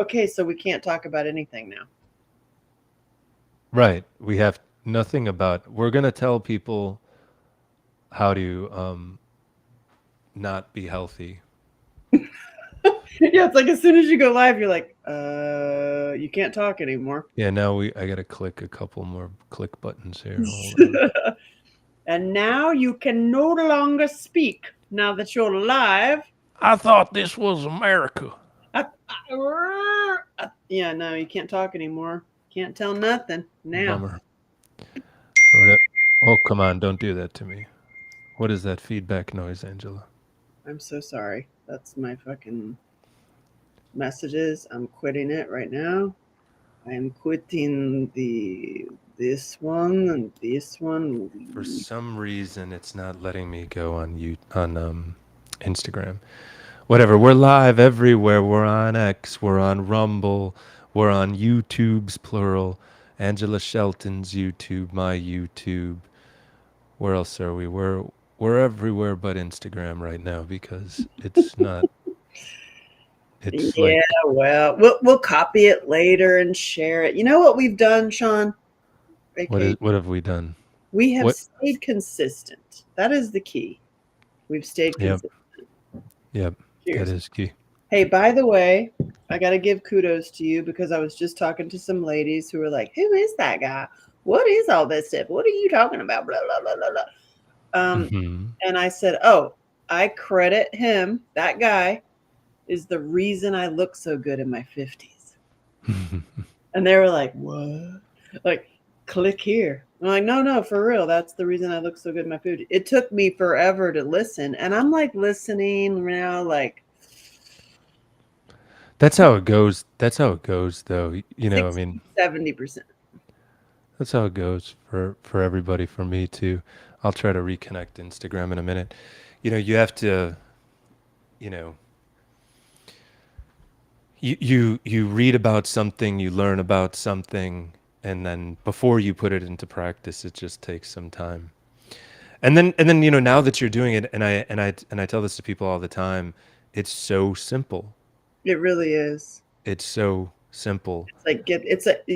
Okay, so we can't talk about anything now. Right. We have nothing about. We're gonna tell people how to not be healthy. Yeah, it's like as soon as you go live, you're like, you can't talk anymore. Yeah. Now I gotta click a couple more click buttons here. Hold on. And now you can no longer speak now that you're live. I thought this was America. Yeah, no, you can't talk anymore. Can't tell nothing now. Bummer. What? Oh, come on! Don't do that to me. What is that feedback noise, Angela? I'm so sorry. That's my fucking messages. I'm quitting it right now. I'm quitting this one and this one. For some reason, it's not letting me go on Instagram. Whatever. We're live everywhere. We're on X. We're on Rumble. We're on YouTube's plural. Angela Shelton's YouTube. My YouTube. Where else are we? We're everywhere but Instagram right now because it's not. It's Yeah, like well, we'll copy it later and share it. You know what we've done, Sean? Okay, what have we done? we have What? stayed consistent. That is the key. We've stayed Yep. consistent. Yep. That Cheers. is key. Hey, by the way, I got to give kudos to you because I was just talking to some ladies who were like, "Who is that guy? What is all this stuff? What are you talking about?" Blah blah blah blah blah. Hmm. And I said, "Oh, I credit him. That guy is the reason I look so good in my 50s." And they were like, "What?" Like, click here. I'm like, "No, no, for real. That's the reason I look so good in my food." It took me forever to listen, and I'm like listening now, like That's how it goes. That's how it goes, though. I 60, mean, 70%. that's how it goes for everybody. For me too. I'll try to reconnect Instagram in a minute. You have to. You know, you read about something, you learn about something, and then before you put it into practice, it just takes some time. And then now that you're doing it, and I tell this to people all the time, it's so simple. It really is. It's so simple. It's like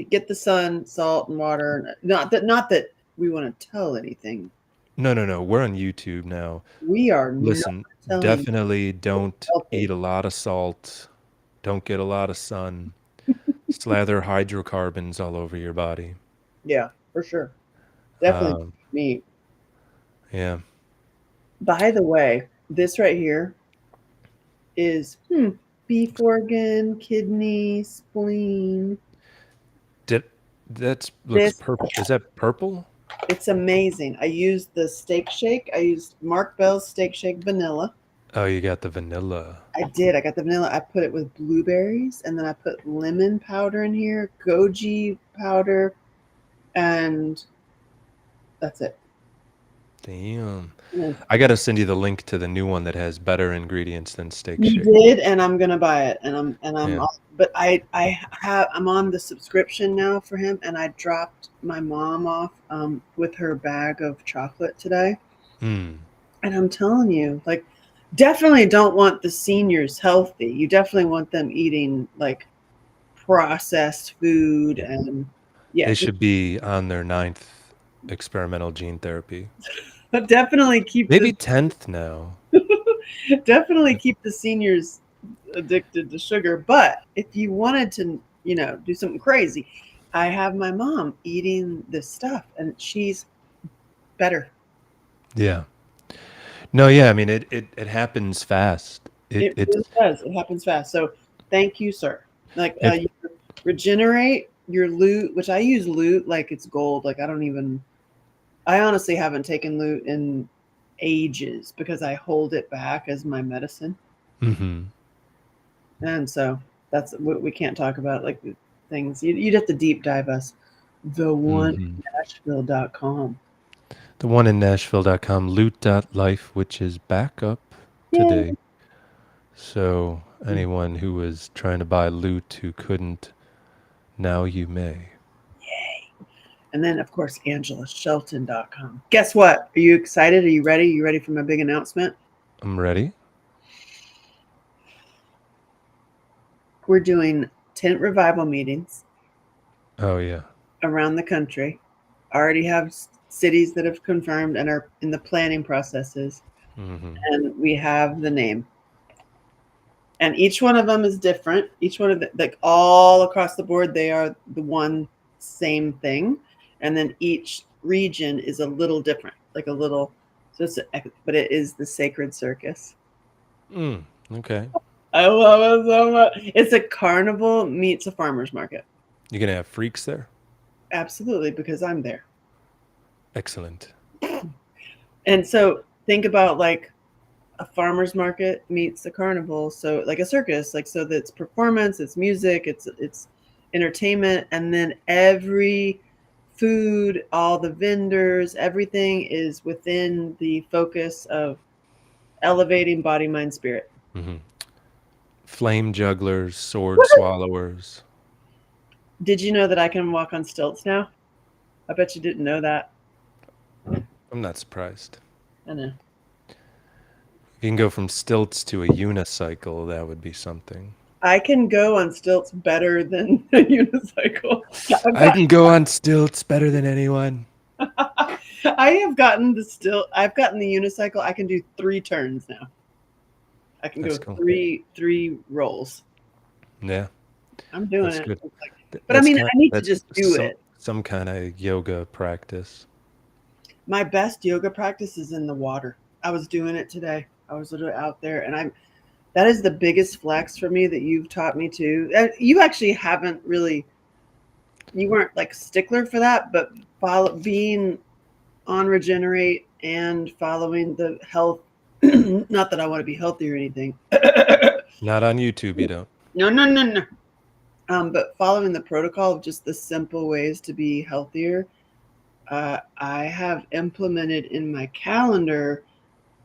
get the sun, salt, and water. Not that we want to tell anything. No, no, no. We're on YouTube now. We are not Listen, telling definitely you don't healthy. eat a lot of salt. Don't get a lot of sun. Slather hydrocarbons all over your body. Yeah, for sure. Definitely Um, me. yeah. By the way, this right here is beef organ, kidney, spleen. Did that looks This purple? Is that purple? it's amazing. I used the steak shake. I used Mark Bell's steak shake vanilla. Oh, you got the vanilla. I did. I got the vanilla. I put it with blueberries, and then I put lemon powder in here, goji powder, and that's it. Damn. And I gotta send you the link to the new one that has better ingredients than Steak you Shake. did, and I'm gonna buy it, and I'm. Yeah. But I'm on the subscription now for him, and I dropped my mom off with her bag of chocolate today, Hmm. and I'm telling you, like, definitely don't want the seniors healthy. You definitely want them eating like processed food Yeah. and yeah, They should be on their ninth experimental gene therapy. but definitely keep the Maybe 10th now. definitely keep the seniors addicted to sugar. But if you wanted to, do something crazy, I have my mom eating this stuff, and she's better. Yeah. No, yeah, I mean it happens fast. It It it really does. It happens fast. So thank you, sir. Like if you regenerate your loot, which I use loot like it's gold. Like I don't even. I honestly haven't taken loot in ages because I hold it back as my medicine. mhm. And so that's what we can't talk about, like things. You'd have to deep dive us. The one Mhm. Nashville.com. The one in Nashville.com, loot.life, which is back up Yay. today. So anyone who was trying to buy loot who couldn't, now you may. And then, of course, AngelaShelton.com. Guess what? Are you excited? Are you ready? Are you ready for my big announcement? I'm ready. We're doing tent revival meetings Oh yeah. around the country. Already have cities that have confirmed and are in the planning processes. Hmm. And we have the name. And each one of them is different. Each one of the, like all across the board, they are the one same thing. And then each region is a little different, like a little, so it's, but it is the Sacred Circus. Okay. I love it so much. It's a carnival meets a farmer's market. You gonna have freaks there? Absolutely, because I'm there. Excellent. And so think about like a farmer's market meets a carnival, so like a circus, like so that's performance, it's music, it's entertainment, and then every food, all the vendors, everything is within the focus of elevating body, mind, spirit. Hmm. Flame jugglers, sword swallowers. Did you know that I can walk on stilts now? I bet you didn't know that. I'm not surprised. I know. If you can go from stilts to a unicycle, that would be something. I can go on stilts better than a unicycle. I can go on stilts better than anyone. I have gotten the stilt. I've gotten the unicycle. I can do 3 turns now. I can That's go cool. three rolls. Yeah, I'm doing that's it. good. It's like- but I That's mean, I need to that's just do some, it. some kind of yoga practice. My best yoga practice is in the water. I was doing it today. I was literally out there, and that is the biggest flex for me that you've taught me to. You actually haven't really. You weren't like stickler for that, but being on Regenerate and following the health. Not that I want to be healthy or anything. Not on YouTube, you don't. No. But following the protocol of just the simple ways to be healthier, I have implemented in my calendar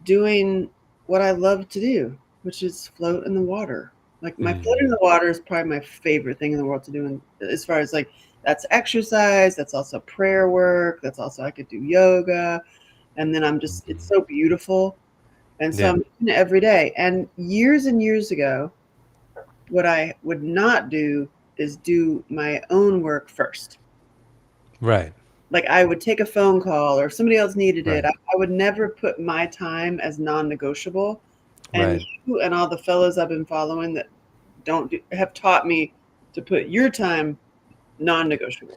doing what I love to do, which is float in the water. Like my float in the water is probably my favorite thing in the world to do. And as far as like that's exercise, that's also prayer work, that's also I could do yoga, and then it's so beautiful, and so Yeah. I'm doing it every day. And years ago, what I would not do is do my own work first. Right. Like I would take a phone call or if somebody else needed it. Right. I would never put my time as non-negotiable. And Right. you and all the fellows I've been following that have taught me to put your time non-negotiable.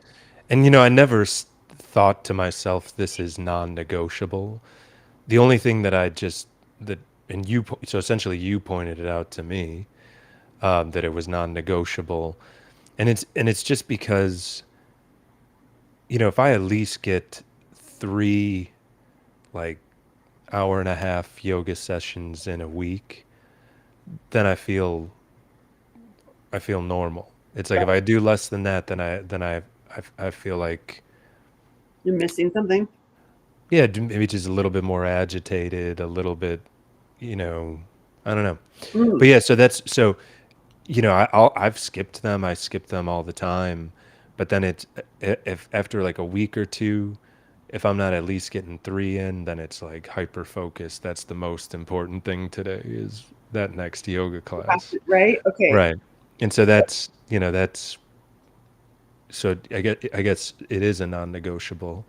And I never thought to myself, this is non-negotiable. The only thing that so essentially you pointed it out to me, that it was non-negotiable, and it's just because, if I at least get 3 like hour and a half yoga sessions in a week, then I feel normal. It's like if I do less than that, then I feel like, You're missing something. yeah, maybe just a little bit more agitated, a little bit, I don't know. But yeah, so I've skipped them. I skip them all the time. But then if after like a week or two, if I'm not at least getting 3 in, then it's like hyper focused. That's the most important thing today is that next yoga class. Right? Okay. Right. And so so I guess it is a non-negotiable.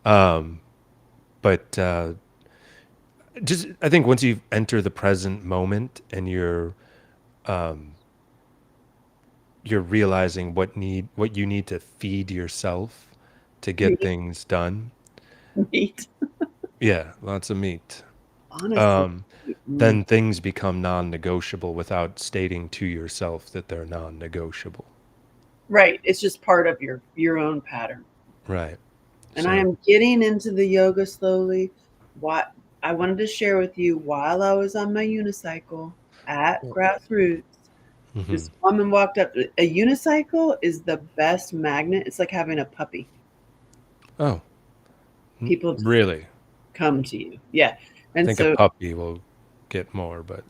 But just I think once you enter the present moment and you're realizing what you need to feed yourself to get things done. Meat. Yeah, lots of meat. Honestly. Then things become non-negotiable without stating to yourself that they're non-negotiable. Right. It's just part of your own pattern. Right. And So, I am getting into the yoga slowly. What I wanted to share with you while I was on my unicycle at Grassroots. mhm. This woman walked up. A unicycle is the best magnet. It's like having a puppy. Oh, People just really? come to you. Yeah. I And think so a puppy will get more, but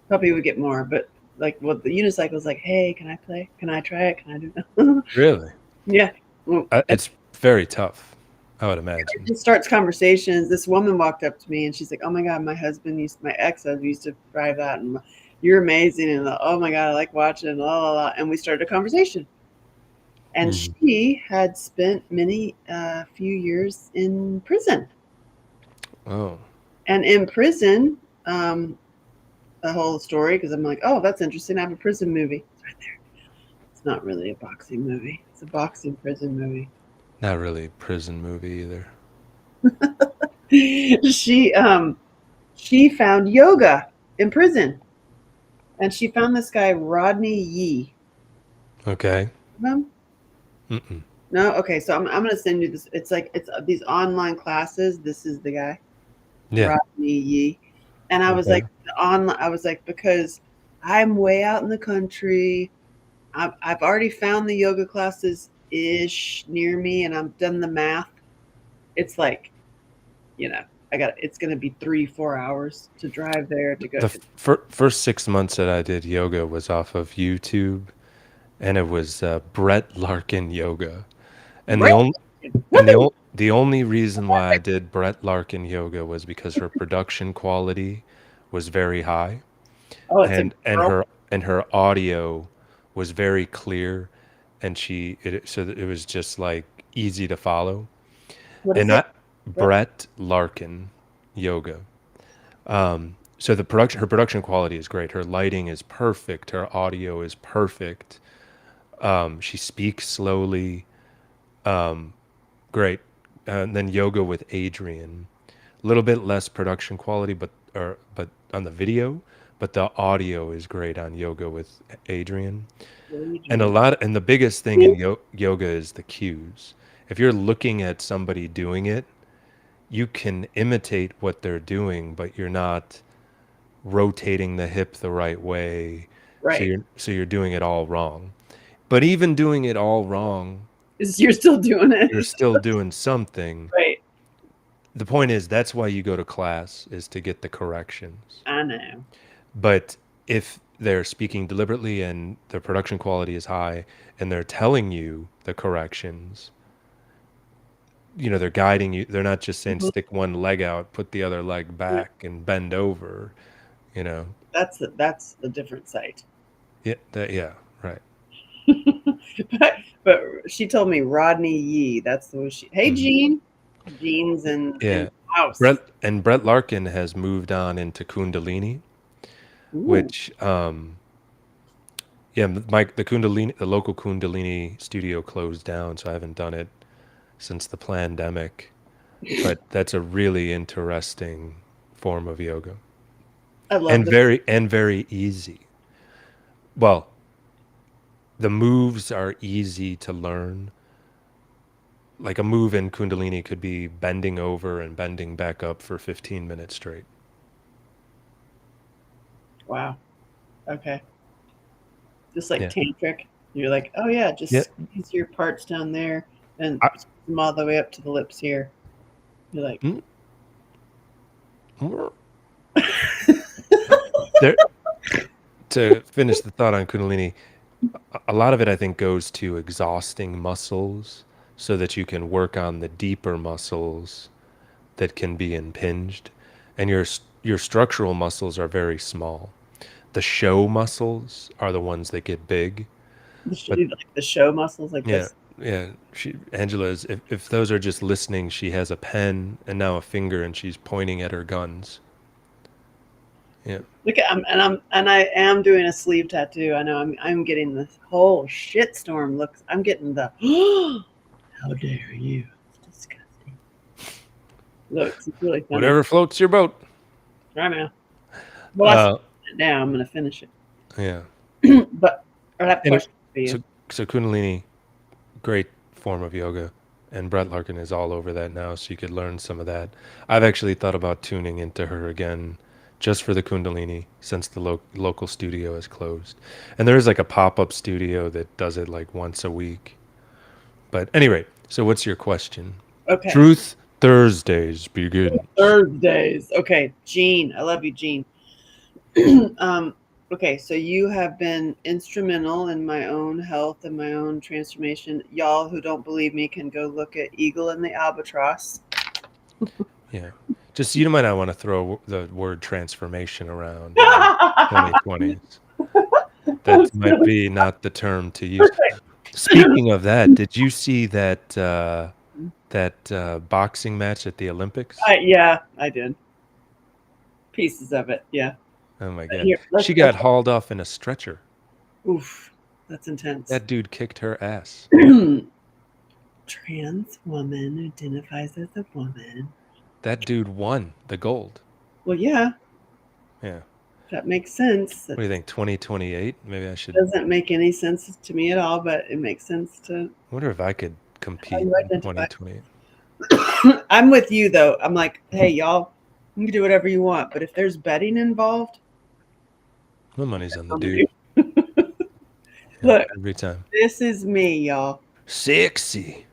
puppy would get more, but like the unicycle is like, hey, can I play? Can I try it? Can I do that? really, Yeah. Well, it's very tough, I would it imagine. just starts conversations. This woman walked up to me and she's like, oh my God, my ex-husband used to drive that. And you're amazing. And oh my God, I like watching and la la la. And we started a conversation. And she had spent few years in prison. Oh. And in prison, the whole story, because I'm like, oh, that's interesting. I have a prison movie. It's right there. It's not really a boxing movie. It's a boxing prison movie. Not really a prison movie either. She found yoga in prison. And she found this guy, Rodney Yee. Okay. Mm-mm. No? Okay, so I'm going to send you this. It's these online classes. This is the guy, Rodney Yee. And I was like, because I'm way out in the country. I've already found the yoga classes ish near me, and I've done the math. It's like, it's going to be 3-4 hours to drive there to go. The first 6 months that I did yoga was off of YouTube, and it was Brett Larkin yoga. And the only reason why I did Brett Larkin yoga was because her production quality was very high. Oh, and her audio was very clear, and so it was just like easy to follow. What is it? Brett Larkin yoga. So her production quality is great. Her lighting is perfect. Her audio is perfect. She speaks slowly. Great. And then yoga with Adriene, a little bit less production quality, but on the video, but the audio is great on yoga with Adriene. And the biggest thing in yoga is the cues. If you're looking at somebody doing it, you can imitate what they're doing, but you're not rotating the hip the right way. Right. So you're doing it all wrong. But even doing it all wrong, you're still doing it. You're still doing something. Right. The point is, that's why you go to class, is to get the corrections. I know. But if they're speaking deliberately and the production quality is high and they're telling you the corrections, they're guiding you. They're not just saying stick one leg out, put the other leg back, and bend over. That's a different site. Yeah, right. but she told me Rodney Yee. That's the one she. Hey, Gene. Gene's in house. Brett Larkin has moved on into Kundalini, which the local Kundalini studio closed down, so I haven't done it since the pandemic. But that's a really interesting form of yoga. I love very easy. Well, the moves are easy to learn. Like a move in Kundalini could be bending over and bending back up for 15 minutes straight. Wow. Okay. Just like tantric. You're like, oh yeah, just squeeze your parts down there and them all the way up to the lips here. You're like, to finish the thought on Kundalini, a lot of it I think goes to exhausting muscles so that you can work on the deeper muscles that can be impinged. And your structural muscles are very small. The show muscles are the ones that get big. Like the show muscles, like this. Yeah. Angela is, if those are just listening, she has a pen and now a finger, and she's pointing at her guns. Yeah. Look at and I am doing a sleeve tattoo. I know I'm getting this whole shitstorm looks. I'm getting the how dare you? It's disgusting. Looks, it's really funny. Whatever floats your boat. Right now. Well, now I'm going to finish it. Yeah. But I have a question for you. So Kundalini, great form of yoga, and Brett Larkin is all over that now, so you could learn some of that. I've actually thought about tuning into her again just for the Kundalini, since the local studio is closed. And there is like a pop-up studio that does it like once a week. But anyway, so what's your question? Okay. Truth Thursdays begin. Thursdays. Okay, Gene. I love you, Gene. Okay, so you have been instrumental in my own health and my own transformation. Y'all who don't believe me can go look at Eagle and the Albatross. Yeah. Just you might not want to throw the word transformation around in the 2020s. That might be not the term to use. Speaking of that, did you see that boxing match at the Olympics? Yeah, I did. Pieces of it. Yeah. Oh my But God. here, She got hauled off in a stretcher. oof, that's intense. That dude kicked her ass. Trans woman identifies as a woman. That dude won the gold. Well, yeah, Yeah. that makes sense. What do you think? 2028? Maybe I should. Doesn't make any sense to me at all, but it makes sense to. I wonder if I could compete you in identify. 2028. I'm with you though. I'm like, hey, y'all, you can do whatever you want, but if there's betting involved, My money's on the dude. Look, every time. this is me, y'all. Sexy.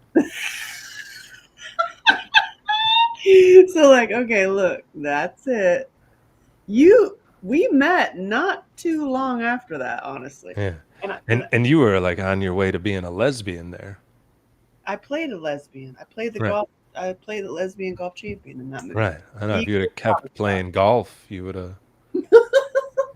So like, okay, look, that's it. We met not too long after that, honestly. Yeah. And you were like on your way to being a lesbian there. I played a lesbian. I played the Right. golf. I played the lesbian golf champion in that movie. Right. I know if you would have kept playing golf, you would have.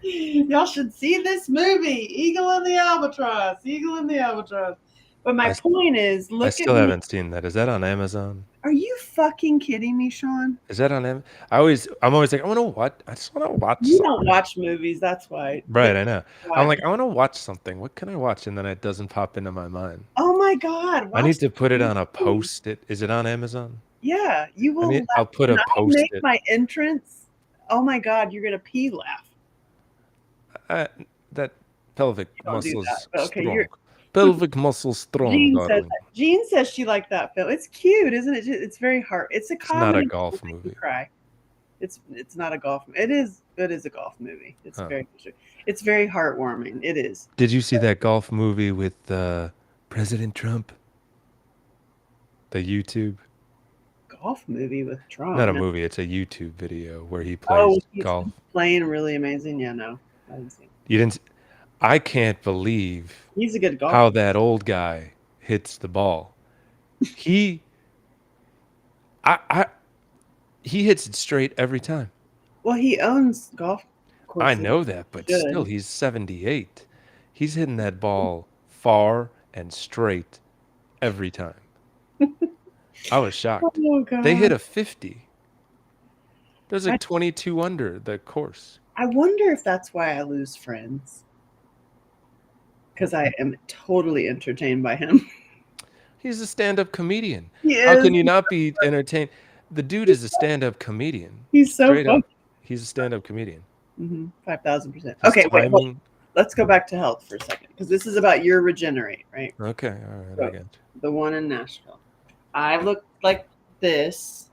Y'all should see this movie, Eagle and the Albatross. Eagle and the Albatross. But my point is, look I at still me. haven't seen that. Is that on Amazon? Are you fucking kidding me, Sean? Is that on Amazon? I'm always like, I want to watch. I just want to watch. You something. don't watch movies, that's why. Right, I know. I'm like, I want to watch something. What can I watch? And then it doesn't pop into my mind. Oh my God! I need to put it on a post-it. Is it on Amazon? Yeah, you will. I'll put a post-it. Make my entrance. Oh my God, you're gonna pee laugh. That pelvic muscles okay, strong. Pelvic muscles strong. Jean says she liked that film. It's cute, isn't it? It's very hard. It's a comedy. It's not a golf movie. Cry. It's not a golf. It is a golf movie. It's it's very heartwarming. It is. Did you see that golf movie with President Trump? The YouTube golf movie with Trump. Not a movie. It's a YouTube video where he plays golf. Playing really amazing. Yeah, no, I didn't see it. You didn't. I can't believe he's a good golfer. How that old guy hits the ball. He hits it straight every time. Well, he owns golf courses. I know that, but still, he's 78. He's hitting that ball far and straight every time. I was shocked. Oh, God. They hit a 50. There's like 22 under the course. I wonder if that's why I lose friends. Because I am totally entertained by him. He's a stand-up comedian. How can you not be entertained? The dude is a stand-up comedian. He's so funny. He's a stand-up comedian. 5,000%. Okay, wait. Let's go back to health for a second, because this is about your Regenerate, right? Okay, all right. I get you. The one in Nashville. I looked like this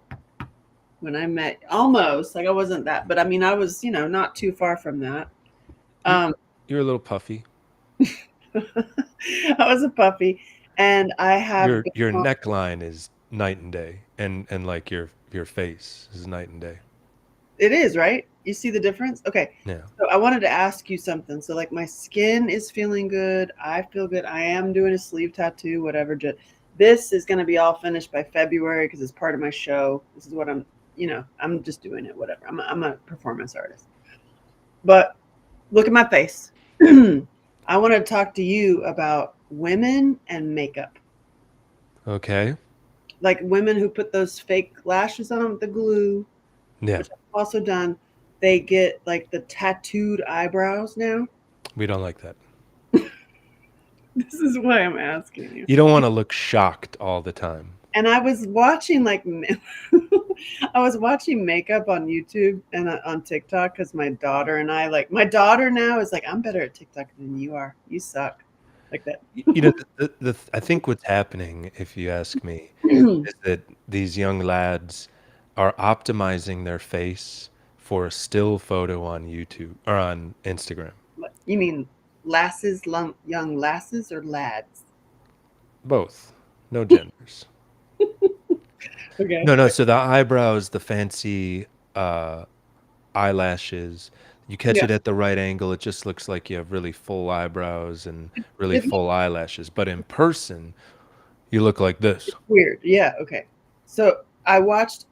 when I met, almost like I wasn't that, but I mean, I was, not too far from that. You're a little puffy. I was a puffy, and I have your neckline is night and day, and like your face is night and day. It is, right? You see the difference? Okay. Yeah. So I wanted to ask you something. So like my skin is feeling good. I feel good. I am doing a sleeve tattoo, whatever. This is going to be all finished by February because it's part of my show. This is what I'm just doing it, whatever. I'm a performance artist. But look at my face. I want to talk to you about women and makeup. Okay. Like women who put those fake lashes on with the glue. Yeah. Which I've also done. They get like the tattooed eyebrows now. We don't like that. This is why I'm asking you. You don't want to look shocked all the time. And I was watching I was watching makeup on YouTube and on TikTok because my daughter and I my daughter now is like, I'm better at TikTok than you are. You suck. Like that. I think what's happening, if you ask me, is that these young lads are optimizing their face for a still photo on YouTube or on Instagram. You mean lasses, young lasses, or lads? Both. No genders. Okay. No. So the eyebrows, the fancy eyelashes, you catch it at the right angle. It just looks like you have really full eyebrows and really full eyelashes. But in person, you look like this. It's weird. Yeah. Okay. So I watched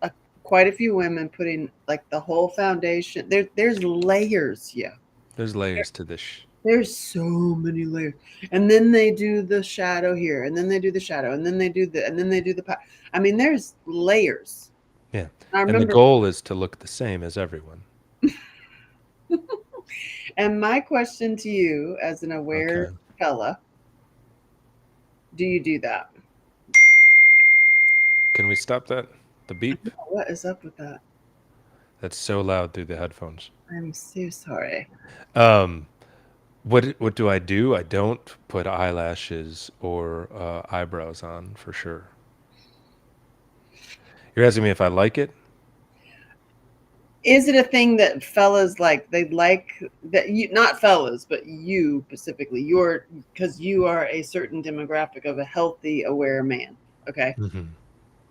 quite a few women putting like the whole foundation. There's layers, yeah. There's layers to this. There's so many layers. And then they do the shadow here, and then they do the shadow, and then they do the, and then they do the. I mean, there's layers. Yeah. I And the remember, goal is to look the same as everyone. and my question to you, as an Okay. aware fella, do you do that? Can we stop that? The beep? What is up with that? That's so loud through the headphones. I'm so sorry. Um, what do? I don't put eyelashes or eyebrows on for sure. You're asking me if I like it? Is it a thing that fellas like? They like that you, not fellas, but you specifically. You're, because you are a certain demographic of a healthy, aware man. Okay. Mm-hmm.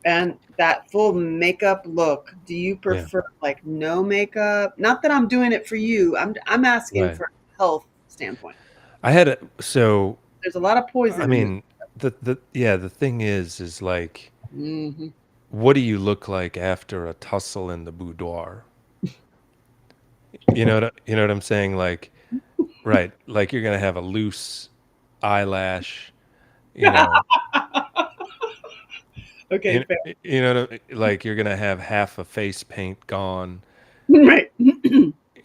And that full makeup look, do you Yeah. prefer like no makeup? Not that I'm doing it for you. I'm asking Right. for health standpoint. So There's a lot of I poison in mean the thing is like this. Hmm. what do you look like after a tussle in the boudoir? You know what I'm saying? Like, right, like you're gonna have a loose eyelash, you know, Okay, fair. you know, like you're gonna have half a face paint gone. Right.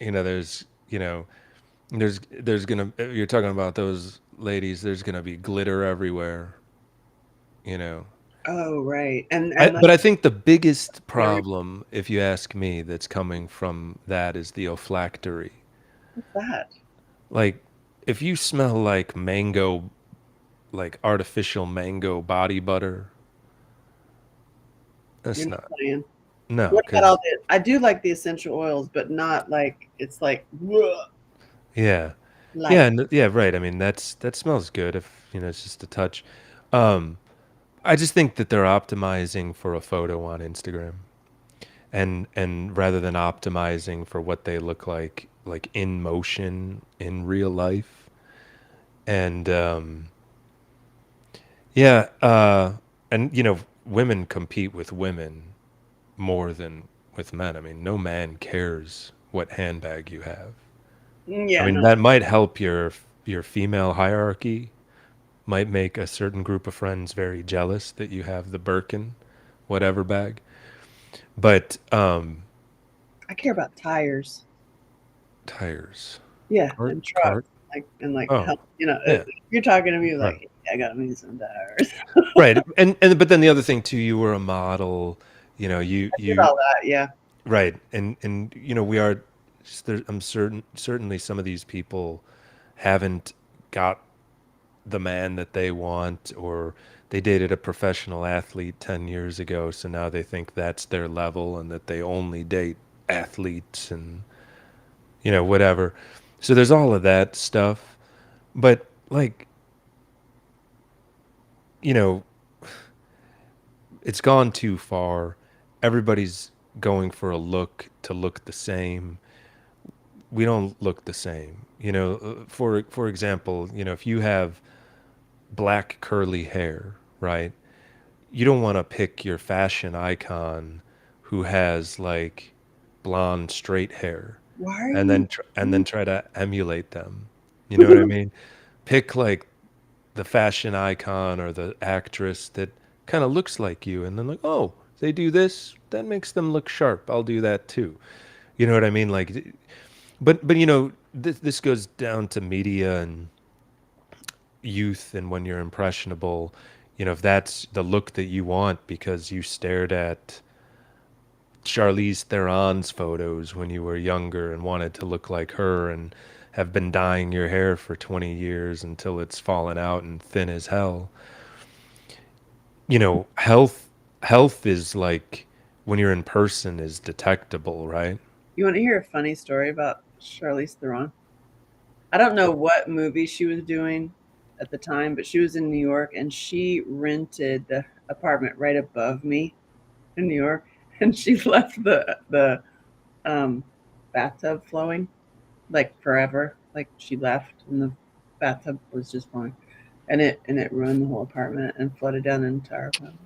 You know, there's gonna you're talking about those ladies. There's gonna be glitter everywhere. You know, Oh, right. And like but I think the biggest very, problem, if you ask me, that's coming from that is the olfactory. what's that? Like, if you smell like mango, like artificial mango body butter, that's You're not not, playing. no, What about all because, the, I do like the essential oils, but not like it's like "Whoa," yeah. Yeah, like yeah, right. I mean, that smells good if, it's just a touch. Um, I just think that they're optimizing for a photo on Instagram and rather than optimizing for what they look like in motion in real life. And yeah, and women compete with women more than with men. I mean, no man cares what handbag you have. I yeah, mean, no. that might help your female hierarchy, might make a certain group of friends very jealous that you have the Birkin, whatever bag. But I care about tires. tires, Yeah, cart, and trucks, cart. like Oh, help. yeah, You're talking to me cart. like, yeah, I got me some tires. Right. And but then the other thing too, you were a model. Did You all that, yeah. right. And we are. I'm certainly some of these people haven't got the man that they want, or they dated a professional athlete 10 years ago, so now they think that's their level and that they only date athletes and whatever. So there's all of that stuff. But like, you know, it's gone too far. Everybody's going for a look to look the same. We don't look the same. For example, if you have black curly hair, right? You don't want to pick your fashion icon who has like blonde straight hair Why are and you? then try to emulate them. You know what I mean? Pick like the fashion icon or the actress that kind of looks like you and then like, "Oh, they do this, that makes them look sharp. I'll do that too." You know what I mean? Like but this goes down to media and youth and when you're impressionable, if that's the look that you want because you stared at Charlize Theron's photos when you were younger and wanted to look like her and have been dyeing your hair for 20 years until it's fallen out and thin as hell. Health is like when you're in person is detectable, right? You want to hear a funny story about Charlize Theron? I don't know what movie she was doing at the time, but she was in New York and she rented the apartment right above me in New York, and she left the um, bathtub flowing like forever. Like she left, and the bathtub was just flowing, and it ruined the whole apartment and flooded down the entire apartment.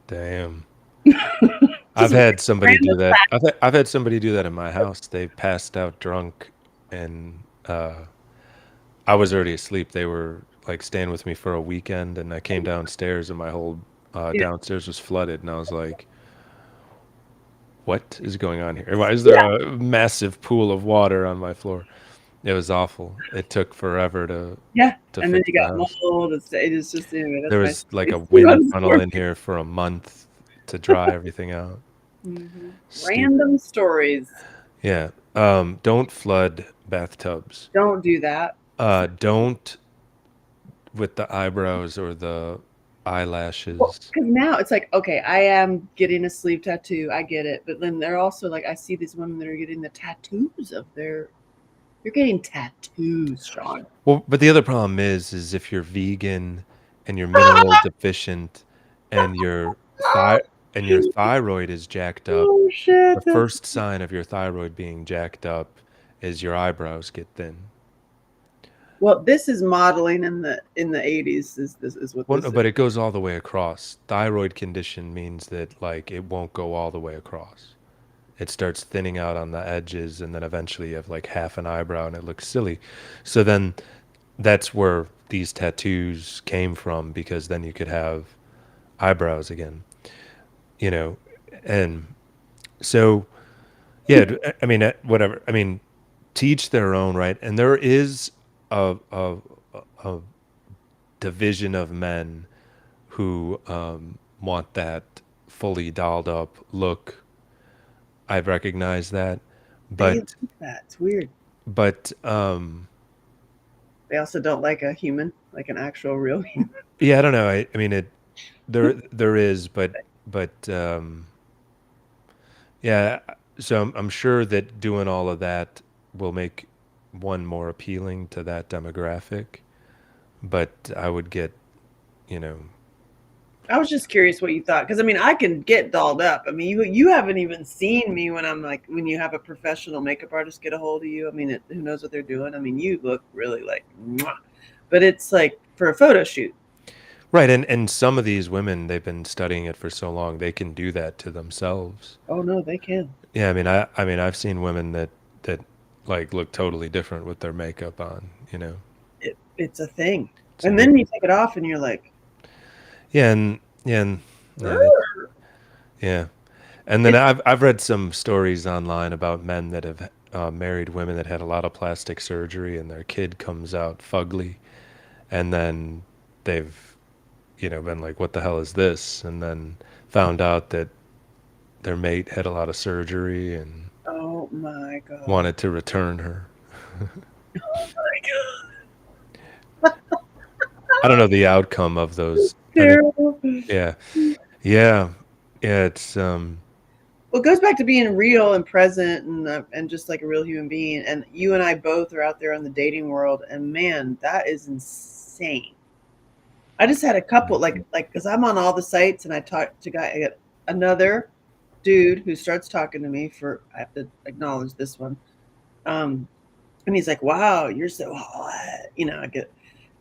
Damn. I've Just had somebody do random that. fact. I've had somebody do that in my house. They passed out drunk, and I was already asleep. They were like staying with me for a weekend, and I came downstairs, and my whole Yeah. downstairs was flooded, and I was like, "What is going on here? Why is there Yeah. a massive pool of water on my floor?" It was awful. It took forever Yeah. to And then fix you the got house. mold. It's just anyway. There That's my was like a story. wind Run tunnel story. in here for a month to dry everything out. Stupid. Random stories. Yeah. Don't flood bathtubs. Don't do that. Don't with the eyebrows or the Well, eyelashes. because now it's like, okay, I am getting a sleeve tattoo. I get it. But then they're also like, I see these women that are getting the tattoos of their. You're getting tattoos, Sean. Well, but the other problem is if you're vegan and you're mineral deficient and your thyroid is jacked up, Oh the shit! first sign of your thyroid being jacked up is your eyebrows get thin. Well, this is modeling in the '80s. Is what Well, this no, is. but it goes all the way across. Thyroid condition means that like it won't go all the way across. It starts thinning out on the edges, and then eventually you have like half an eyebrow, and it looks silly. So then that's where these tattoos came from, because then you could have eyebrows again, you know. And so yeah, I mean, whatever. I mean, to each their own, right? And there is a division of men who want that fully dolled up look. I've recognized that, They but like that. It's weird. but They also don't like a human, like an actual real human. yeah, I don't know. I mean, there is, but yeah. So I'm sure that doing all of that will make one more appealing to that demographic. But I would get, you know, I was just curious what you thought, because I mean, I can get dolled up. I mean, you haven't even seen me when I'm like, when you have a professional makeup artist get a hold of you. I mean, who knows what they're doing? I mean, you look really like, mwah. But it's like for a photo shoot. right. And some of these women, they've been studying it for so long, they can do that to themselves. Oh no, they can. Yeah, I mean, I've seen women that like look totally different with their makeup on, you know. It's a thing. It's And amazing. then you take it off, and you're like, Yeah, and yeah, "Urgh." yeah. And then It's I've read some stories online about men that have married women that had a lot of plastic surgery, and their kid comes out fugly, and then they've, been like, "What the hell is this?" And then found out that their mate had a lot of surgery and oh my god. wanted to return her. Oh my god. I don't know the outcome of those. I think, Terrible. yeah, yeah, yeah. It's Well, it goes back to being real and present, and just like a real human being. And you and I both are out there in the dating world, and man, that is insane. I just had a couple like because I'm on all the sites, and I talk to guy I got another dude who starts talking to me for I have to acknowledge this one, and he's like, "Wow, you're so hot," I get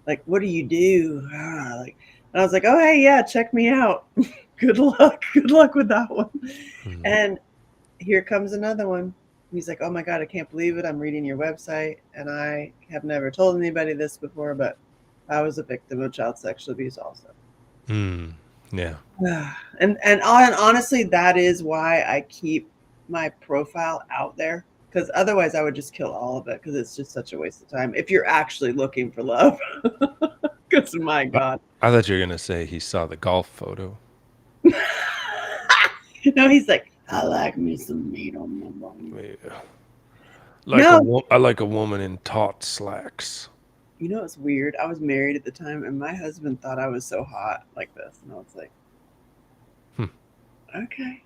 like, "What do you do?" Like, and I was like, "Oh hey, yeah, check me out." Good luck with that one. mm, And here comes another one. He's like, "Oh my god, I can't believe it. I'm reading your website, and I have never told anybody this before, but I was a victim of child sexual abuse also." mm, yeah. And honestly, that is why I keep my profile out there, because otherwise I would just kill all of it, because it's just such a waste of time if you're actually looking for love. Because my I, god. I thought you were gonna say he saw the golf photo. No, he's like, "I like me some meat on my bone." Yeah. No, I like a woman in taut slacks. it's weird. I was married at the time, and my husband thought I was so hot like this, and I was like, Hmm. okay,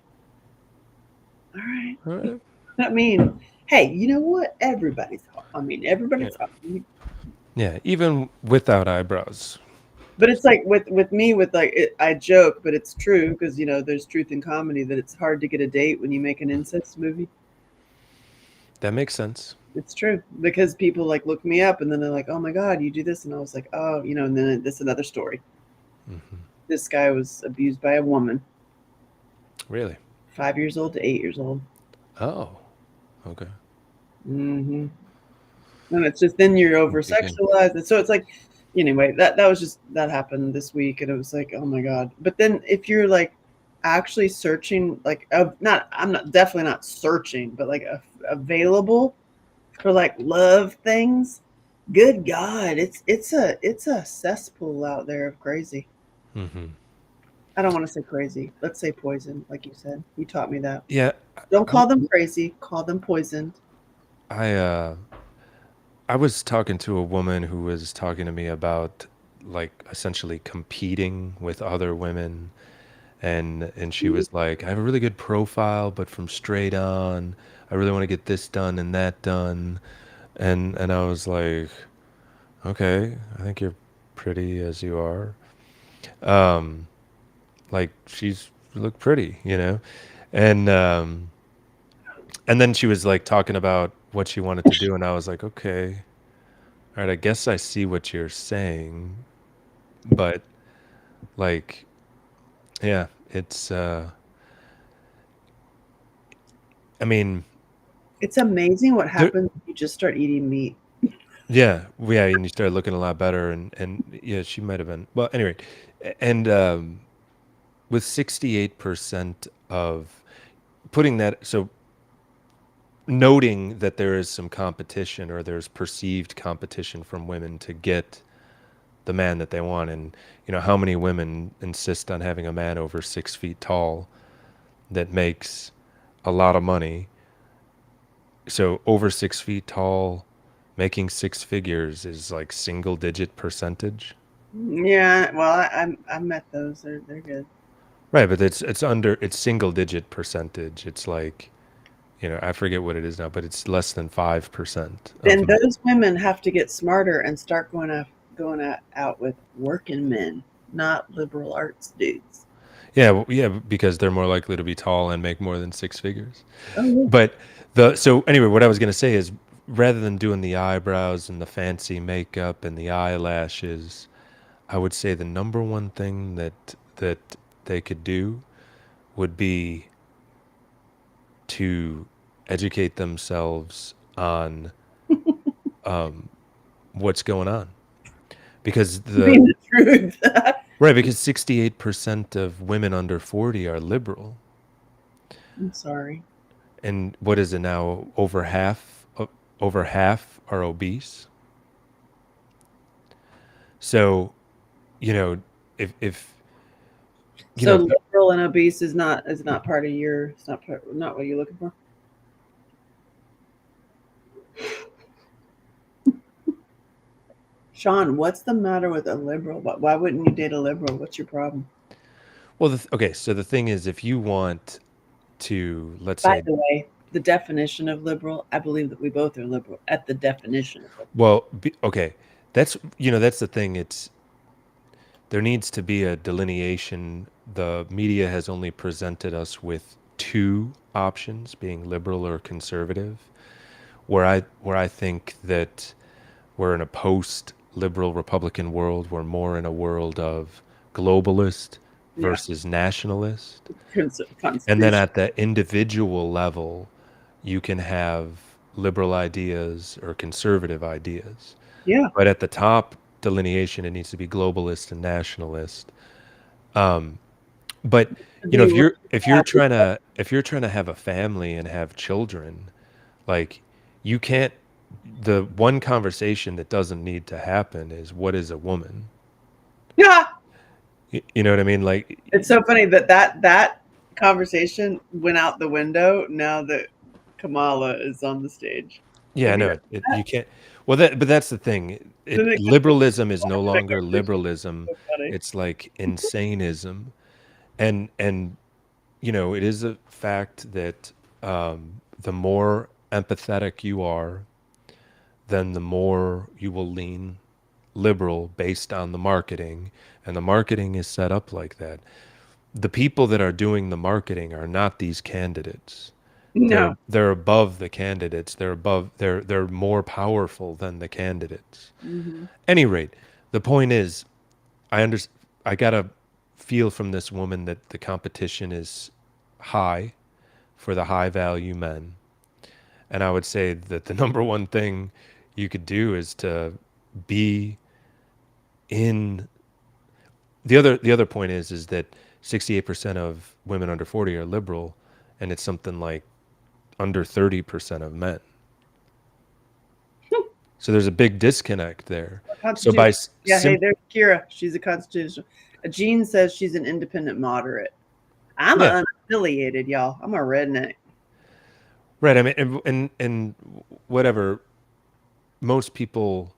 all right. All right. I mean, hey, you know what? Everybody's hot. I mean, Yeah. everybody's hot. Yeah. Even without eyebrows. But it's like with me, with like I joke, but it's true, because there's truth in comedy, that it's hard to get a date when you make an incest movie. That makes sense. It's true, because people like look me up, and then they're like, "Oh my god, you do this," and I was like, "Oh," and then this another story. Hmm. This guy was abused by a woman. Really? 5 years old to 8 years old. Oh, okay. Hmm. And it's just then you're over Again. sexualized, and so it's like, anyway, that was just that happened this week, and it was like, oh my god. But then if you're like actually searching, like, not, I'm not, definitely not searching, but like available for like love things. Good God, it's a cesspool out there of crazy. Hmm. I don't want to say crazy. Let's say poison, like you said. You taught me that. Yeah, Don't I, call them crazy. Call them poisoned. I I was talking to a woman who was talking to me about like essentially competing with other women, and she was like, I have a really good profile, but from straight on, I really want to get this done and that done. And I was like, okay, I think you're pretty as you are. Um, like she's look pretty, you know? And and then she was like talking about what she wanted to do, and I was like, okay, all right, I guess I see what you're saying, but like, yeah, it's I mean, It's amazing what there, happens when you just start eating meat. yeah, and you started looking a lot better, and yeah, she might have been, well, anyway, and with 68% of putting that, so noting that there is some competition or there's perceived competition from women to get the man that they want, and how many women insist on having a man over 6 feet tall that makes a lot of money. So over 6 feet tall, making six figures is like single digit percentage. Yeah, well, I met those. They're good. Right, but it's single digit percentage. It's like, I forget what it is now, but it's less than 5% of Then those women have to get smarter and start out with working men, not liberal arts dudes. yeah, yeah, because they're more likely to be tall and make more than six figures. Oh yeah. But so anyway, what I was going to say is rather than doing the eyebrows and the fancy makeup and the eyelashes, I would say the number one thing that they could do would be to educate themselves on what's going on. Because Being the truth. right, because 68% of women under 40 are liberal. I'm sorry. And what is it now? Over half are obese. So, you know, if you So know, liberal and obese is not part of your. It's not what you're looking for. Sean, what's the matter with a liberal? Why wouldn't you date a liberal? What's your problem? well, okay. So the thing is, if you want to, let's By say, the way, the definition of liberal, I believe that we both are liberal at the definition of liberal. well, okay, that's the thing. There needs to be a delineation. The media has only presented us with two options, being liberal or conservative, where I think that we're in a post-liberal Republican world. We're more in a world of globalist Yeah, versus nationalist. And then constitution. at the individual level, you can have liberal ideas or conservative ideas. Yeah, But at the top delineation, it needs to be globalist and nationalist. Um, but be if you're trying to have a family and have children, like you can't. The one conversation that doesn't need to happen is what is a woman? yeah. You know what I mean? Like, It's so funny that conversation went out the window now that Kamala is on the stage. yeah, Have you no, heard you that? can't. Well, but that's the thing. Then it got the Liberalism is no that longer conversation liberalism. so funny. It's like insanism, and it is a fact that the more empathetic you are, then the more you will lean liberal based on the marketing, and the marketing is set up like that. The people that are doing the marketing are not these candidates. They're No. they're above the candidates. They're more powerful than the candidates. Hmm. Any rate, the point is, I under I got a feel from this woman that the competition is high for the high value men. And I would say that the number one thing you could do is to be in the other point is that 68% of women under 40 are liberal, and it's something like under 30% of men. So there's a big disconnect there. So by Yeah, hey, there's Kira. She's a constitutional. Jean says she's an independent moderate. I'm unaffiliated, y'all. I'm a redneck. Right. I mean, and whatever. Most people,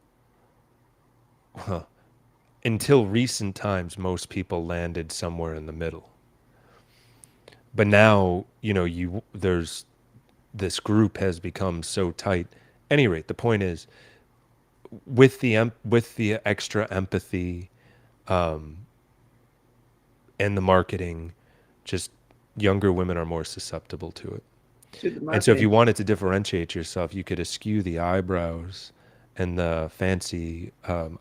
until recent times, most people landed somewhere in the middle. But now, there's this group has become so tight. Any rate, the point is, with the extra empathy, and the marketing, just younger women are more susceptible to it. And so if you wanted to differentiate yourself, you could eschew the eyebrows and the fancy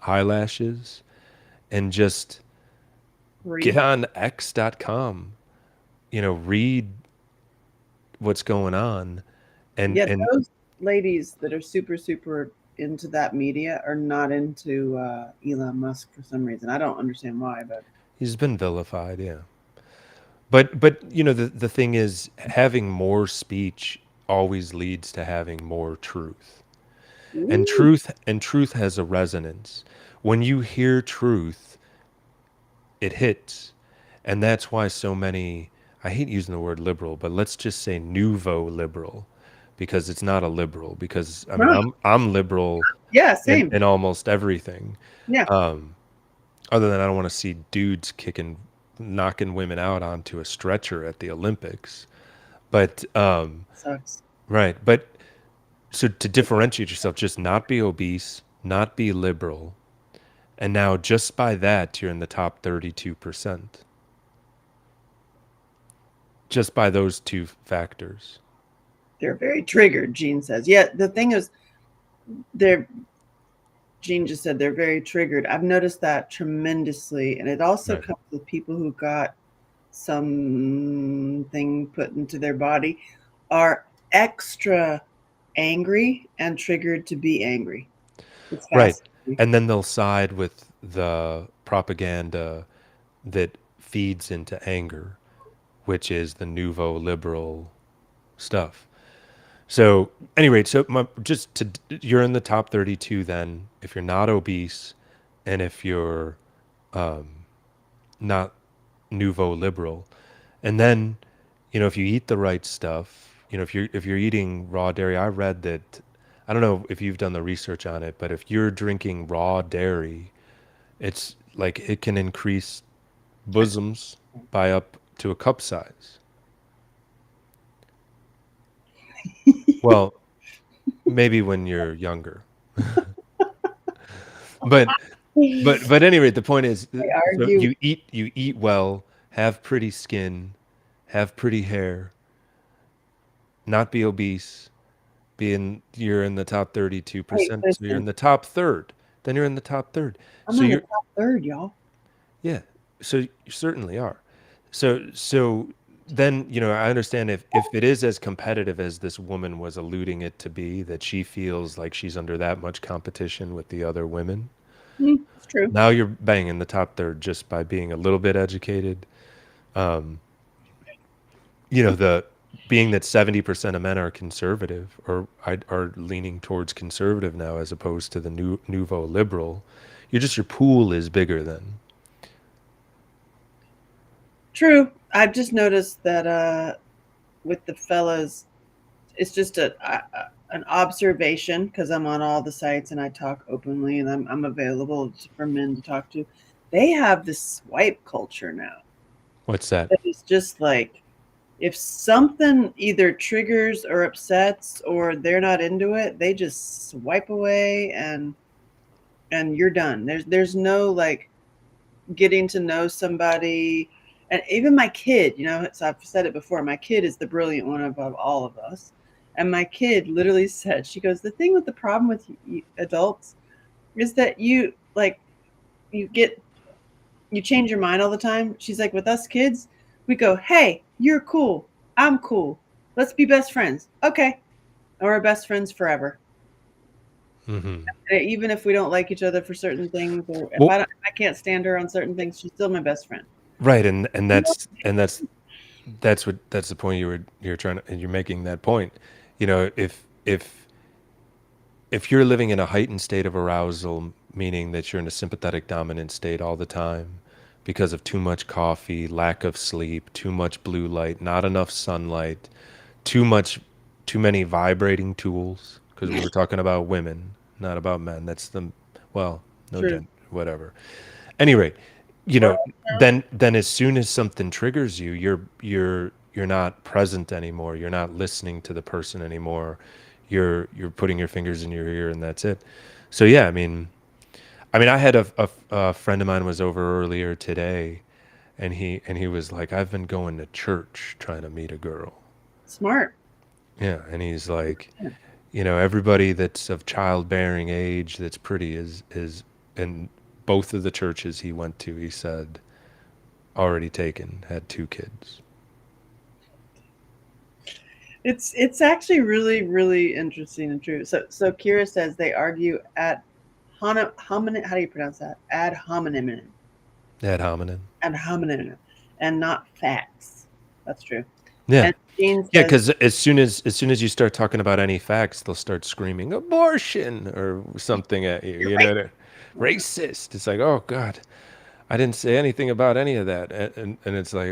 eyelashes and just get on X.com, read what's going on. And those ladies that are super, super into that media are not into Elon Musk for some reason. I don't understand why, but he's been vilified, yeah. But the thing is, having more speech always leads to having more truth. And truth has a resonance. When you hear truth, it hits. And that's why so many, I hate using the word liberal, but let's just say nouveau liberal, because it's not a liberal, because I mean I'm liberal same. in almost everything. Yeah. Other than I don't want to see dudes knocking women out onto a stretcher at the Olympics. But sucks. Right. But so to differentiate yourself, just not be obese, not be liberal. And now just by that, you're in the top 32%. Just by those two factors. They're very triggered, Jean says. Yeah, the thing is, Jean just said they're very triggered. I've noticed that tremendously. And it also comes with people who got something put into their body are extra angry and triggered to be angry. Right. And then they'll side with the propaganda that feeds into anger, which is the nouveau liberal stuff. So, anyway, you're in the top 32 then, if you're not obese and if you're not nouveau liberal. And then, if you eat the right stuff, if you're eating raw dairy, I read that, I don't know if you've done the research on it, but if you're drinking raw dairy, it's like it can increase bosoms by up to a cup size. Well, maybe when you're younger. but anyway, the point is, so you eat well, have pretty skin, have pretty hair, not be obese, you're in the top 32%. So you're in the top third. Then you're in the top third. I'm in the top third, y'all. Yeah. So you certainly are. So then, I understand if it is as competitive as this woman was alluding it to be, that she feels like she's under that much competition with the other women. It's true. Now you're banging the top third just by being a little bit educated. Being that 70% of men are conservative or are leaning towards conservative now, as opposed to the nouveau liberal, your pool is bigger then. True. I've just noticed that with the fellas, it's just an observation, because I'm on all the sites and I talk openly and I'm available for men to talk to. They have this swipe culture now. What's that? It's just like, if something either triggers or upsets or they're not into it, they just swipe away and you're done. There's no like getting to know somebody. And even my kid, so I've said it before, my kid is the brilliant one above all of us. And my kid literally said, she goes, the thing with the problem with adults is that you change your mind all the time. She's like, with us kids, we go, hey, you're cool, I'm cool. Let's be best friends. Okay. And we're best friends forever. Hmm. Even if we don't like each other for certain things, or if Well, I can't stand her on certain things, she's still my best friend. right, and that's the point you're trying to, and you're making that point. You know, if you're living in a heightened state of arousal, meaning that you're in a sympathetic dominant state all the time because of too much coffee, lack of sleep, too much blue light, not enough sunlight, too much, too many vibrating tools, because we were talking about women, not about men. That's the, well, no True. gender, whatever. Any rate, you Well, know, then as soon as something triggers you, you're not present anymore. You're not listening to the person anymore. You're putting your fingers in your ear and that's it. So yeah, I mean, I had a friend of mine was over earlier today, and he was like, I've been going to church trying to meet a girl. smart. Yeah, and he's like, Yeah. everybody that's of childbearing age that's pretty is in both of the churches he went to, he said, already taken, had two kids. It's actually really really interesting and true. So Kira says they argue at hominem. How do you pronounce that? Ad hominem. Ad hominem. Ad hominem, and not facts. That's true. Yeah. And Jean Yeah, says, because as soon as you start talking about any facts, they'll start screaming abortion or something at you. "You're You right." know, they're racist. It's like, oh God, I didn't say anything about any of that, and it's like,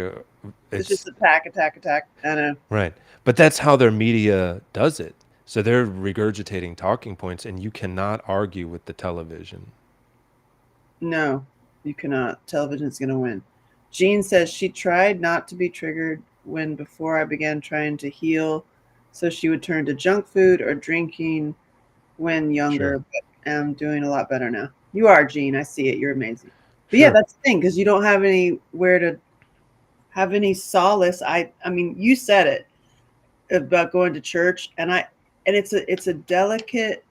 It's just it's attack, attack, attack. I know. right. But that's how their media does it. So they're regurgitating talking points, and you cannot argue with the television. No, you cannot. Television's going to win. Jean says she tried not to be triggered when before I began trying to heal, so she would turn to junk food or drinking when Sure. younger, but I'm doing a lot better now. You are, Jean. I see it. You're amazing. But yeah, Sure. that's the thing because you don't have anywhere to have any solace. I mean, you said it about going to church, and it's a delicate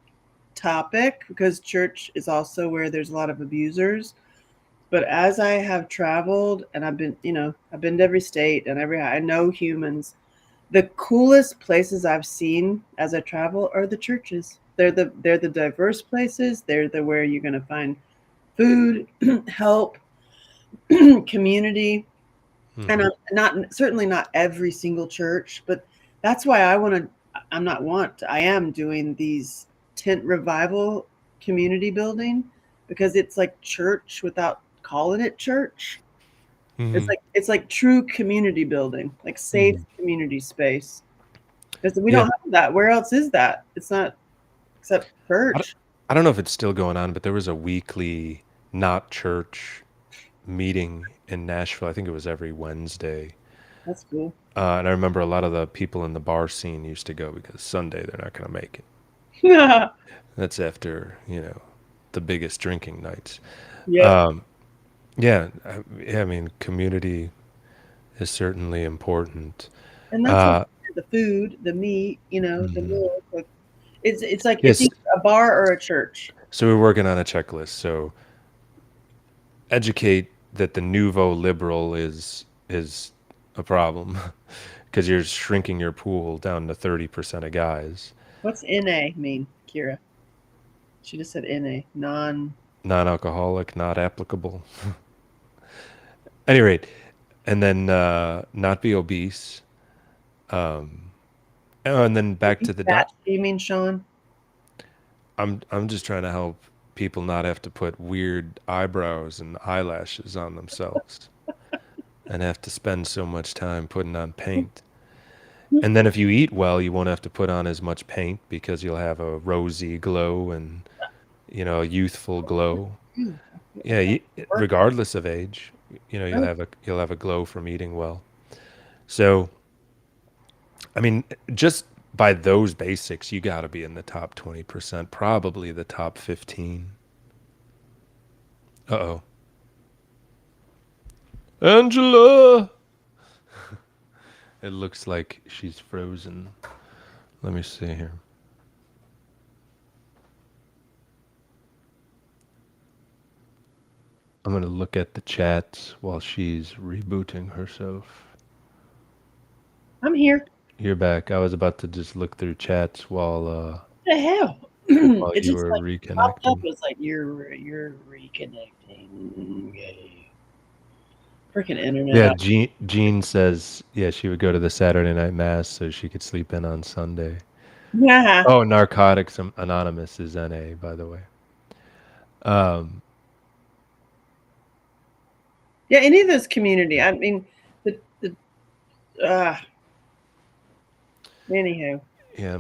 topic because church is also where there's a lot of abusers. But as I have traveled and I've been to every state and I know humans, the coolest places I've seen as I travel are the churches. They're the diverse places. They're the where you're going to find food, help, community, and Hmm. I'm not certainly not every single church, but that's why I want to. I'm not want. I am doing these tent revival community building because it's like church without calling it church. Hmm. It's like true community building, like safe Hmm. community space. Because we don't Yeah. have that. Where else is that? It's not except I don't, church. I don't know if it's still going on, but there was a weekly not church meeting in Nashville. I think it was every Wednesday. That's cool. And I remember a lot of the people in the bar scene used to go because Sunday they're not going to make it. Yeah. That's after, the biggest drinking nights. Yep. Um, yeah, yeah, I mean, community is certainly important. And that's what Uh, the food, the meat, the mhm. meal. Like, it's like it's Yes. either a bar or a church. So we're working on a checklist. So educate that the nouveau liberal is a problem because you're shrinking your pool down to 30% of guys. What's NA mean, Kira? She just said NA, non. Non-alcoholic, not applicable. Any rate, and then not be obese. Um, and then back to the Fat shaming, Sean. I'm just trying to help people not have to put weird eyebrows and eyelashes on themselves and have to spend so much time putting on paint. And then if you eat well, you won't have to put on as much paint because you'll have a rosy glow and, a youthful glow. Mm, Yeah, work. regardless of age, Oh, you'll have a glow from eating well. So, I mean, just by those basics, you got to be in the top 20%, probably the top 15. Uh-oh. Angela! It looks like she's frozen. Let me see here. I'm going to look at the chats while she's rebooting herself. I'm here. You're back. I was about to just look through chats What the hell? while It you just were like popped up. reconnecting. It was like you're reconnecting. Yay. Freaking internet. Yeah, Jean says she would go to the Saturday night mass so she could sleep in on Sunday. Yeah. Oh, Narcotics Anonymous is NA, by the way. Um, Yeah, any of those community. I mean, the anywho. yeah,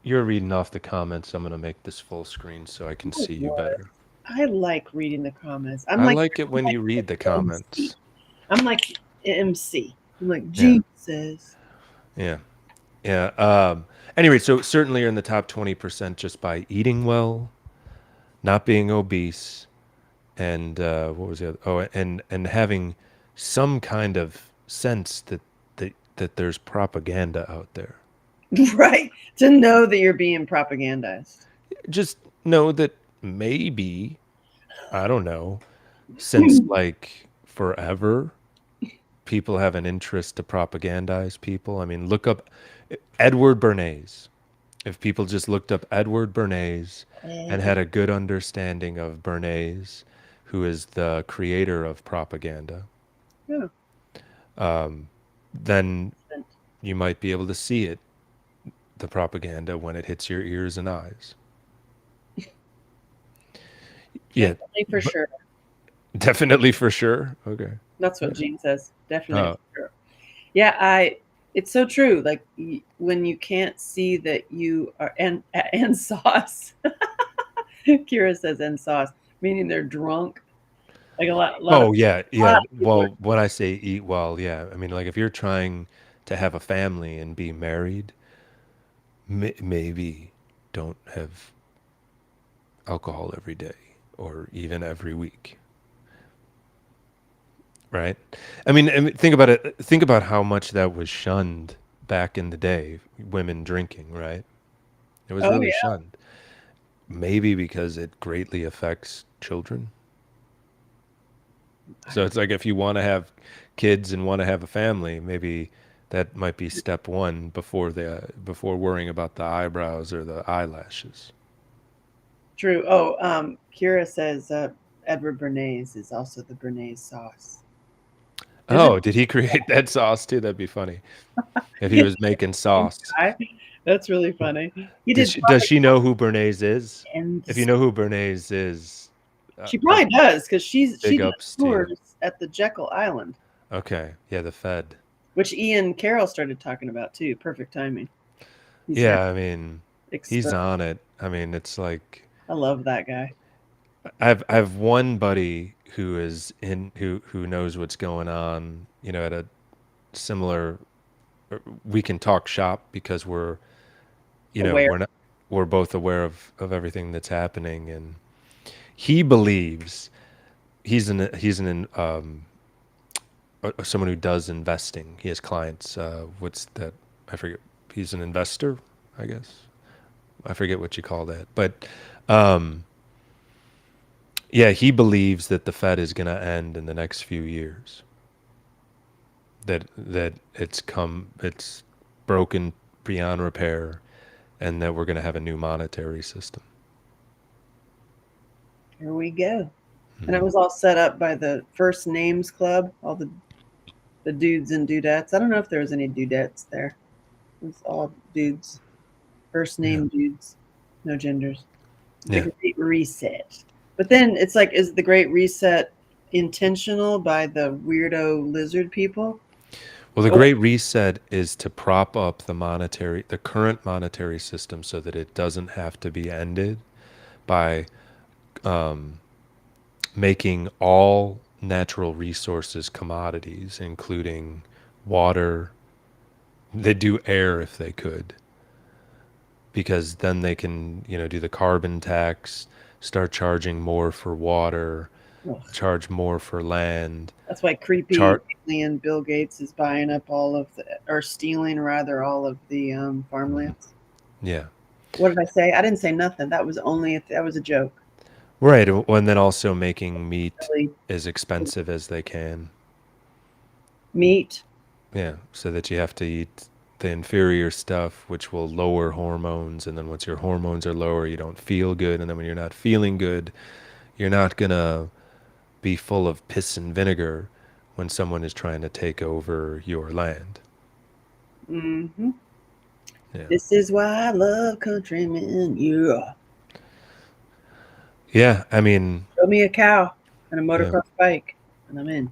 you're reading off the comments. I'm gonna make this full screen so I can Oh, see you Lord. better. I like reading the comments. I'm I like like it when you read the MC. comments. I'm like MC. I'm like Yeah, Jesus. yeah, yeah. Anyway, so certainly you're in the top 20% just by eating well, not being obese, and what was the other? Oh, and having some kind of sense that there's propaganda out there. Right. To know that you're being propagandized. Just know that maybe, I don't know, since like forever, people have an interest to propagandize people. I mean, look up Edward Bernays. If people just looked up Edward Bernays and had a good understanding of Bernays, who is the creator of propaganda, Yeah. then you might be able to see it, the propaganda, when it hits your ears and eyes. Yeah, Definitely for sure. definitely for sure. Okay. That's what Gene says. Definitely Oh, for sure. Yeah, it's so true. Like when you can't see that you are and sauce. Kira says and sauce, meaning they're drunk. Like a lot oh of yeah, a lot yeah. of people are Well, when I say eat well, yeah, I mean like if you're trying to have a family and be married, maybe don't have alcohol every day or even every week, right? I mean, think about it. Think about how much that was shunned back in the day, women drinking, right? It was oh really yeah. shunned. Maybe because it greatly affects children. So it's like if you want to have kids and want to have a family, maybe that might be step one before worrying about the eyebrows or the eyelashes. True. Oh, Kira says Edward Bernays is also the Bernays sauce. Isn't Oh, did he create that sauce too? That'd be funny if he he was making sauce. That's really funny. He Does did she know who Bernays is? and If you know who Bernays is, she probably does because she big does ups to you. tours at the Jekyll Island, Okay, yeah, the Fed. which Ian Carroll started talking about too. Perfect timing. He's very Yeah, I mean, he's expert. on it. I mean, it's like I love that guy. I have one buddy who knows what's going on, at a similar we can talk shop because Aware. we're both aware of everything that's happening, and he believes he's an someone who does investing. He has clients. What's that? I forget. He's an investor, I guess. I forget what you call that, but um, yeah, he believes that the Fed is going to end in the next few years. That it's broken beyond repair, and that we're going to have a new monetary system. Here we go. And it was all set up by the First Names Club, all the dudes and dudettes. I don't know if there was any dudettes there. It was all dudes. First name dudes. No genders. The Yeah. Great Reset. But then it's like, is the Great Reset intentional by the weirdo lizard people? Well, the Great Reset is to prop up the current monetary system so that it doesn't have to be ended by making all natural resources commodities, including water. They do air if they could, because then they can, do the carbon tax, start charging more for water, Ugh. charge more for land. That's why creepy alien Bill Gates is buying up or stealing rather all of the farmlands. Yeah. What did I say? I didn't say nothing. That was a joke. Right. And then also making meat Really. as expensive as they can. Meat. Yeah. So that you have to eat the inferior stuff, which will lower hormones. And then once your hormones are lower, you don't feel good. And then when you're not feeling good, you're not gonna be full of piss and vinegar when someone is trying to take over your land. Mm-hmm. Yeah. This is why I love countrymen. Yeah. Yeah. I mean, Show me a cow and a yeah. motocross bike, and I'm in.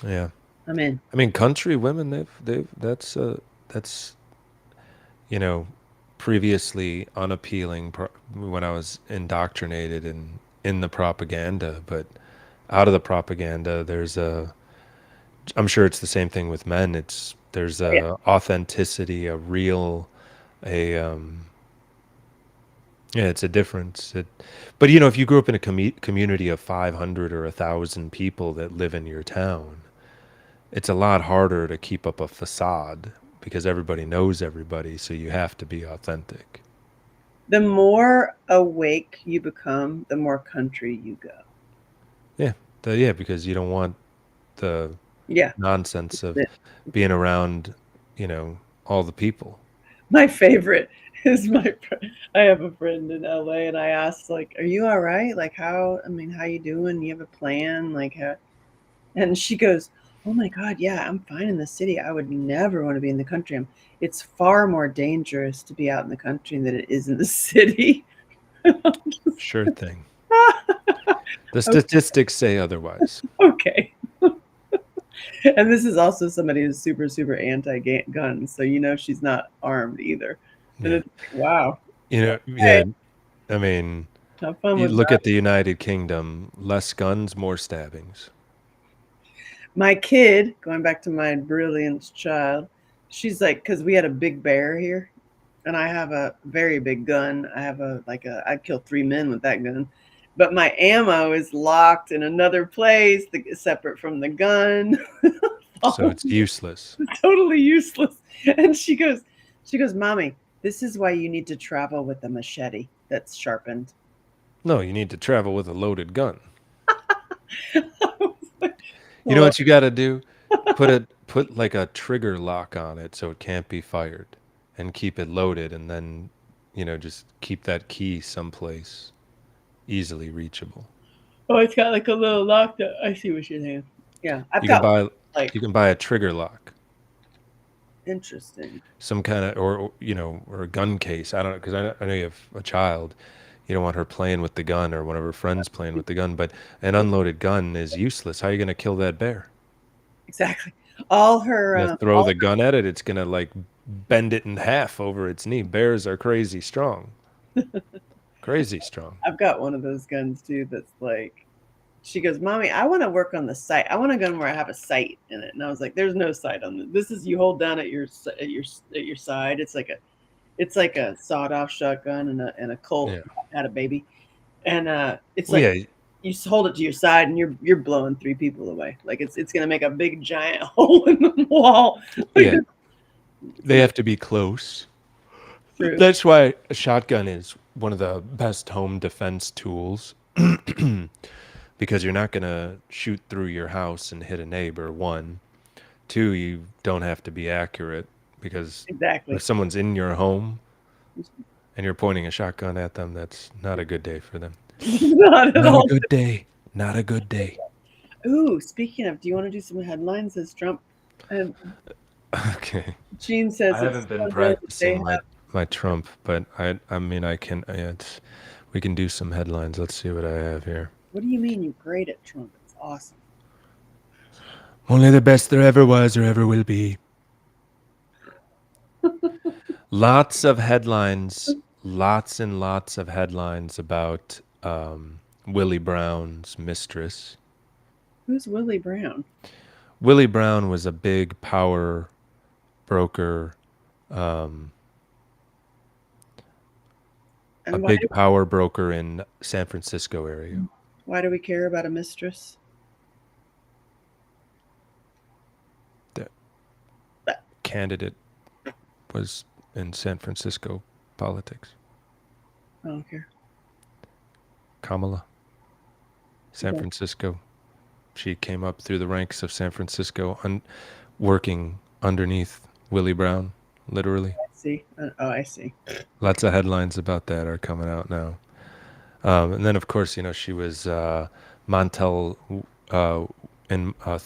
Yeah. I'm in. I mean, country women, that's, you know, previously unappealing when I was indoctrinated in the propaganda, but out of the propaganda, I'm sure it's the same thing with men. There's Yeah. a authenticity, a real, a, yeah, it's a difference. But you know, if you grew up in a community of 500 or 1,000 people that live in your town, it's a lot harder to keep up a facade because everybody knows everybody, so you have to be authentic. The more awake you become, the more country you go. Yeah, yeah, because you don't want the Yeah. nonsense of being around, all the people. My favorite is I have a friend in LA, and I asked, like, are you all right? Like, how you doing? You have a plan? Like, how? And she goes, oh my God, yeah, I'm fine in the city. I would never want to be in the country. It's far more dangerous to be out in the country than it is in the city. Sure thing. The statistics say otherwise. Okay. And this is also somebody who's super, super anti-gun, so she's not armed either. And Yeah. it's like, wow. Yeah. Okay. I mean, Have fun you with look that. at the United Kingdom, less guns, more stabbings. My kid, going back to my brilliant child, she's like, because we had a big bear here, and I have a very big gun. I have I'd kill 3 men with that gun. But my ammo is locked in another place separate from the gun. So it's useless. Totally useless. And she goes, Mommy, this is why you need to travel with a machete that's sharpened. No, you need to travel with a loaded gun. You know Well, what you got to do? Put like a trigger lock on it so it can't be fired, and keep it loaded, and then, just keep that key someplace easily reachable. oh, it's got like a little lock that I see what you're saying. Yeah, I've You can got buy like you can buy a trigger lock, interesting. some kind of, or a gun case. I don't know, because I know you have a child. You don't want her playing with the gun or one of her friends playing with the gun, but an unloaded gun is useless. How are you going to kill that bear? Exactly. All her, You're gonna throw the gun at it, it's gonna like bend it in half over its knee. Bears are crazy strong. Crazy strong. I've got one of those guns too. That's like, she goes, Mommy, I want to work on the sight. I want a gun where I have a sight in it. And I was like, there's no sight on this. This is, you hold down at your side. It's like a sawed off shotgun, and a Colt had a baby, and it's like, Yeah, you hold it to your side and you're blowing 3 people away. Like it's gonna make a big giant hole in the wall. Like, yeah. They have to be close. true. That's why a shotgun is one of the best home defense tools. Because you're not gonna shoot through your house and hit a neighbor, one. Two, you don't have to be accurate, because Exactly. if someone's in your home and you're pointing a shotgun at them, that's not a good day for them. Not at Not all. a good day. Not a good day. Ooh, speaking of, do you want to do some headlines? Says Trump. And Okay. Gene says, I haven't been practicing my Trump, but I mean, I can. We can do some headlines. Let's see what I have here. What do you mean you're great at Trump? It's awesome. Only the best there ever was or ever will be. Lots of headlines. Lots and lots of headlines about Willie Brown's mistress. Who's Willie Brown? Willie Brown was a big power broker, a big power broker in San Francisco area. Why do we care about a mistress? The candidate was in San Francisco politics. I don't care. Kamala. San Francisco. She came up through the ranks of San Francisco, working underneath Willie Brown, literally. See. Oh, I see. Lots of headlines about that are coming out now. And then, of course, she was Montel in uh,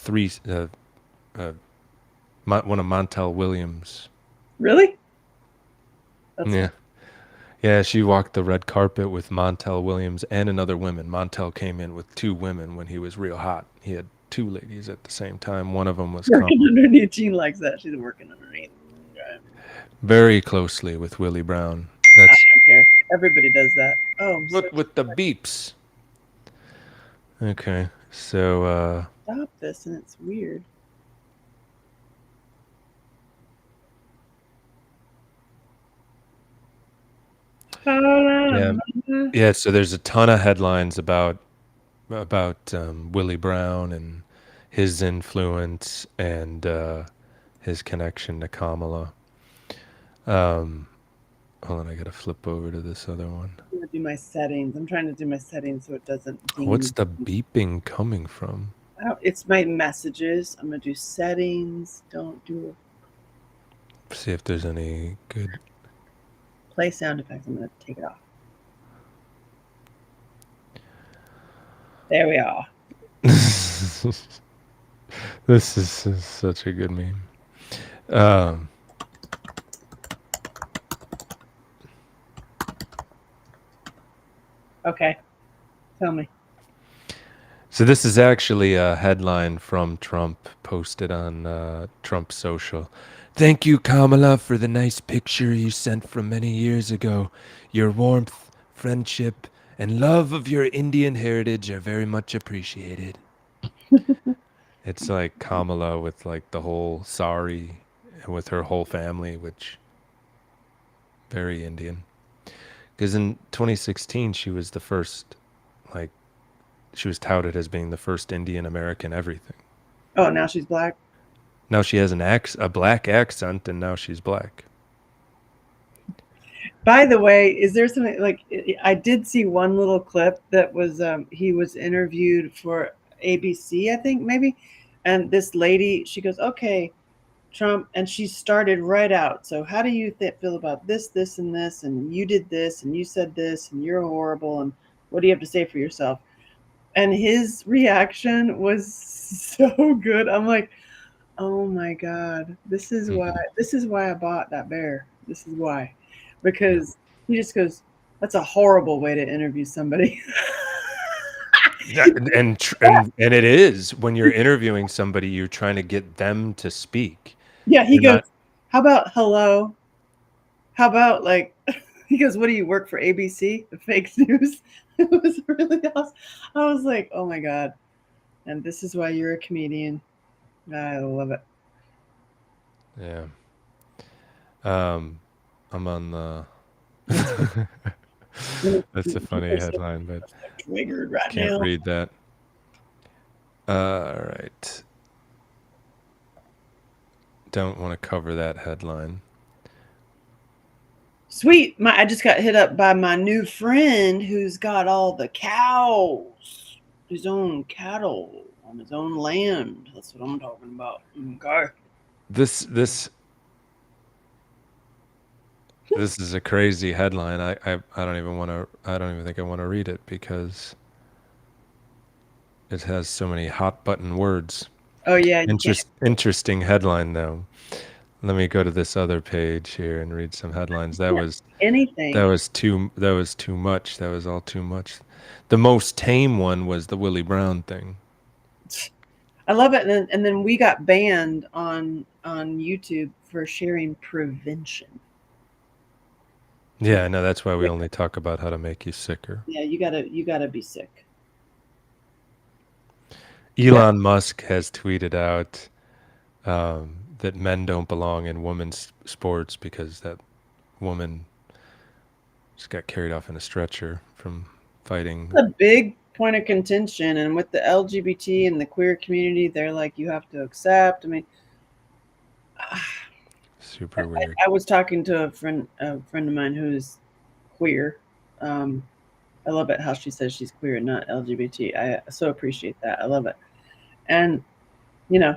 one of Montel Williams. Really? That's Yeah. Yeah, she walked the red carpet with Montel Williams and another woman. Montel came in with two women when he was real hot. He had two ladies at the same time. One of them was working underneath. Jean likes that. She's working underneath. very closely with Willie Brown. I That's don't care. Everybody does that. Oh, I'm look with the beeps. Okay, so stop this, and it's weird. yeah. So there's a ton of headlines about Willie Brown and his influence and his connection to Kamala. Hold on, I gotta flip over to this other one. I'm gonna do my settings. I'm trying to do my settings so it doesn't ding. What's the beeping coming from? It's my messages. I'm gonna do settings. Don't do See if there's any good play sound effects. I'm gonna take it off. There we are. This is such a good meme. Okay, tell me. So this is actually a headline from Trump posted on Trump Social. Thank you, Kamala, for the nice picture you sent from many years ago. Your warmth, friendship, and love of your Indian heritage are very much appreciated. It's like Kamala with like the whole sari with her whole family, which very Indian. Because in 2016, she was the first, like, she was touted as being the first Indian American everything. Oh, now she's black. Now she has a black accent, and now she's black. By the way, is there something like I did see one little clip that was he was interviewed for ABC, I think maybe, and this lady, she goes, "Okay, Trump," and she started right out. So, how do you feel about this, this, and this? And you did this, and you said this, and you're horrible. And what do you have to say for yourself? And his reaction was so good. I'm like, oh my God, this is why. This is why I bought that bear. This is why, because he just goes, "That's a horrible way to interview somebody." and it is when you're interviewing somebody, you're trying to get them to speak. Yeah, he goes, "How about hello? How about like?" He goes, "What do you work for ABC, the fake news?" It was really awesome. I was like, "Oh my God!" And this is why you're a comedian. I love it. Yeah. I'm on the. That's a funny headline, but triggered right can't now. read that. All right. Don't want to cover that headline. Sweet. I just got hit up by my new friend who's got all the cows, his own cattle on his own land. That's what I'm talking about. Okay. This is a crazy headline. I don't even think I want to read it because it has so many hot button words. Oh yeah. Interesting headline though. Let me go to this other page here and read some headlines. That was anything. That was too much. That was all too much. The most tame one was the Willie Brown thing. I love it. And then we got banned on YouTube for sharing prevention. Yeah, no, that's why we only talk about how to make you sicker. Yeah, you gotta be sick. Elon Musk has tweeted out that men don't belong in women's sports because that woman just got carried off in a stretcher from fighting. It's a big point of contention, and with the LGBT and the queer community, they're like, you have to accept. I mean, super weird. I was talking to a friend of mine who's queer. I love it how she says she's queer and not LGBT. I so appreciate that. I love it. And, you know,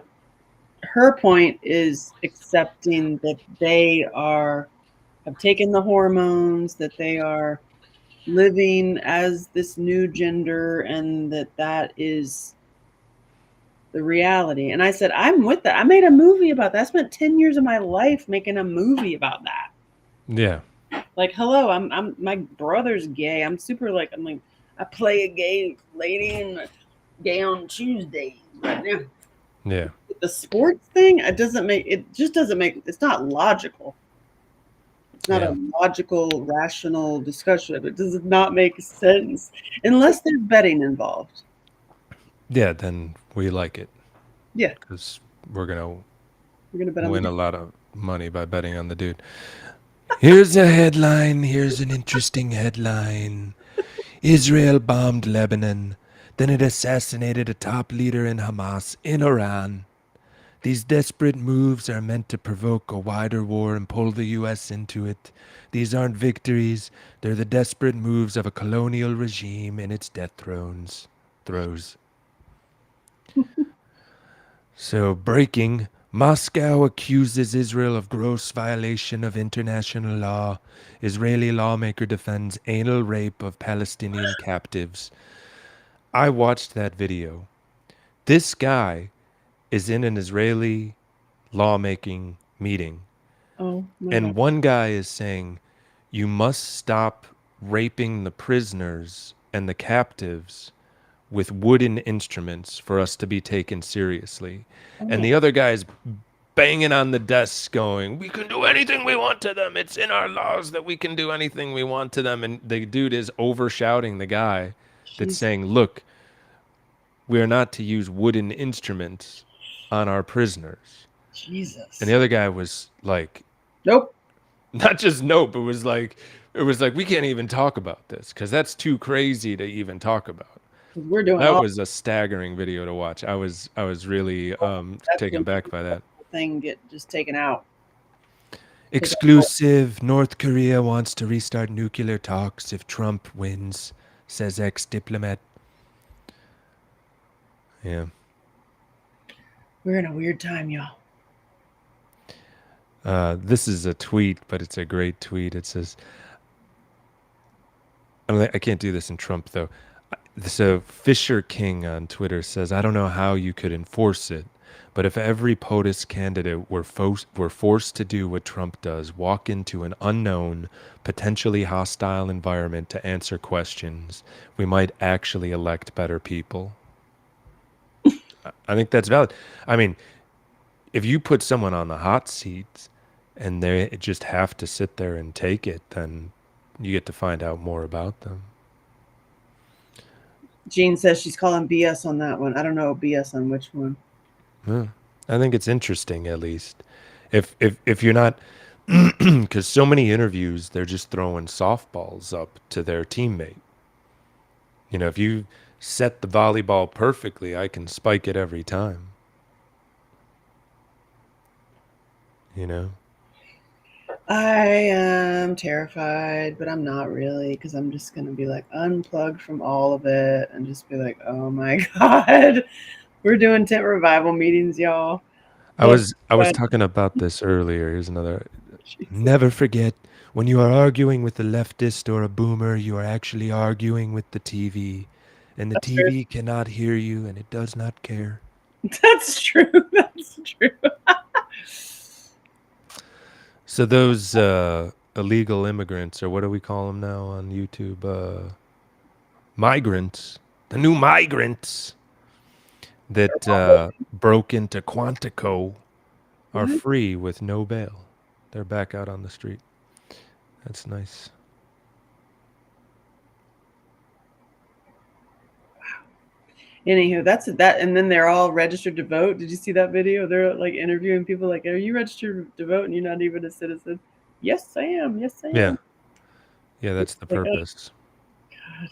her point is accepting that they have taken the hormones, that they are living as this new gender, and that is the reality. And I said, I'm with that. I made a movie about that. I spent 10 years of my life making a movie about that. Yeah. Like, hello, I'm my brother's gay. I'm like, I play a gay lady in Gay on Tuesdays right now. Yeah. The sports thing, it just doesn't make, it's not logical. It's not Yeah. a logical, rational discussion. It does not make sense unless there's betting involved. Yeah, then we like it Yeah, because we're going we're gonna bet to on win the a lot of money by betting on the dude. Here's a headline. Here's an interesting headline. Israel bombed Lebanon. Then it assassinated a top leader in Hamas in Iran. These desperate moves are meant to provoke a wider war and pull the U.S. into it. These aren't victories. They're the desperate moves of a colonial regime in its death throes. So, breaking. Moscow accuses Israel of gross violation of international law. Israeli lawmaker defends anal rape of Palestinian captives. I watched that video. This guy is in an Israeli lawmaking meeting, Oh my and god. one guy is saying, you must stop raping the prisoners and the captives with wooden instruments for us to be taken seriously. And the other guy is banging on the desks going, we can do anything we want to them. It's in our laws that we can do anything we want to them. And the dude is overshouting the guy that's Jesus. saying, look, we are not to use wooden instruments on our prisoners. Jesus. And the other guy was like, Nope. not just nope, it was like, we can't even talk about this because that's too crazy to even talk about. We're doing That all was a staggering video to watch. I was really that's taken when back by that. the thing get just taken out. Exclusive. North Korea wants to restart nuclear talks if Trump wins, says ex-diplomat. Yeah. We're in a weird time, y'all. This is a tweet, but it's a great tweet. It says, I can't do this in Trump, though. So Fisher King on Twitter says, I don't know how you could enforce it, but if every POTUS candidate were forced to do what Trump does, walk into an unknown, potentially hostile environment to answer questions, we might actually elect better people. I think that's valid. I mean, if you put someone on the hot seat and they just have to sit there and take it, then you get to find out more about them. Jean says she's calling BS on that one. I don't know BS on which one. Yeah. I think it's interesting, at least. If you're not, because so many interviews, they're just throwing softballs up to their teammate. You know, if you set the volleyball perfectly, I can spike it every time. You know? I am terrified, but I'm not really, because I'm just going to be like unplugged from all of it and just be like, oh my God, we're doing tent revival meetings, y'all. I was talking about this earlier. Here's another. Jesus. Never forget, when you are arguing with a leftist or a boomer, you are actually arguing with the TV. And the That's TV cannot hear you and it does not care. That's true. That's true. So those illegal immigrants, or what do we call them now on YouTube? Migrants, the new migrants that broke into Quantico are What? free with no bail. They're back out on the street. That's nice. Anywho, that's that. And then they're all registered to vote. Did you see that video? They're like interviewing people like, are you registered to vote and you're not even a citizen? Yes, I am. Yes, I am. Yeah. Yeah, that's the Like, oh, purpose. God.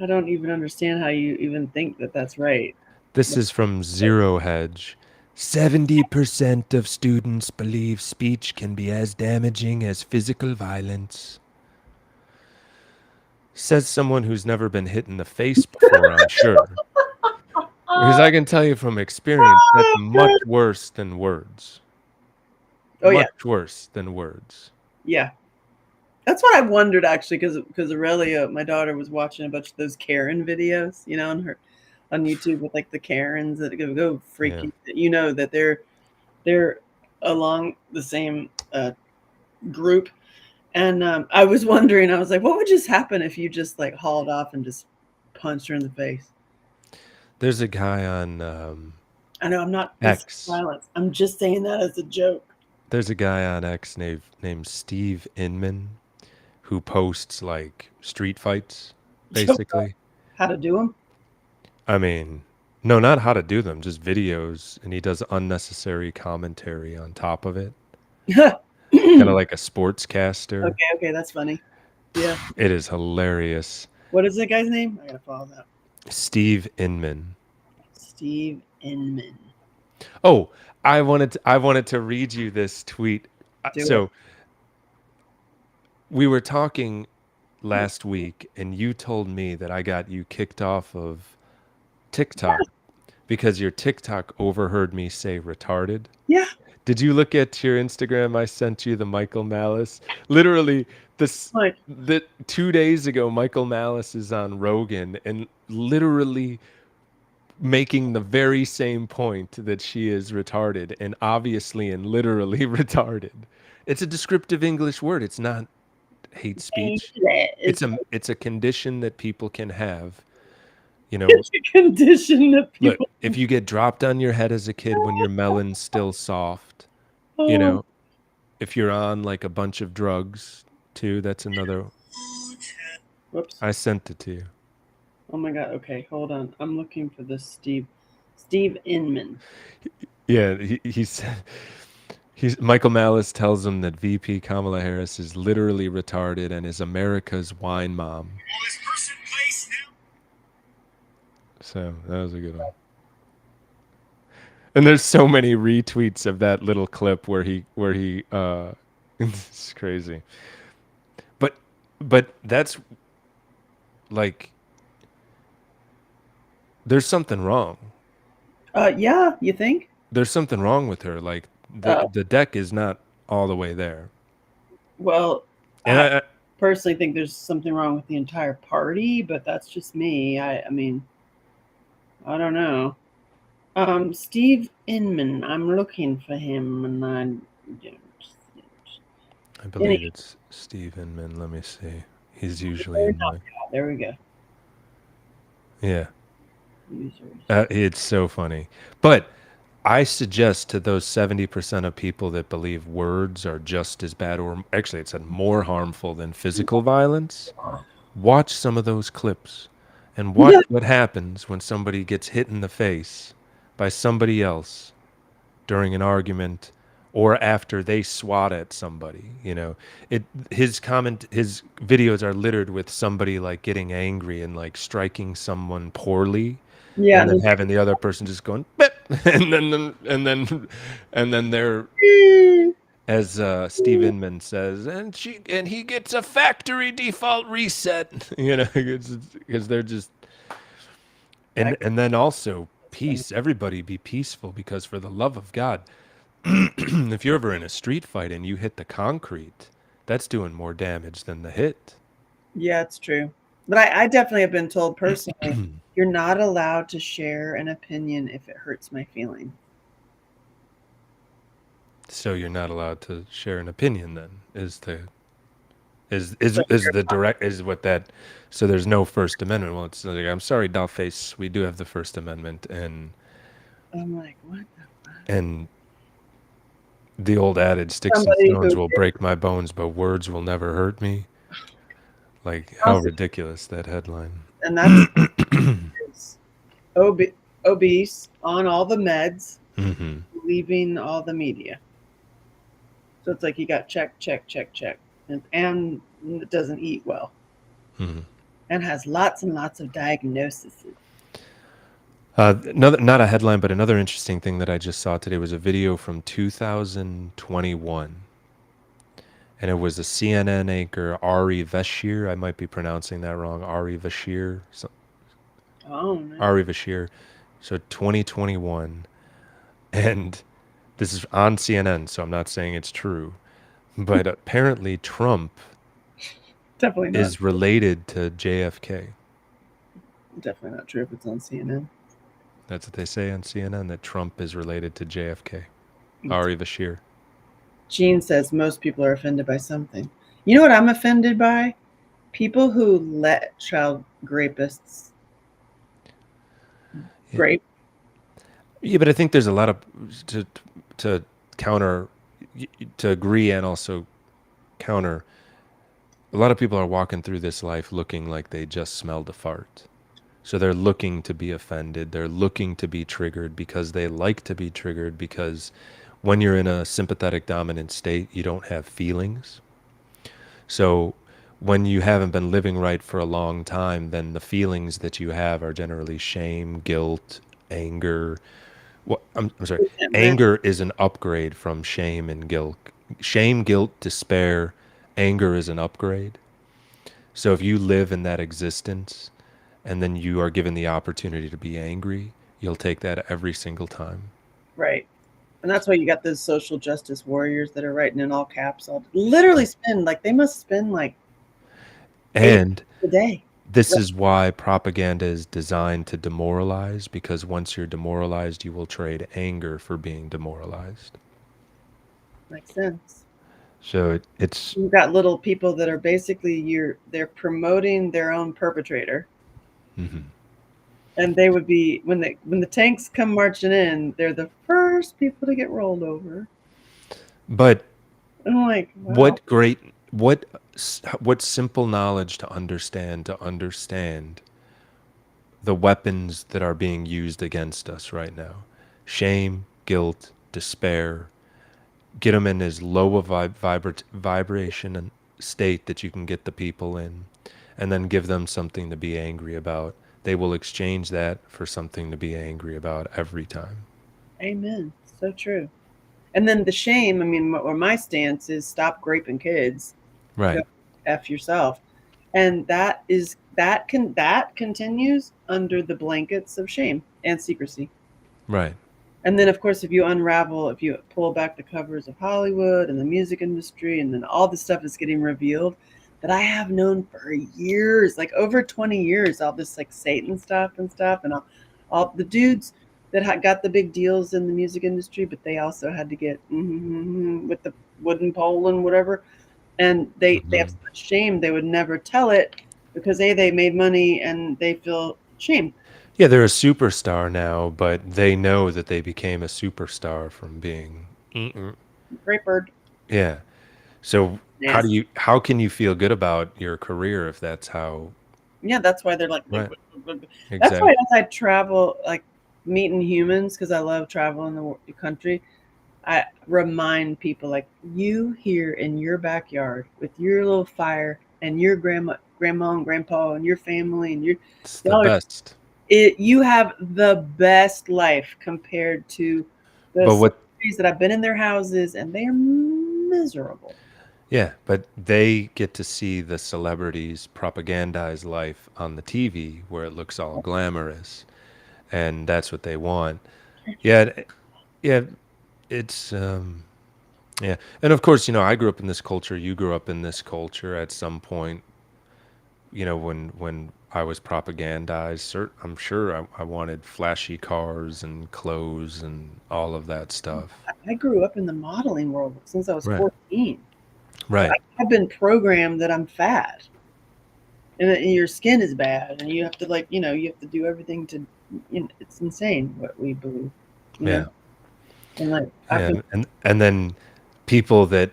I don't even understand how you even think that that's right. This is from Zero Hedge. 70% of students believe speech can be as damaging as physical violence. Says someone who's never been hit in the face before, I'm sure. Because I can tell you from experience, that's much worse than words. Oh yeah, Much worse than words. yeah. That's what I wondered actually, because Aurelia, my daughter, was watching a bunch of those Karen videos, on YouTube with like the Karens that go Yeah. freaky. That they're along the same group, and I was wondering, I was like, what would just happen if you just like hauled off and just punched her in the face? There's a guy on I know I'm not X. violence. I'm just saying that as a joke. There's a guy on X named Steve Inman who posts like street fights, basically. How to do them? I mean, no, not how to do them, just videos, and he does unnecessary commentary on top of it. Kind of like a sportscaster. Okay, that's funny. Yeah. It is hilarious. What is that guy's name? I gotta follow that. Steve Inman. Steve Inman. Oh, I wanted to read you this tweet. Do So we were talking last week, and you told me that I got you kicked off of TikTok because your TikTok overheard me say retarded. Yeah. Did you look at your Instagram? I sent you the Michael Malice. Literally, Like, the 2 days ago, Michael Malice is on Rogan and literally making the very same point that she is retarded and obviously and literally retarded. It's a descriptive English word. It's not hate speech. It's a condition that people can have. It's a condition that people. Look, if you get dropped on your head as a kid when your melon's still soft, Oh, if you're on like a bunch of drugs too, that's another. whoops. I sent it to you. Oh my God. Okay, hold on. I'm looking for this Steve Inman. Yeah, he said Michael Malice tells him that VP Kamala Harris is literally retarded and is America's wine mom. So that was a good one. And there's so many retweets of that little clip where he it's crazy. But that's like there's something wrong. Yeah, you think? There's something wrong with her. Like the deck is not all the way there. Well, And I personally think there's something wrong with the entire party, but that's just me. I mean, I don't know. Steve Inman. I'm looking for him, and I believe it's Steve Inman. Let me see. He's usually in my. There we go. Yeah. It's so funny. But I suggest to those 70% of people that believe words are just as bad, or actually it said more harmful than physical violence, watch some of those clips and watch what happens when somebody gets hit in the face by somebody else during an argument or after they swat at somebody. His videos are littered with somebody like getting angry and like striking someone poorly. Yeah, and then having the other person just going "Bip," and then they're, as Steve Inman says, and he gets a factory default reset, because they're just and then also peace. Everybody be peaceful, because for the love of God, if you're ever in a street fight and you hit the concrete, that's doing more damage than the hit. Yeah, it's true. But I definitely have been told personally, you're not allowed to share an opinion if it hurts my feeling. So you're not allowed to share an opinion then, what that. So there's no First Amendment. Well, it's like, I'm sorry, Dollface, we do have the First Amendment, and I'm like, what the fuck? And the old adage, sticks and stones will break my bones, but words will never hurt me. Like, how ridiculous that headline. And that's obese, on all the meds, leaving all the media. So it's like he got check, and doesn't eat well, and has lots and lots of diagnoses. Not a headline, but another interesting thing that I just saw today was a video from 2021. And it was a CNN anchor, Ari Vashir. I might be pronouncing that wrong. Ari Vashir. Oh, no. Ari Vashir So 2021, and this is on CNN, so I'm not saying it's true, but apparently Trump Definitely not. is related to JFK. Definitely not true if it's on CNN. That's what they say on CNN, that Trump is related to JFK. Ari Bashir. Gene says most people are offended by something. You know what I'm offended by? People who let child rapists Yeah. rape. Yeah, but I think there's a lot of to counter, to agree and also counter. A lot of people are walking through this life looking like they just smelled a fart. So they're looking to be offended. They're looking to be triggered because they like to be triggered, because when you're in a sympathetic dominant state, you don't have feelings. So when you haven't been living right for a long time, then the feelings that you have are generally shame, guilt, anger. Well, I'm sorry. Resentment. Anger is an upgrade from shame and guilt. Shame, guilt, despair, anger is an upgrade. So if you live in that existence and then you are given the opportunity to be angry, you'll take that every single time. Right. And that's why you got those social justice warriors that are writing in all caps. Literally spend like they must spend like 8 And a day. this Right. is why propaganda is designed to demoralize, because once you're demoralized, you will trade anger for being demoralized. Makes sense. So it's You've got little people that are basically they're promoting their own perpetrator. mhm. And they would be when the tanks come marching in, they're the first people to get rolled over. But And I'm like, wow. what great what simple knowledge to understand the weapons that are being used against us right now. Shame, guilt, despair. Get them in as low a vibration and state that you can get the people in, and then give them something to be angry about. They will exchange that for something to be angry about every time. Amen. So true. And then the shame, I mean, or my stance is stop graping kids. Go Right, F yourself. And that continues under the blankets of shame and secrecy. right. And then of course if you pull back the covers of Hollywood and the music industry and then all the stuff that's getting revealed that I have known for years, like over 20 years, all this like Satan stuff and all the dudes that got the big deals in the music industry, but they also had to get with the wooden pole and whatever. And they have Mhm. so much shame they would never tell it because they made money and they feel shame. Yeah, they're a superstar now, but they know that they became a superstar from being. Great bird. Yeah. So Nasty. how can you feel good about your career if that's how? Yeah, that's why they're like Right. that's why Exactly. as I travel, like meeting humans, because I love traveling the country, I remind people like you here in your backyard with your little fire and your grandma and grandpa and your family and It's the y'all are best. you have the best life compared to the But what celebrities that I've been in their houses and they are miserable. Yeah, but they get to see the celebrities propagandize life on the TV where it looks all glamorous, and that's what they want. Yeah, yeah, it's yeah. And of course, I grew up in this culture, you grew up in this culture at some point, when I was propagandized, I'm sure I wanted flashy cars and clothes and all of that stuff. I grew up in the modeling world since I was Right. 14. So Right. I've been programmed that I'm fat and your skin is bad and you have to you have to do everything to it's insane what we believe, you know. Yeah. And like I've Yeah, been and then people that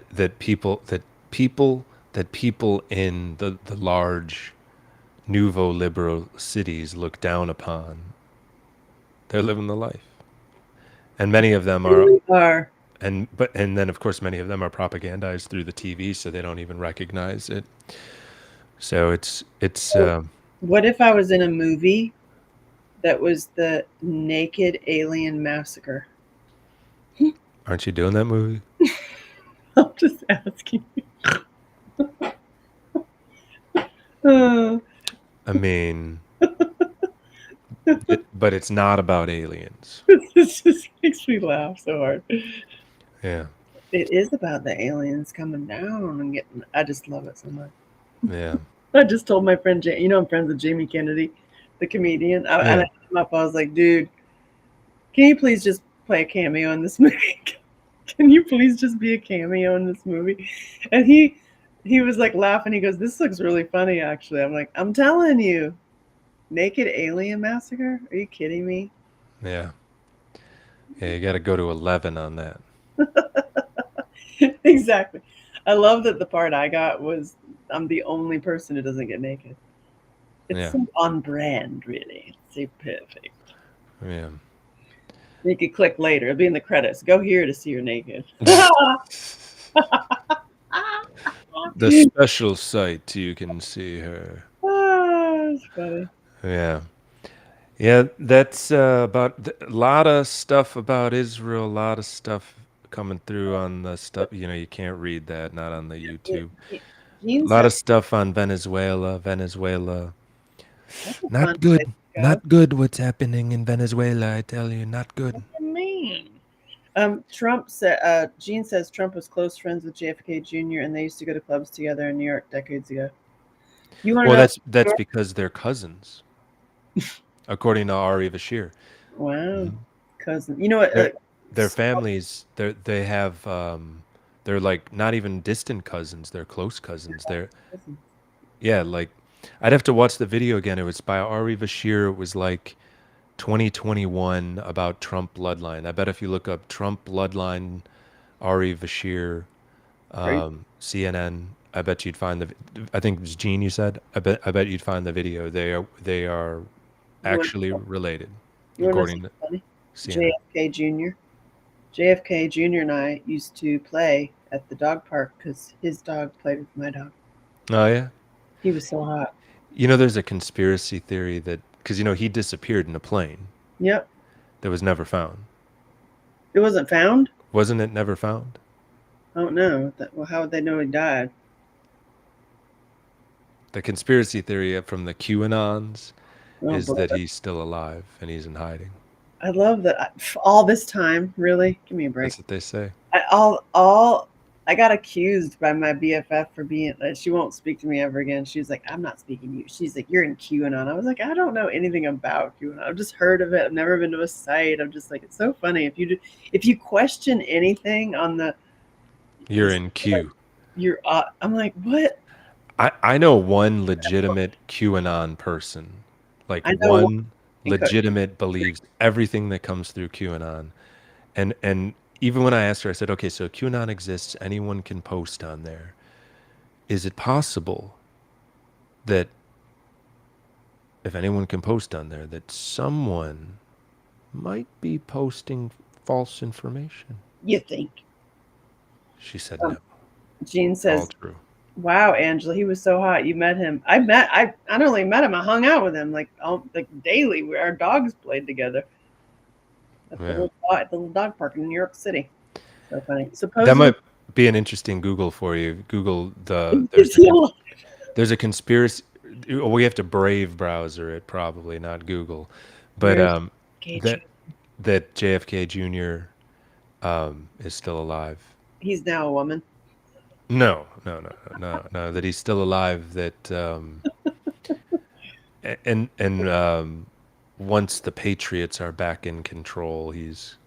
people in the large nouveau liberal cities look down upon. They're living the life, and many of them are, really are. and then of course many of them are propagandized through the TV, so they don't even recognize it. So it's What if I was in a movie that was the naked alien massacre? aren't you doing that movie? I'm just asking. Uh, I mean, But it's not about aliens. It just makes me laugh so hard. Yeah. It is about the aliens coming down and getting. I just love it so much. Yeah. I just told my friend, I'm friends with Jamie Kennedy, the comedian. And I Yeah. hit him up. I was like, dude, can you please just play a cameo in this movie? Can you please just be a cameo in this movie? And he was like laughing. He goes, this looks really funny, actually. I'm like, I'm telling you, Naked Alien Massacre? Are you kidding me? Yeah. Yeah, you got to go to 11 on that. Exactly. I love that the part I got was I'm the only person who doesn't get naked. It's Yeah. so on brand, really. It's so perfect. Yeah. You could click later. It'll be in the credits. Go here to see her naked. The special site you can see her. It's funny. Yeah. Yeah, that's about a lot of stuff about Israel, a lot of stuff coming through on the stuff, you can't read that, not on the YouTube. A Gene lot said of stuff on Venezuela. that's a fun Not place good. to go. Not good what's happening in Venezuela, I tell you, not good. What do you mean? Trump said. Gene says Trump was close friends with JFK Jr. and they used to go to clubs together in New York decades ago. You want to Well, know? that's because they're cousins, according to Ari Bashir. Wow, Mhm. cousin. You know what? Their families, they have they're like not even distant cousins, they're close cousins. Yeah, like I'd have to watch the video again. It was by Ari Bashir. It was like 2021 about Trump bloodline. I bet if you look up Trump bloodline, Ari Bashir, CNN, I bet you'd find I think it was Gene you said. I bet you'd find the video. They are You want actually related, you want to know according something to funny? CNN. JFK Jr. JFK Jr. and I used to play at the dog park because his dog played with my dog. Oh yeah. He was so hot. There's a conspiracy theory that because he disappeared in a plane Yep. that was never found. It wasn't found? Wasn't it never found? I don't know. Well, how would they know he died? The conspiracy theory from the QAnons Oh, is boy. that he's still alive and he's in hiding. I love that. All this time, really? Give me a break. That's what they say. I got accused by my BFF for being. She won't speak to me ever again. She's like, I'm not speaking to you. She's like, you're in QAnon. I was like, I don't know anything about QAnon. I've just heard of it. I've never been to a site. I'm just like, it's so funny if you question anything on the. You're in Q. You're. I'm like, what? I know one legitimate QAnon person. Like I know one one legitimate believes everything that comes through QAnon. And even when I asked her, I said, okay, so QAnon exists, anyone can post on there. Is it possible that if anyone can post on there, that someone might be posting false information? You think? She said Um, no. Gene It's all says, true. "Wow, Angela, he was so hot. You met him. I not only met him, I hung out with him like daily. Our dogs played together at Yeah. the little dog park in New York City. So funny. That Supposedly, might be an interesting Google for you. Google is he alive? there's a conspiracy. We have to Brave browser it, probably not Google, but Where's Cage? that that JFK Jr. Is still alive. He's now a woman. No. That he's still alive. That and once the Patriots are back in control, he's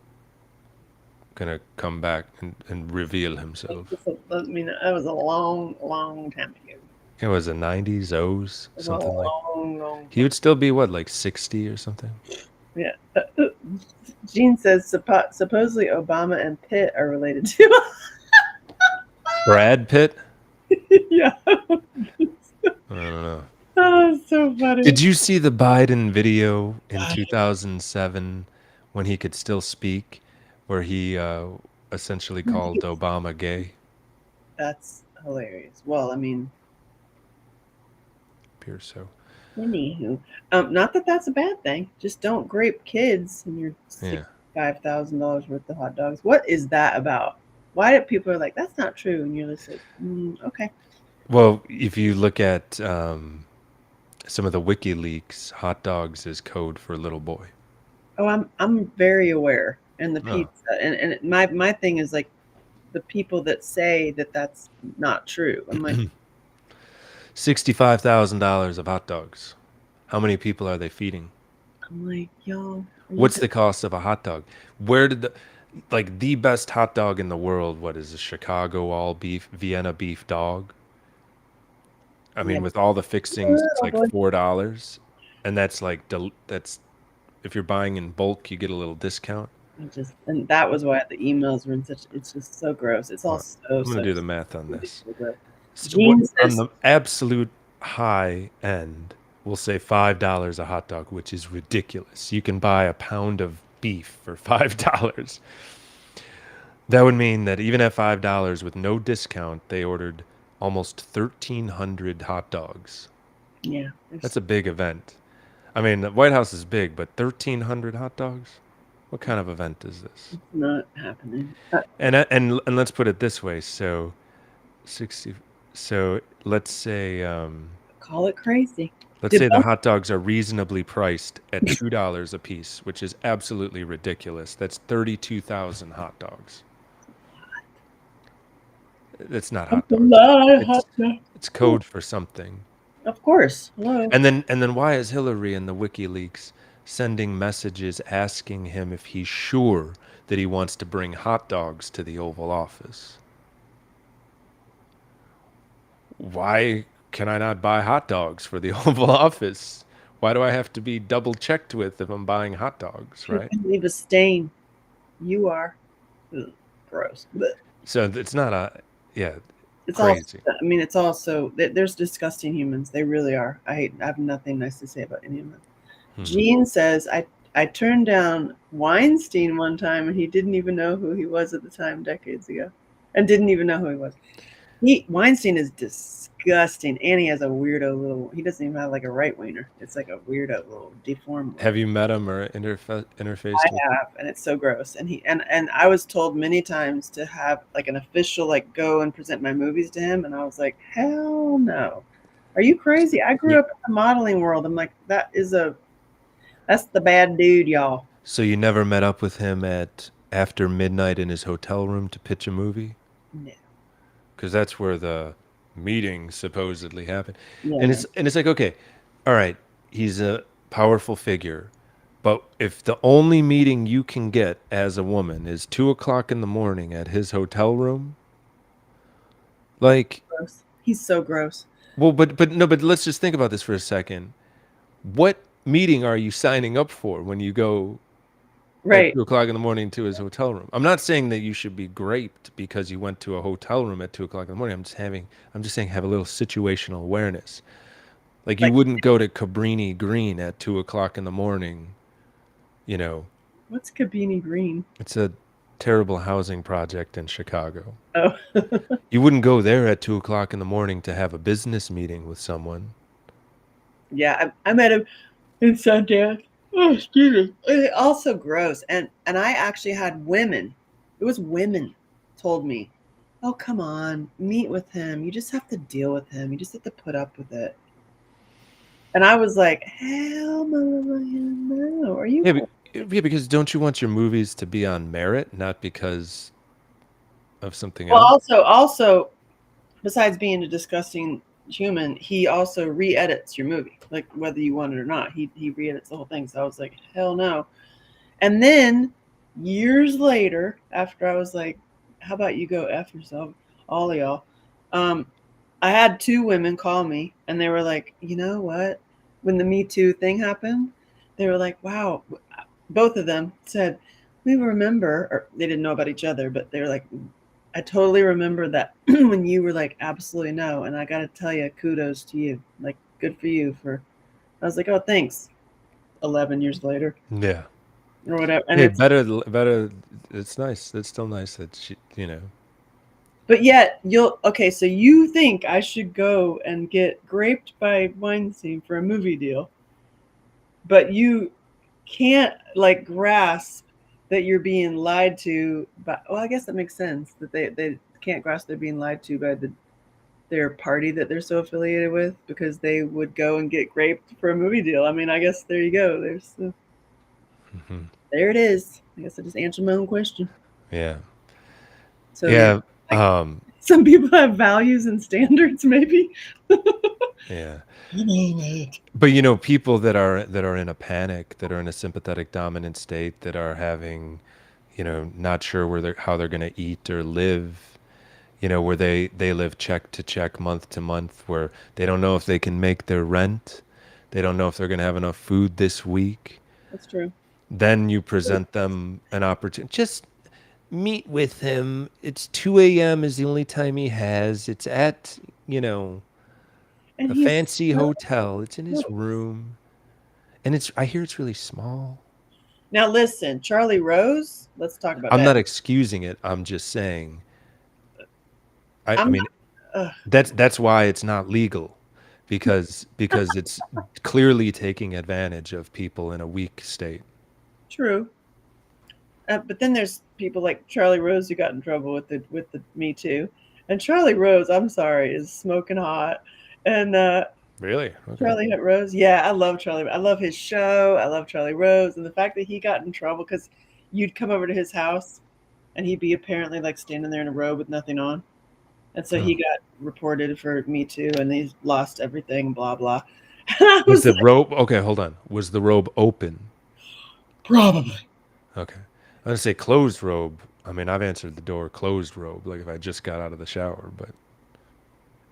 gonna come back and reveal himself. I mean, that was a long, long time ago. It was the 90s, O's, It was a something like. long, long. He would still be what, like 60 or something? Yeah. Gene says supposedly Obama and Pitt are related too. Brad Pitt? Yeah. I don't know. Oh, so funny. Did you see the Biden video in 2007 when he could still speak, where he essentially called Obama gay? That's hilarious. Well, I mean, Appears so. anywho, not that that's a bad thing. Just don't grape kids and your Yeah. $5,000 worth of hot dogs. What is that about? Why do people are like that's not true? And you're just like, okay. Well, if you look at some of the WikiLeaks, hot dogs is code for little boy. Oh, I'm very aware. And the Oh. pizza, and my thing is like the people that say that that's not true. I'm like, $65,000 of hot dogs. How many people are they feeding? y'all, are you What's good? the cost of a hot dog? Where did the best hot dog in the world? What is a Chicago all beef, Vienna beef dog? I Yeah, mean, with all the fixings, it's little like boy. $4, and that's that's if you're buying in bulk, you get a little discount. And that was why the emails were in such. It's just so gross. It's all Well, so I'm gonna so. do the math on this. Ridiculous. What Gene on says, the absolute high end, we'll say $5 a hot dog, which is ridiculous. You can buy a pound of beef for $5. That would mean that even at $5 with no discount, they ordered almost 1,300 hot dogs. yeah, That's it's a big event. I mean, the White House is big, but 1,300 hot dogs? What kind of event is this? not happening. And let's put it this way. So 60. So Call it crazy. let's say the Debunk. hot dogs are reasonably priced at $2 a piece, which is absolutely ridiculous. That's 32,000 hot dogs. It's not hot A dogs. lot of It's hot dogs. it's code for something. Of course. Hello. And then why is Hillary and the WikiLeaks sending messages asking him if he's sure that he wants to bring hot dogs to the Oval Office? Why can I not buy hot dogs for the Oval Office? Why do I have to be double checked with if I'm buying hot dogs, You right? can leave a stain. You are. Ugh, gross. But So it's not yeah, it's also. crazy. I mean, it's also. There's disgusting humans. They really are. I have nothing nice to say about any of them. Gene says I turned down Weinstein one time and he didn't even know who he was at the time decades ago, and didn't even know who he was. Weinstein is disgusting, and he has a weirdo little. He doesn't even have like a right wiener. It's like a weirdo little deformed. Have you met him or interfaced I with have, and it's so gross. And and I was told many times to have like an official like go and present my movies to him, and I was like, hell no. Are you crazy? I grew him? up in the modeling world. I'm like, that's the bad dude, y'all. So you never met up with him at after midnight in his hotel room to pitch a movie? No. Because that's where the meeting supposedly happened. Yeah, And no. it's like, okay, all right, he's a powerful figure, but if the only meeting you can get as a woman is 2 o'clock in the morning at his hotel room, like, Gross. He's so gross. well, but no, but let's just think about this for a second. What meeting are you signing up for when you go at Right. 2 o'clock in the morning to his hotel room? I'm not saying that you should be graped because you went to a hotel room at 2 o'clock in the morning. I'm just saying have a little situational awareness. Like you Like, wouldn't go to Cabrini Green at 2 o'clock in the morning. You know, what's Cabini Green? it's a terrible housing project in Chicago. Oh, You wouldn't go there at 2 o'clock in the morning to have a business meeting with someone. yeah. I met him in Sundance. Oh, excuse me. Also gross. And I actually had women. It was women told me, "Oh, come on, meet with him. You just have to deal with him. You just have to put up with it." And I was like, "Hell no! Are you?" Yeah, yeah, because don't you want your movies to be on merit, not because of something Well, else? also, besides being a disgusting human, he also re-edits your movie, like whether you want it or not. He re-edits the whole thing. So I was like, hell no. And then years later, after I was like, how about you go F yourself, all of y'all? I had two women call me and they were like, you know what? When the Me Too thing happened, they were like, wow. Both of them said, we remember, or they didn't know about each other, but they were like, I totally remember that when you were like, absolutely no. And I got to tell you, kudos to you. Like, good for you for, I was like, oh, thanks. 11 years later Yeah. or whatever. And Hey, it's, better. It's nice. It's still nice that she. but yet okay, so you think I should go and get graped by Weinstein for a movie deal, but you can't like grasp that you're being lied to. But well, I guess that makes sense that they can't grasp they're being lied to by the their party that they're so affiliated with because they would go and get raped for a movie deal. I mean, I guess there you go. Hmm. There it is. I guess I just answered my own question. Yeah. So yeah, Yeah. like some people have values and standards, maybe. Yeah. But people that are in a panic, that are in a sympathetic dominant state, that are having, not sure how they're going to eat or live, where they live check to check, month to month, where they don't know if they can make their rent, they don't know if they're going to have enough food this week. That's true. Then you present them an opportunity. Just meet with him. It's 2 a.m. is the only time he has. It's at, And a he's fancy so hotel. It's in his close. room. And I hear it's really small. Now listen, Charlie Rose. Let's talk about I'm that. not excusing it. I'm just saying. I I'm mean, not, that's why it's not legal, because it's clearly taking advantage of people in a weak state. true. But then there's people like Charlie Rose who got in trouble with the Me Too, and Charlie Rose, I'm sorry, is smoking hot. And Really? Okay. Charlie Rose, yeah, I love Charlie. I love his show. I love Charlie Rose, and the fact that he got in trouble because you'd come over to his house, and he'd be apparently like standing there in a robe with nothing on, and so he Oh. got reported for Me Too, and he's lost everything. Blah blah. And I Was was the like, robe okay? Hold on. Was the robe open? probably. Okay. I'm gonna say closed robe. I mean, I've answered the door closed robe, like if I just got out of the shower, but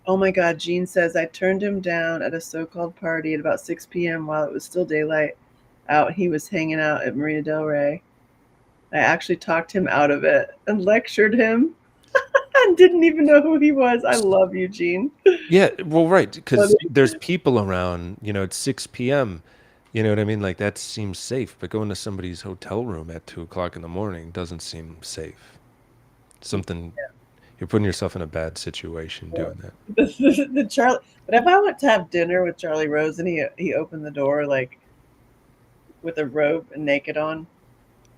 Oh my God, Gene says I turned him down at a so-called party at about 6 p.m. while it was still daylight out. He was hanging out at Marina Del Rey. I actually talked him out of it and lectured him and didn't even know who he was. I love you, Gene. yeah, well, right, because Funny. there's people around. It's 6 p.m. You know what I mean? Like that seems safe, but going to somebody's hotel room at 2 o'clock in the morning doesn't seem safe. Something You're putting yourself in a bad situation doing that. The Charlie, but if I went to have dinner with Charlie Rose and he opened the door like with a robe and naked on,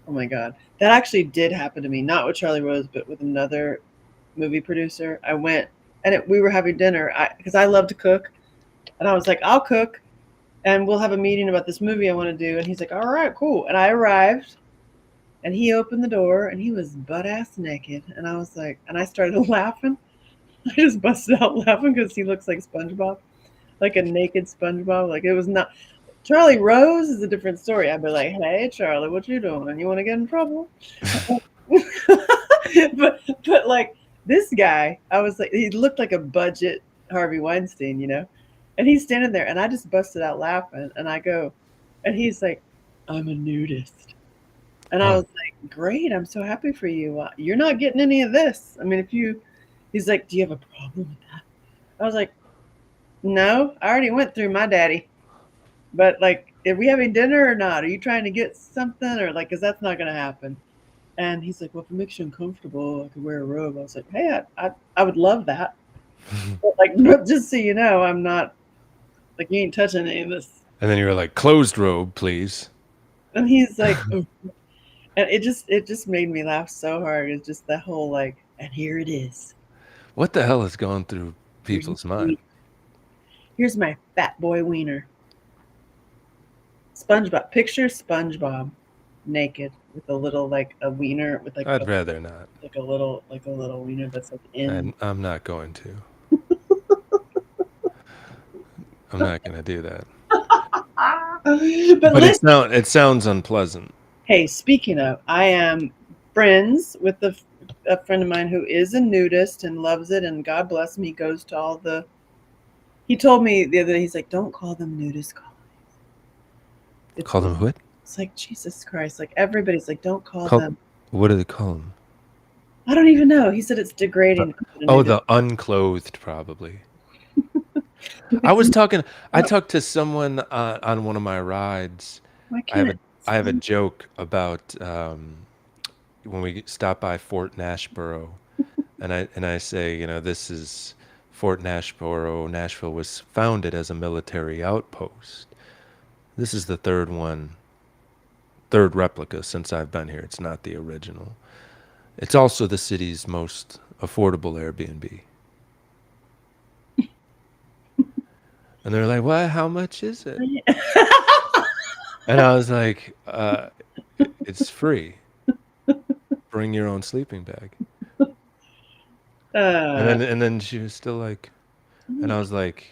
oh my God, that actually did happen to me. Not with Charlie Rose, but with another movie producer. I went and we were having dinner because I love to cook, and I was like, I'll cook, and we'll have a meeting about this movie I want to do. And he's like, all right, cool. And I arrived, and he opened the door, and he was butt ass naked, and I was like, and I started laughing. I just busted out laughing because he looks like SpongeBob, like a naked SpongeBob. Like it was not. Charlie Rose is a different story. I'd be like, hey, Charlie, what you doing? You want to get in trouble? but like this guy, I was like, he looked like a budget Harvey Weinstein, and he's standing there, and I just busted out laughing, and I go, and he's like, I'm a nudist, and I Oh, was like, great, I'm so happy for you. You're not getting any of this. I mean, he's like, do you have a problem with that? I was like, no, I already went through my daddy, but like, are we having dinner or not? Are you trying to get something or like, because that's not going to happen. And he's like, well, if it makes you uncomfortable, I could wear a robe. I was like, hey, I would love that. But like, just so you know, I'm not, like, you ain't touching any of this. and then you were like, closed robe, please. And he's like, oh. And it just made me laugh so hard. It's just that whole like, and here it is. What the hell is going through Here's people's my, mind? here's my fat boy wiener. SpongeBob. Picture SpongeBob naked with a little like a wiener with I'd rather not. a little wiener that's like in. I'm not going to. I'm not going to do that. But But listen, it sounds unpleasant. hey, speaking of, I am friends with a friend of mine who is a nudist and loves it, and God bless him, he goes to all the. He told me the other day, he's like, don't call them nudist colonies. Call them what? It's like, Jesus Christ, like everybody's like, don't call Call, them. what do they call them? I don't even know. He said it's degrading. Oh, the unclothed, probably. I talked to someone on one of my rides. Why I have can't I have a joke about when we stop by Fort Nashboro, and I say, this is Fort Nashboro. Nashville was founded as a military outpost. This is the third replica since I've been here. It's not the original. It's also the city's most affordable Airbnb. And they're like, "What? How much is it?" And I was like, it's free. Bring your own sleeping bag." uh, And then she was still like, and I was like,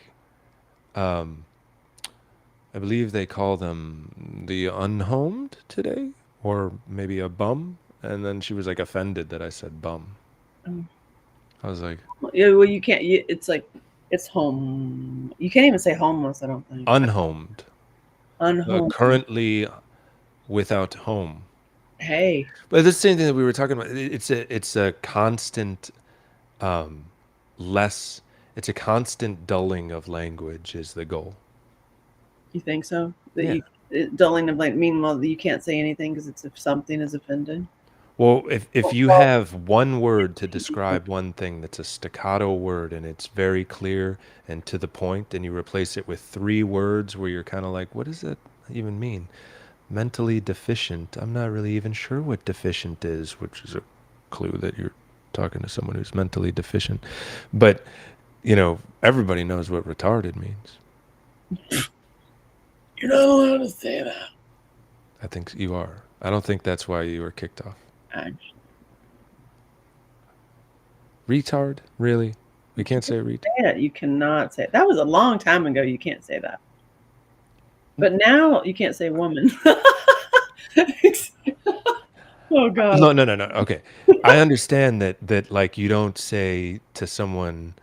um, I believe they call them the unhomed today, or maybe a bum. And then she was like offended that I said bum. I was like, yeah, well, you can't. It's like it's home. You can't even say homeless. I don't think unhomed, unhomed. currently without home. Hey, But the same thing that we were talking about. It's a constant, um, less. It's a constant dulling of language is the goal. you think so? That Yeah. dulling of like meanwhile you can't say anything because it's if something is offended. Well, if you Well, have one word to describe one thing that's a staccato word and it's very clear and to the point, and you replace it with three words where you're kind of like, what does that even mean? Mentally deficient. I'm not really even sure what deficient is, which is a clue that you're talking to someone who's mentally deficient. But, everybody knows what retarded means. you're not allowed to say that. I think you are. I don't think that's why you were kicked off. Actually, Retard? Really? We can't say retard. say it. You cannot say it. That was a long time ago. You can't say that. But now you can't say woman. Oh God. No. Okay. I understand that like you don't say to someone,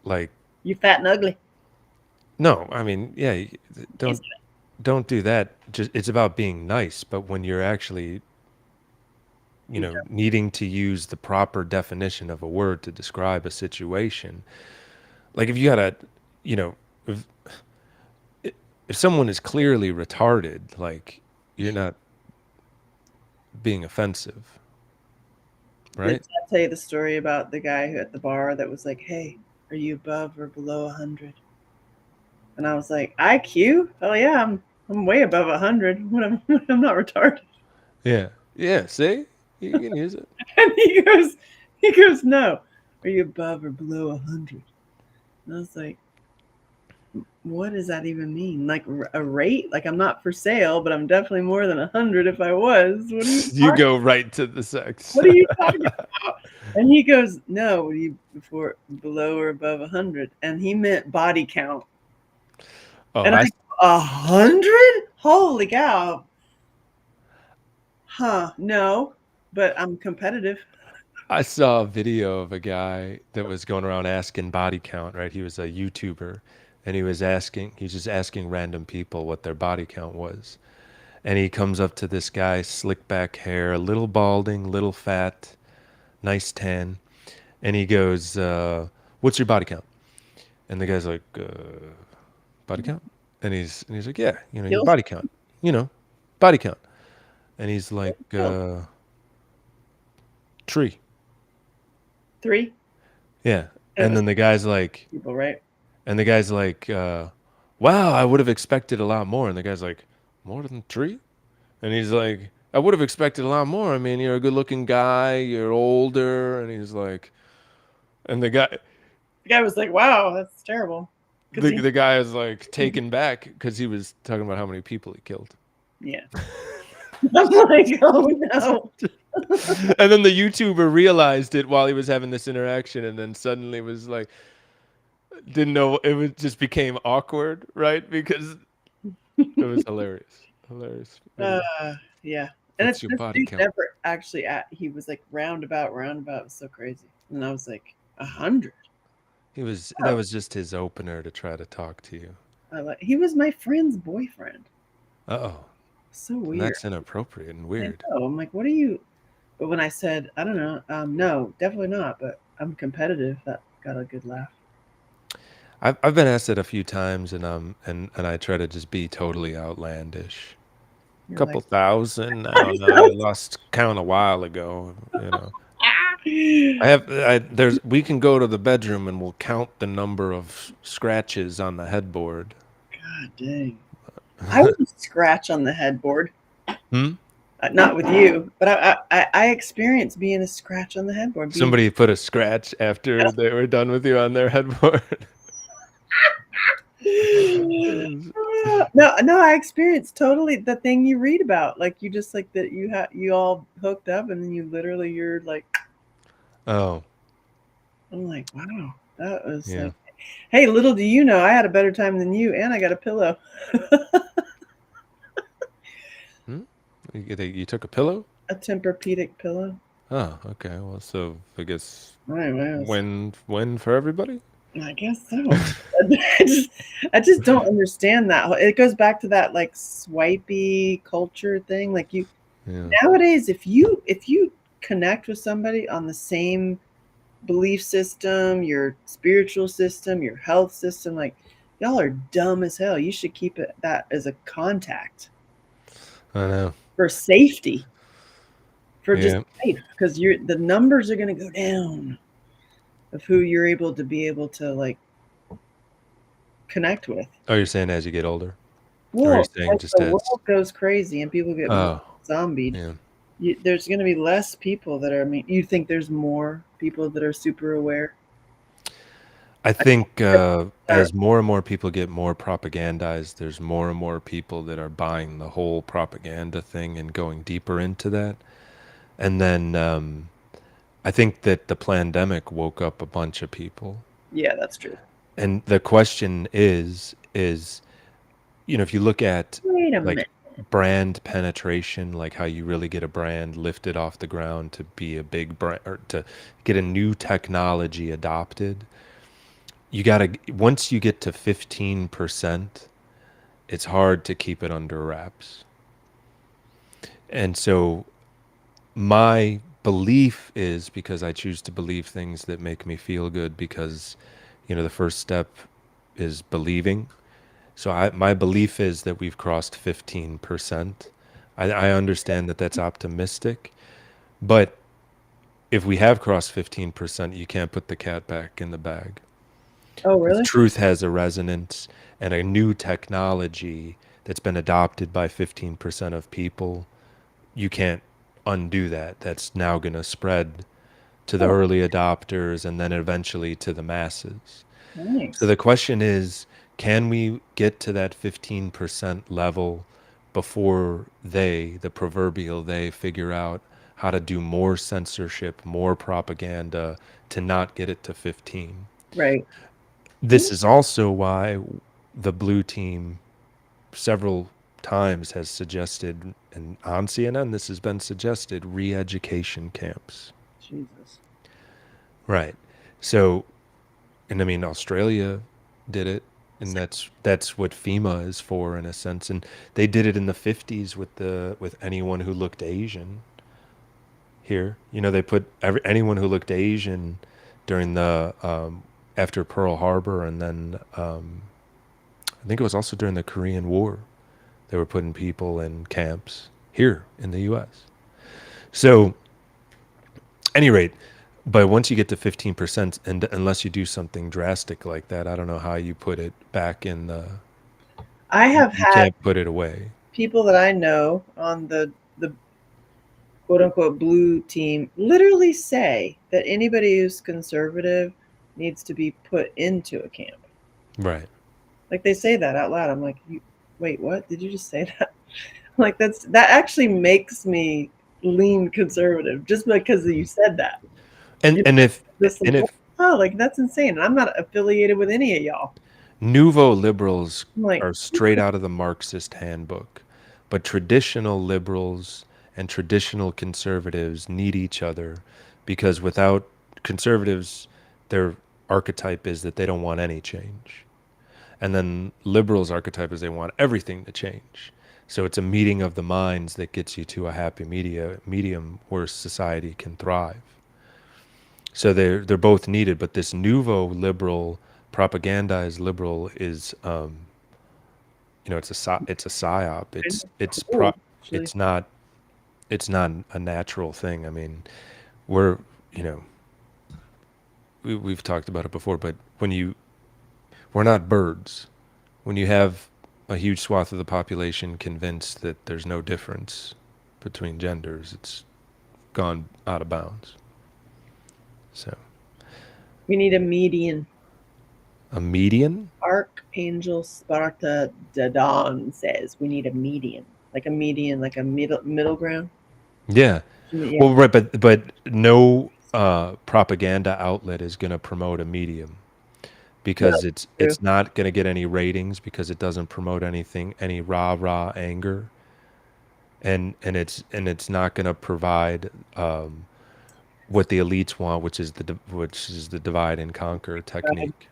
like You fat and ugly. no, I mean, yeah, Yes. don't do that. Just it's about being nice, but when you're actually, needing to use the proper definition of a word to describe a situation, like if you got a, you know, if if someone is clearly retarded, like you're not being offensive, Did right? I tell you the story about the guy who at the bar that was like, "Hey, are you above or below 100?" And I was like, "IQ? Oh yeah, I'm way above 100. When I'm not retarded." Yeah. Yeah, see? You can use it. And he goes, "No, are you above or below 100?" And I was like, "What does that even mean? Like a rate? Like I'm not for sale, but I'm definitely more than 100 if I was. You go right to the sex. What are you talking about?" And he goes, "No, you below or above 100?" And he meant body count. Oh, And I go, 100? Holy cow! Huh? No, but I'm competitive. I saw a video of a guy that was going around asking body count, right? He was a YouTuber and he's just asking random people what their body count was. And he comes up to this guy, slick back hair, a little balding, little fat, nice tan. And he goes, what's your body count? And the guy's like, body count? And he's like, yeah, your Skills body count, you know, body count. And he's like, skills. tree. 3 Yeah. And then the guy's like, people, right? And the guy's like, wow, I would have expected a lot more. And the guy's like, more than three? And he's like, I would have expected a lot more. I mean, you're a good looking guy, you're older. And he's like, and The guy was like, "Wow, that's terrible." Because the guy is like taken back because he was talking about how many people he killed. yeah. I'm like, oh no. And then the YouTuber realized it while he was having this interaction and then suddenly was like, didn't know, just became awkward, right? Because it was hilarious. Hilarious. Yeah. And What's it's your this body dude count? never actually he was like roundabout. It was so crazy. And I was like, 100. That was just his opener to try to talk to you. He was my friend's boyfriend. Uh-oh. So And weird. that's inappropriate and I weird. know. I'm like, what are you? But when I said, I don't know, no, definitely not. But I'm competitive. That got a good laugh. I've been asked it a few times and I try to just be totally outlandish. A You're couple like, thousand, I don't know. I lost count a while ago, we can go to the bedroom and we'll count the number of scratches on the headboard. God dang. I would scratch on the headboard. Hmm? Not with you, but I experienced being a scratch on the headboard. Somebody put a scratch after they were done with you on their headboard. No, I experienced totally the thing you read about. Like you just like that you all hooked up and then you're like, Oh, I'm like, wow, that was yeah. like, hey, little do you know, I had a better time than you, and I got a pillow. Hmm? You took a pillow? A Tempur-Pedic pillow. Oh, okay. Well, so I guess Anyways, win for everybody? I guess so. I just, I just don't understand that. It goes back to that like swipey culture thing. Like you Yeah. nowadays, if you connect with somebody on the same belief system, your spiritual system, your health system, like y'all are dumb as hell. You should keep it that as a contact I know. for safety, for just Yeah. life, because the numbers are going to go down of who you're able to like connect with. Oh, you're saying as you get older? Or you're Well, saying as just the as world goes crazy and people get oh, zombied, yeah. there's going to be less people that are. I mean, you think there's more people that are super aware? I I think think as more and more people get more propagandized, there's more and more people that are buying the whole propaganda thing and going deeper into that. And then I think that the pandemic woke up a bunch of people. yeah, that's true. And the question is, if you look at Wait a like minute. brand penetration, like how you really get a brand lifted off the ground to be a big brand or to get a new technology adopted, you got to, once you get to 15%, it's hard to keep it under wraps. And so my belief is, because I choose to believe things that make me feel good, because the first step is believing. So my belief is that we've crossed 15%. I understand that that's optimistic, but if we have crossed 15%, you can't put the cat back in the bag. Oh, Because really? truth has a resonance, and a new technology that's been adopted by 15% of people, you can't undo that. That's now going to spread to the Oh, early adopters and then eventually to the masses. So nice. the question is, can we get to that 15% level before the proverbial they, figure out how to do more censorship, more propaganda to not get it to 15? Right. This is also why the blue team several times has suggested, and on CNN this has been suggested, re-education camps. Jesus. Right. So, and I mean, Australia did it, and that's what FEMA is for in a sense. And they did it in the 50s with anyone who looked Asian here. They put anyone who looked Asian during the after Pearl Harbor, and then I think it was also during the Korean War. They were putting people in camps here in the U.S. So, any rate, but once you get to 15%, and unless you do something drastic like that, I don't know how you put it back in the. I have You had can't put it away. people that I know on the quote unquote blue team literally say that anybody who's conservative needs to be put into a camp. Right. Like they say that out loud. I'm like, wait, what? Did you just say that? Like that actually makes me lean conservative just because you said that. And You and if know, just like, and if oh, like that's insane. And I'm not affiliated with any of y'all. nouveau liberals I'm like, are straight out of the Marxist handbook, but traditional liberals and traditional conservatives need each other, because without conservatives, their archetype is that they don't want any change. And then liberals' archetype is they want everything to change. So it's a meeting of the minds that gets you to a happy medium where society can thrive. So they're both needed, but this nouveau liberal, propagandized liberal is it's a psyop. kind It's of it's cool, pro actually. it's not a natural thing. I mean, we're you know we've talked about it before, but we're not birds. When you have a huge swath of the population convinced that there's no difference between genders, it's gone out of bounds. So, We need a median. A median? Archangel Sparta Dadon says we need a median, like a middle ground. Yeah. Yeah. Well, right, but no propaganda outlet is going to promote a medium because No, true. it's not going to get any ratings because it doesn't promote anything, any rah anger, and it's not going to provide what the elites want, which is the divide and conquer technique.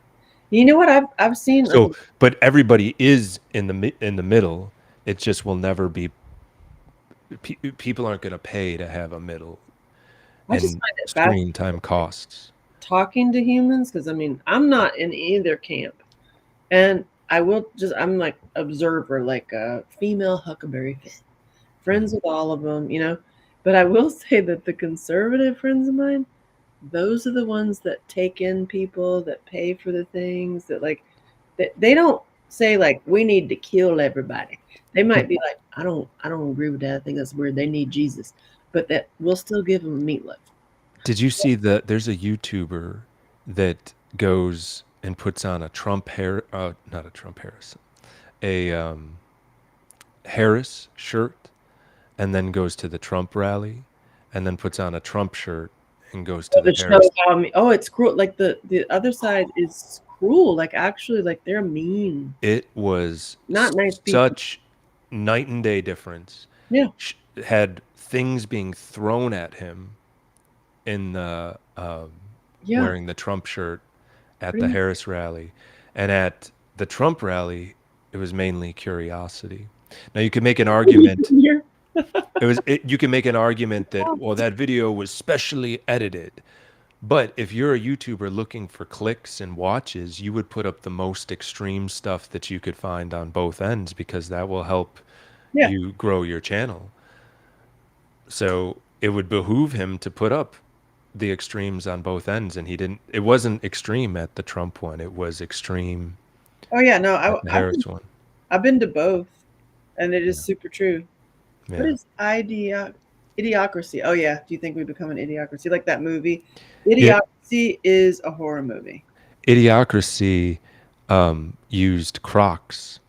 You know what I've seen? So, but everybody is in the middle. It just will never be. People aren't going to pay to have a middle, I just and find it screen time costs. talking to humans, because I mean I'm not in either camp, and I'm like observer, like a female Huckleberry Finn, friends with all of them, but I will say that the conservative friends of mine, those are the ones that take in people, that pay for the things, that like they don't say like we need to kill everybody. They might be like, I don't agree with that, I think that's weird, they need Jesus, but that we'll still give them meatloaf. Did you see there's a YouTuber that goes and puts on a not a Trump Harris, a Harris shirt, and then goes to the Trump rally, and then puts on a Trump shirt and goes to the Harris. It's cruel. Like the other side is cruel. Like actually, like they're mean. It was Not nice people. such night and day difference. Yeah. Had things being thrown at him in the wearing the Trump shirt at the Harris rally, and at the Trump rally, it was mainly curiosity. Now you could make an argument. You can make an argument that, well, that video was specially edited. But if you're a YouTuber looking for clicks and watches, you would put up the most extreme stuff that you could find on both ends because that will help you grow your channel. So it would behoove him to put up the extremes on both ends, and he didn't. It wasn't extreme at the Trump one. It was extreme. Oh yeah, no, at the Harris one. I've been to both, and it is super true. Yeah. What is Idiocracy? Oh yeah, do you think we become an idiocracy like that movie? Idiocracy is a horror movie. Idiocracy used Crocs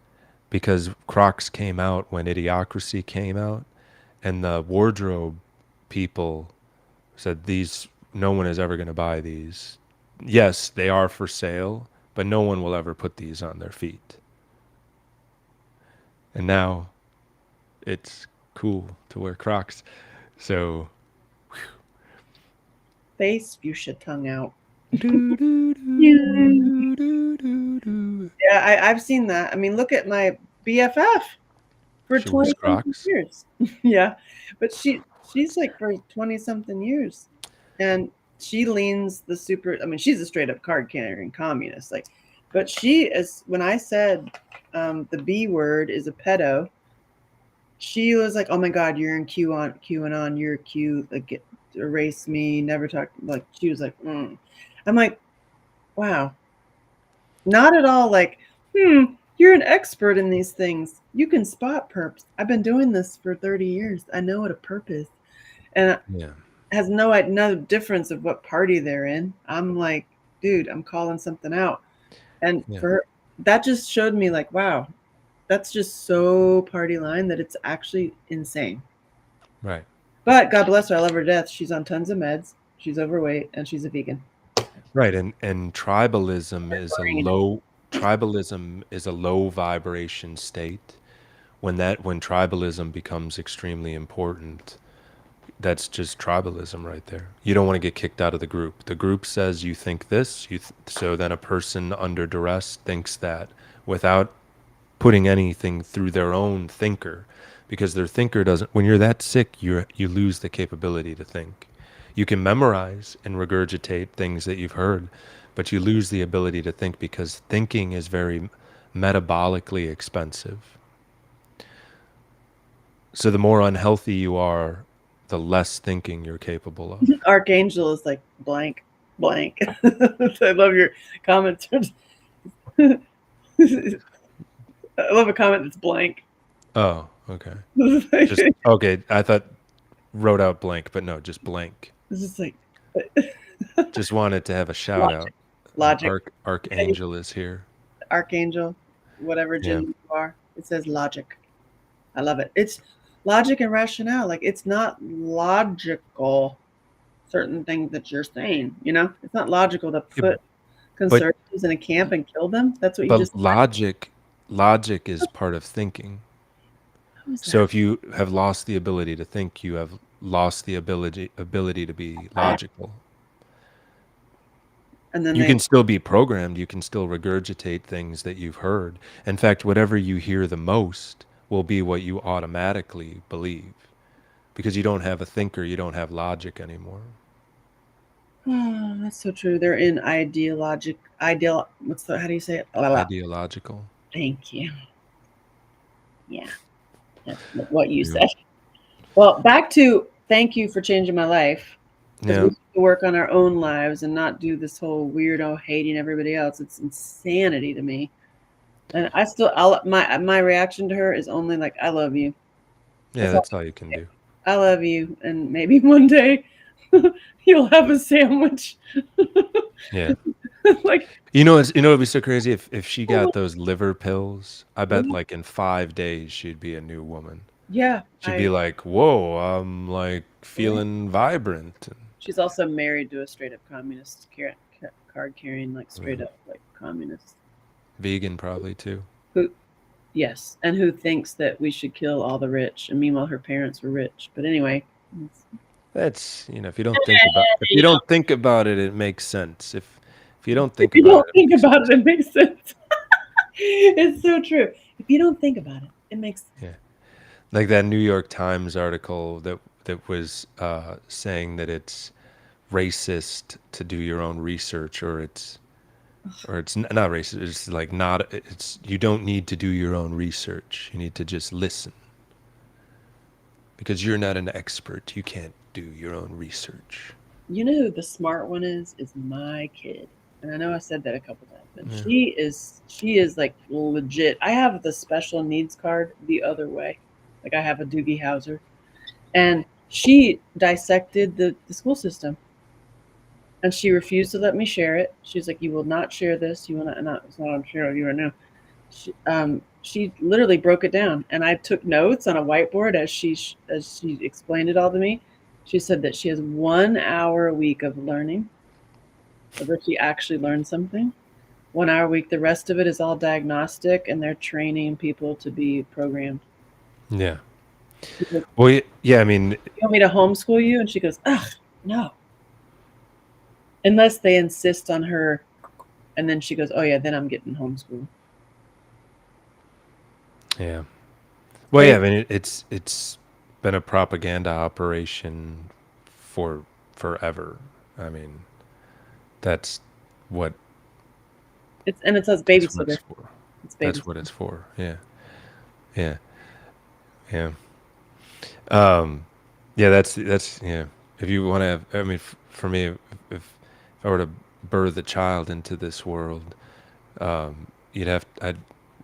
because Crocs came out when Idiocracy came out, and the wardrobe people said no one is ever going to buy these. Yes, they are for sale, but no one will ever put these on their feet. And now it's cool to wear Crocs. So face fuchsia tongue out. I've seen that. I mean, look at my BFF for 20 years. Yeah, but she's like for 20 something years, and she leans the super. I mean, she's a straight up card carrying communist. Like, but she is. When I said the B word is a pedo, she was like, "Oh my God, you're in QAnon. You're Q. Like, erase me. Never talk." Like, she was like, I'm like, wow. Not at all like, you're an expert in these things. You can spot perps. I've been doing this for 30 years. I know what a perp is. And has no difference of what party they're in. I'm like, dude, I'm calling something out. And for her, that just showed me like, wow, that's just so party line that it's actually insane. Right. But God bless her. I love her to death. She's on tons of meds. She's overweight and she's a vegan. Right. And tribalism is a low vibration state. When tribalism becomes extremely important, that's just tribalism right there. You don't want to get kicked out of the group. The group says you think this, so then a person under duress thinks that without putting anything through their own thinker, because their thinker doesn't. When you're that sick, you lose the capability to think. You can memorize and regurgitate things that you've heard, but you lose the ability to think because thinking is very metabolically expensive. So the more unhealthy you are, the less thinking you're capable of. Archangel is like blank. I love your comments. I love a comment that's blank. Oh, okay. Okay, I thought wrote out blank, but no, just blank. It's just like just wanted to have a shout out. Logic. Archangel is here. Archangel, whatever Yeah. gender you are. It says logic. I love it. It's logic and rationale. Like it's not logical certain things that you're saying, you know? It's not logical to Yeah, put But conservatives in a camp and kill them. That's what you but just logic is part of thinking. how is So that? if you have lost the ability to think, you have lost the ability to be logical. And then You they can still be programmed, you can still regurgitate things that you've heard. In fact, whatever you hear the most will be what you automatically believe because you don't have a thinker, you don't have logic anymore. oh, that's so true. They're in ideal what's the how do you say it? Ideological. Thank you. Yeah. That's what you Yeah. said. Well, back to thank you for changing my life. Because we Yeah. need to work on our own lives and not do this whole weirdo hating everybody else. It's insanity to me. And my reaction to her is only like, I love you. Yeah, That's all. that's all you can do. I love you. And maybe one day you'll have a sandwich. Yeah. Like, It'd be so crazy if she got those liver pills. I bet like in 5 days she'd be a new woman. yeah, She'd be like, "Whoa, I'm like yeah. feeling vibrant." She's also married to a straight up communist card carrying, like straight Yeah. up like communist. Vegan probably too. Who, yes, and who thinks that we should kill all the rich? And meanwhile, her parents were rich. But anyway, That's, if you don't think about it, it makes sense. If you don't if think you about don't it, it think makes about sense. it, it makes sense. It's so true. If you don't think about it, it makes sense. Yeah. Like that New York Times article that was saying that it's racist to do your own research, or it's not racist. It's like not. It's you don't need to do your own research. You need to just listen because you're not an expert. You can't do your own research. You know who the smart one is? Is my kid. And I know I said that a couple times, but Yeah. she is like legit. I have the special needs card the other way. Like I have a Doogie Howser. And she dissected the school system. And she refused to let me share it. She's like, "You will not share this. You will not. It's not on share with you right now." She literally broke it down, and I took notes on a whiteboard as she explained it all to me. She said that she has 1 hour a week of learning, so that she actually learned something. 1 hour a week. The rest of it is all diagnostic, and they're training people to be programmed. Yeah. She's like, Well, yeah. I mean, "You want me to homeschool you?" And she goes, "Ugh, no." Unless they insist on her, and then she goes, "Oh yeah, then I'm getting homeschooled." yeah. Well, yeah. I mean, it's been a propaganda operation for forever. I mean, that's what It says that's what it's babysitter. for. It's That's what babysitter. it's for. Yeah. Yeah. Yeah. Um, yeah, that's yeah. If you want to have, I mean, for me, if I were to birth a child into this world, you'd have,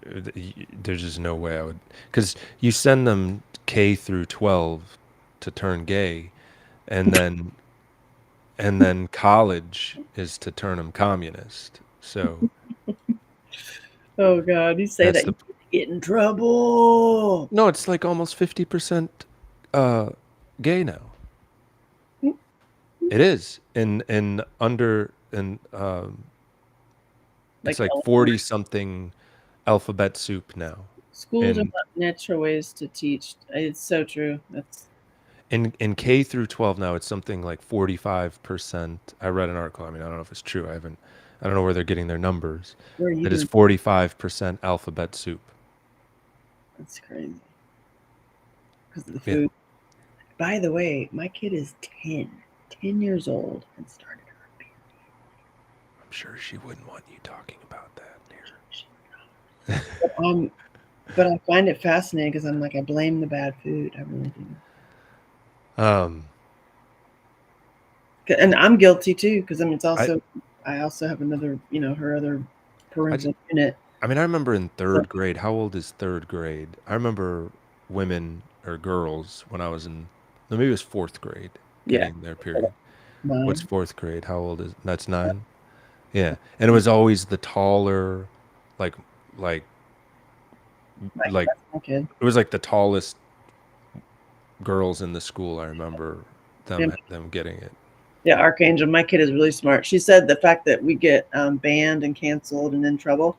there's just no way I would, because you send them K through 12 to turn gay, and then college is to turn them communist. So Oh God, you say that's that the you get in trouble. no, it's like almost 50% gay now. It is in under in it's Like like 40 something alphabet soup now. schools are In not natural ways to teach. It's so true. That's in K through 12 now it's something like 45%. I read an article. I mean, I don't know if it's true. I don't know where they're getting their numbers. where are you That is doing? 45% alphabet soup. That's crazy because of the Yeah. food. By the way, my kid is 10 years old, and started her period. I'm sure she wouldn't want you talking about that, dear. But I find it fascinating because I'm like, I blame the bad food. I really Um do. And I'm guilty too because I mean, I I also have another, her other I just parental unit. I mean, I remember in So, third grade. How old is third grade? I remember women or girls when I was in, no, maybe it was fourth grade, yeah, getting their period. What's mine. fourth grade? How old is, that's 9? Yeah, and it was always the taller, like like Like like that's my kid. it was like the tallest girls in the school. I remember Yeah, them getting it. yeah, Archangel. My kid is really smart. She said the fact that we get banned and canceled and in trouble,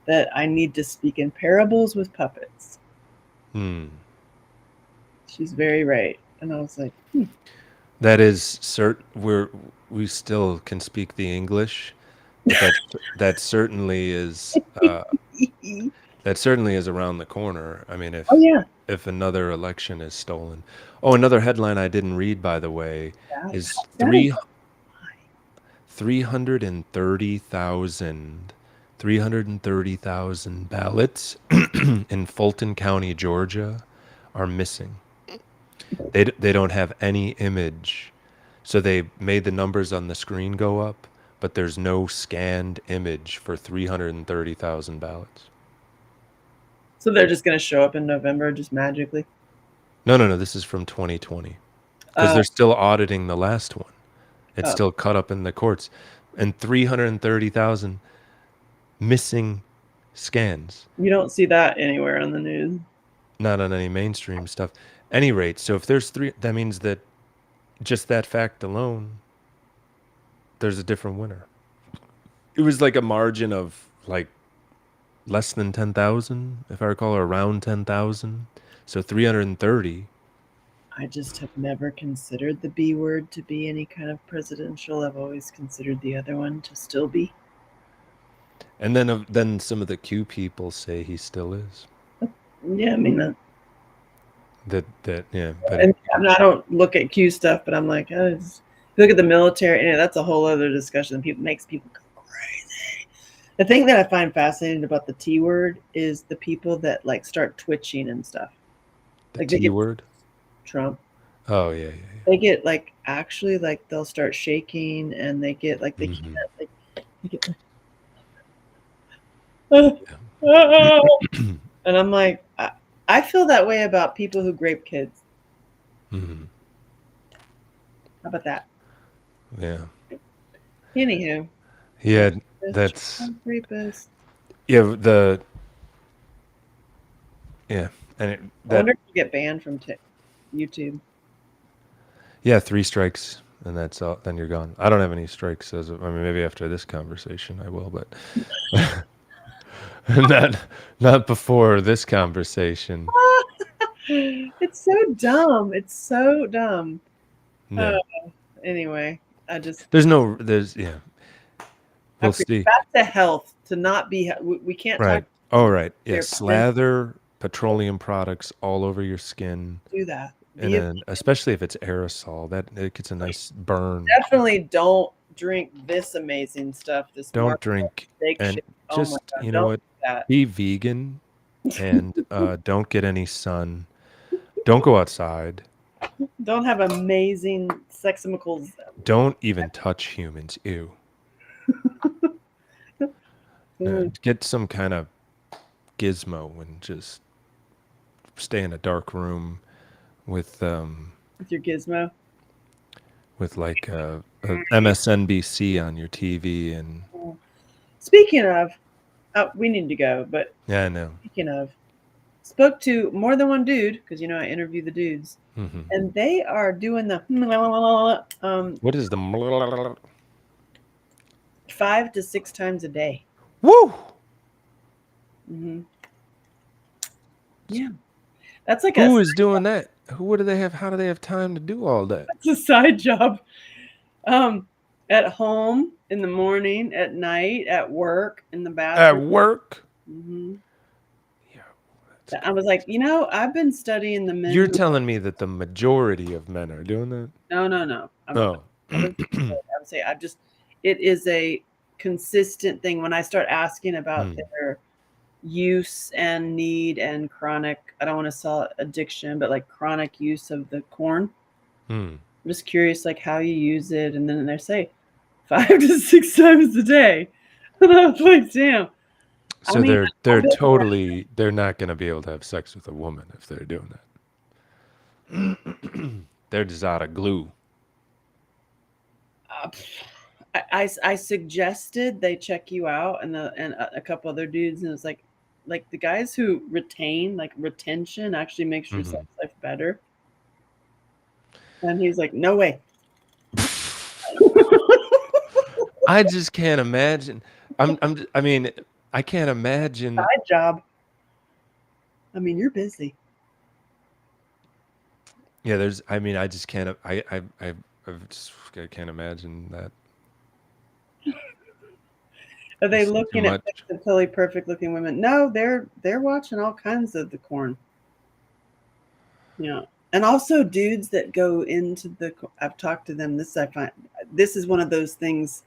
that I need to speak in parables with puppets. Hmm. She's very right. And I was like, That is we still can speak the English, but that certainly is that certainly is around the corner. I mean, oh yeah, if another election is stolen. Oh, another headline I didn't read, by the way, is that is 330,000 330,000 ballots in Fulton County, Georgia, are missing. They don't have any image. So they made the numbers on the screen go up, but there's no scanned image for 330,000 ballots. so they're just going to show up in November just magically. No, no, no. This is from 2020 because Oh, they're still auditing the last one. It's oh, still caught up in the courts. And 330,000 missing scans, you don't see that anywhere on the news. not on any mainstream stuff. Any rate, so if there's three, that means that just that fact alone, there's a different winner. It was like a margin of like less than 10,000, if I recall, or around 10,000. So 330. I just have never considered the B word to be any kind of presidential. I've always considered the other one to still be. And then some of the Q people say he still is. Yeah, I mean, That yeah, but and I don't look at Q stuff, but I'm like, oh, look at the military. And that's a whole other discussion. People makes people go crazy. The thing that I find fascinating about the T word is the people that like start twitching and stuff. the Like they T get word. Trump. Oh yeah, yeah, They get like actually like they'll start shaking and they get like they yeah. can't like they get like, and I'm like I feel that way about people who grape kids. Hmm. How about that? Yeah. Anywho, Yeah, rapist, that's rapist. yeah, the yeah, and I that wonder if you get banned from YouTube. yeah, 3 strikes and that's all. Then you're gone. I don't have any strikes I mean, maybe after this conversation I will, but not not before this conversation. It's so dumb. It's so dumb. Uh, No, anyway, I just there's yeah. I We'll appreciate see. back to health to not be. We can't talk Right. All right. Yeah. here, but then Slather petroleum products all over your skin, do that. and Be a, then especially if it's aerosol, that it gets a nice burn. definitely don't drink this amazing stuff. This Don't Mark drink steak and shit. Oh my just god, you know don't what? do that. Be vegan and don't get any sun. Don't go outside. Don't have amazing seximicals. Don't even touch humans. Ew. Get some kind of gizmo and just stay in a dark room with With your gizmo. like a MSNBC on your TV and Speaking of, we need to go, but yeah, I know. speaking of, spoke to more than one dude because you know I interview the dudes, Hmm. and they are doing the What is the 5 to 6 times a day. woo? Hmm. Yeah, that's like Who is doing that? What do they have? How do they have time to do all that? that's a side job. Um, at home in the morning, at night, at work, in the At bathroom. work? Hmm. Yeah. I was like, you know, I've been studying the men. You're telling me that the majority of men are doing that? No. Oh. I would say I've just. It is a consistent thing when I start asking about their use and need and chronic. I don't want to sell addiction, but like chronic use of the corn. Hmm. I'm just curious, like how you use it, and then they say 5 to 6 times a day, and I was like, damn. So I mean, they're not going to be able to have sex with a woman if they're doing that. They're just out of glue. I suggested they check you out and a couple other dudes, and it was like the guys who retain, like retention actually makes your sex life better. And he's like, no way. I just can't imagine. I mean, I can't imagine. Side job. I mean, you're busy. Yeah, there's. I mean, I just can't. I can't imagine that. Are they It's too looking at much. totally perfect looking women? No, they're watching all kinds of the corn. Yeah. And also dudes that go into I've talked to them. This I find this is one of those things.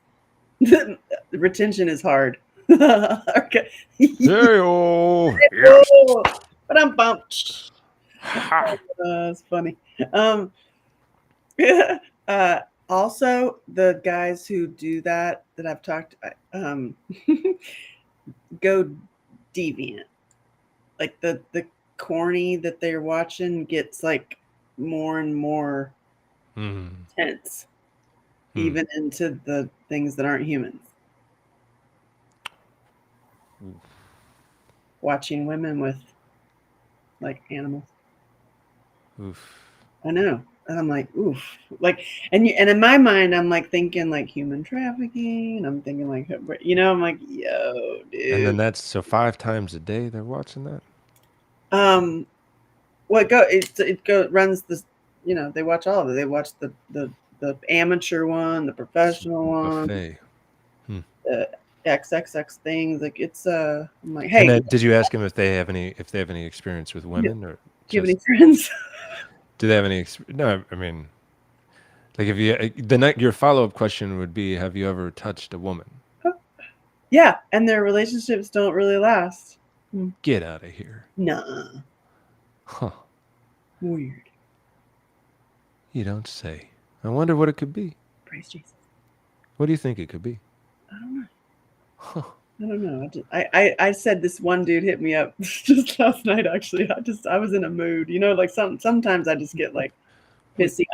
Retention is hard. Okay. Hey-oh, Oh, but I'm bumped. It's funny. Also, the guys who do that I've talked, go deviant. Like the corny that they're watching gets like more and more tense, even into the things that aren't humans. Watching women with like animals. Oof. I know. And I'm like, oof. Like, and in my mind, I'm like thinking like human trafficking. I'm thinking like, I'm like, yo, dude. And then that's so 5 times a day they're watching that. Well, it runs this. They watch all of it. They watch the amateur one, the professional one, Buffet. the XXX things. Like it's I'm like, hey, And then, did you ask them if they have any experience with women, or do you have any friends? do they have any? No, I mean, like if you your follow-up question would be, have you ever touched a woman? Yeah, and their relationships don't really last. Get out of here. Nah. Huh. Weird. You don't say. I wonder what it could be. Praise Jesus. What do you think it could be? I don't know. Huh. I don't know. I said this one dude hit me up just last night. Actually, I was in a mood. Like sometimes I just get like pissy.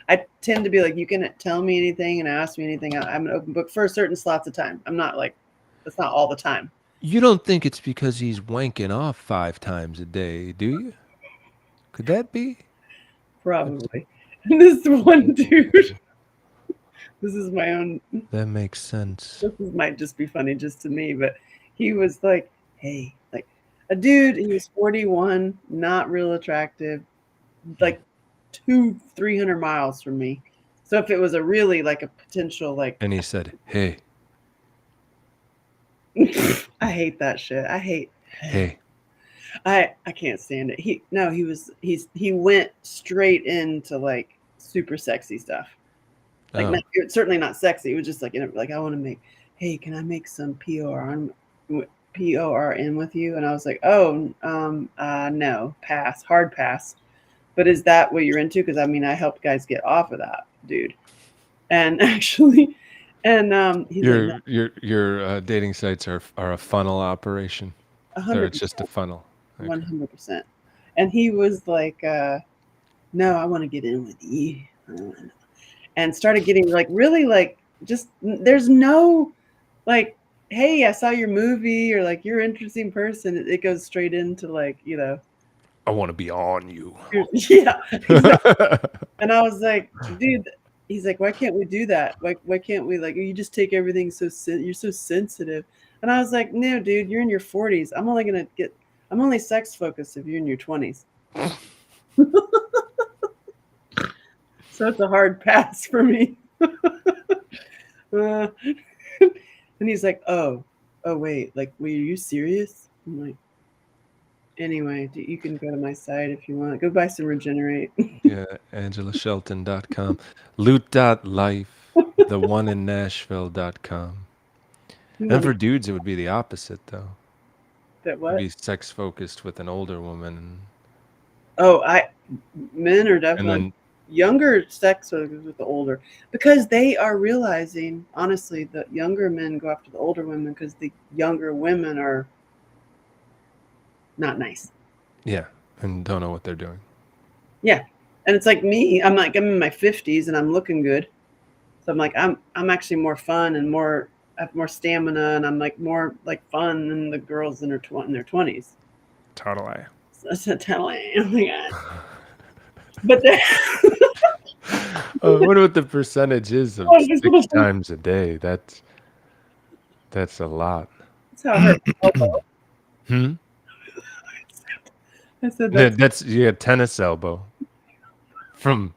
I tend to be like, you can tell me anything and ask me anything. I'm an open book for certain slots of time. I'm not like, that's not all the time. You don't think it's because he's wanking off 5 times a day, do you? Could that be? Probably. This one dude. This is my own. That makes sense. This might just be funny just to me, but he was like, hey, like a dude, he was 41, not real attractive, like 300 miles from me. So if it was a really like a potential like. And he said, hey. I hate that shit. Hey. I can't stand it. He went straight into like super sexy stuff. Like certainly not sexy. It was just like, like I want to make, hey, can I make some PORN with you? And I was like, oh, no, pass, hard pass. But is that what you're into? Because I mean, I helped guys get off of that, dude. And actually, and he's your dating sites are a funnel operation. 100%. It's just a funnel. 100%. And he was like, no, I want to get in with you. And started getting like really like just there's no like, hey, I saw your movie, or like you're an interesting person. It goes straight into like, I want to be on you. Yeah, exactly. And I was like, dude, he's like, why can't we do that? Why can't we, like, you just take everything you're so sensitive. And I was like, no, dude, you're in your 40s. I'm only sex focused if you're in your 20s. So it's a hard pass for me. And he's like, oh wait, like, were you serious? I'm like, anyway, you can go to my site if you want. Go buy some Regenerate. Yeah, AngelaShelton.com. Loot.life, the one in Nashville.com. And for dudes, it would be the opposite, though. That what? It'd be sex focused with an older woman. Oh, men are definitely younger sex focused with the older, because they are realizing, honestly, that younger men go after the older women because the younger women are not nice. Yeah, and don't know what they're doing. Yeah, and it's like me. I'm in my 50s and I'm looking good. So I'm like, I'm actually more fun and more I have more stamina, and I'm like more like fun than the girls in their 20s. Totally. So that's a totally. Oh my god! But then, I wonder what the percentage is of 6 times a day. That's a lot. that's how I hurt my elbow. Hmm? I said No, that's that's yeah, tennis elbow from.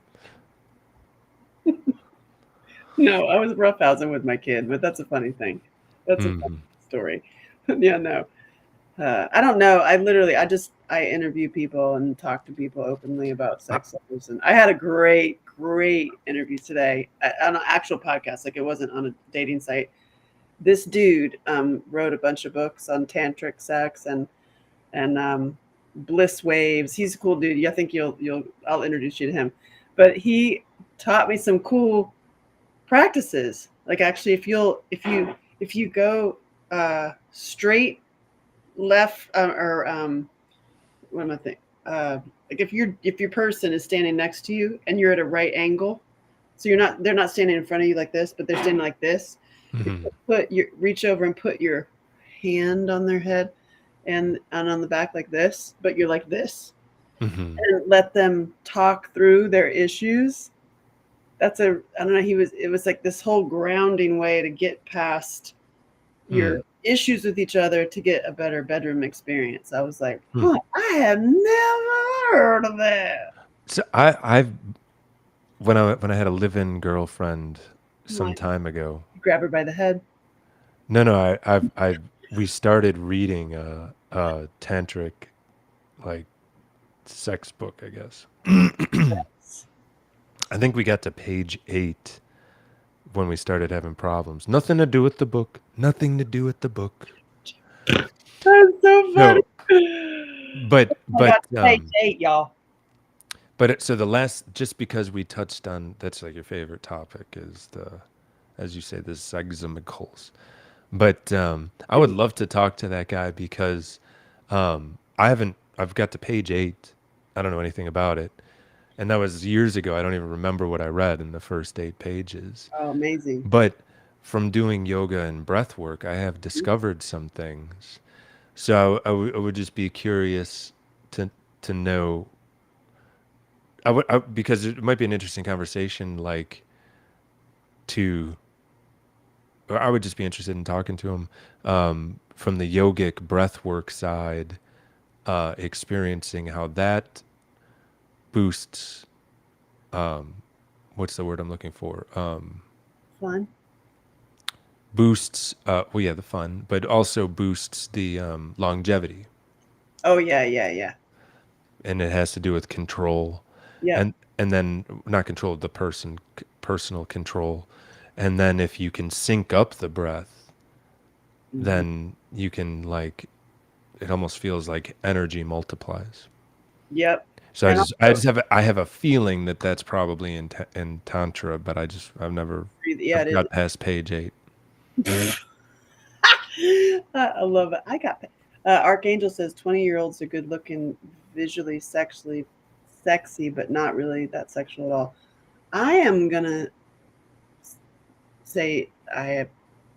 no. I was roughhousing with my kid, but that's a funny thing. That's a funny Mhm. story. Yeah, no. I don't know. I interview people and talk to people openly about Uh, sex lives, and I had a great interview today on an actual podcast. Like it wasn't on a dating site. This dude wrote a bunch of books on tantric sex and bliss waves. He's a cool dude. I think you'll I'll introduce you to him. But he taught me some cool practices. Like actually, if you go straight left or what am I think? Like if your person is standing next to you and you're at a right angle, so they're not standing in front of you like this, but they're standing like this. You mhm, reach over and put your hand on their head and on the back like this, but you're like this, mhm, and let them talk through their issues. That's a I don't know. It was like this whole grounding way to get past your mm, issues with each other to get a better bedroom experience. I was like, mm. huh, I have never heard of that. So I've when I had a live-in girlfriend some Like, time ago. grab her by the head. No, no, I we started reading a tantric like sex book, I guess. I think we got to page 8 when we started having problems. Nothing to do with the book. Nothing to do with the book. That's so funny. So, but I but got to page 8, y'all. so the last, just because we touched on, that's like your favorite topic is as you say, the sexamicals. But I would love to talk to that guy because I've got to page 8. I don't know anything about it. And that was years ago. I don't even remember what I read in the first 8 pages. Oh, amazing. But from doing yoga and breath work, I have discovered some things. So I would just be curious to know. Because it might be an interesting conversation, like to, or I would just be interested in talking to him from the yogic breathwork side, experiencing how that boosts. What's the word I'm looking for? Fun. Boosts. Well, yeah, the fun, but also boosts the longevity, Oh, yeah, yeah, yeah. and it has to do with control, Yep. and then not control of the personal control, and then if you can sync up the breath, Hmm. then you can like, it almost feels like energy multiplies. Yep. So And also, I have a feeling that that's probably in tantra, but I've never yeah, I've it got past page 8. is. I love it. I got Archangel says 20-year-olds are good looking, visually, sexually sexy, but not really that sexual at all. I am gonna say I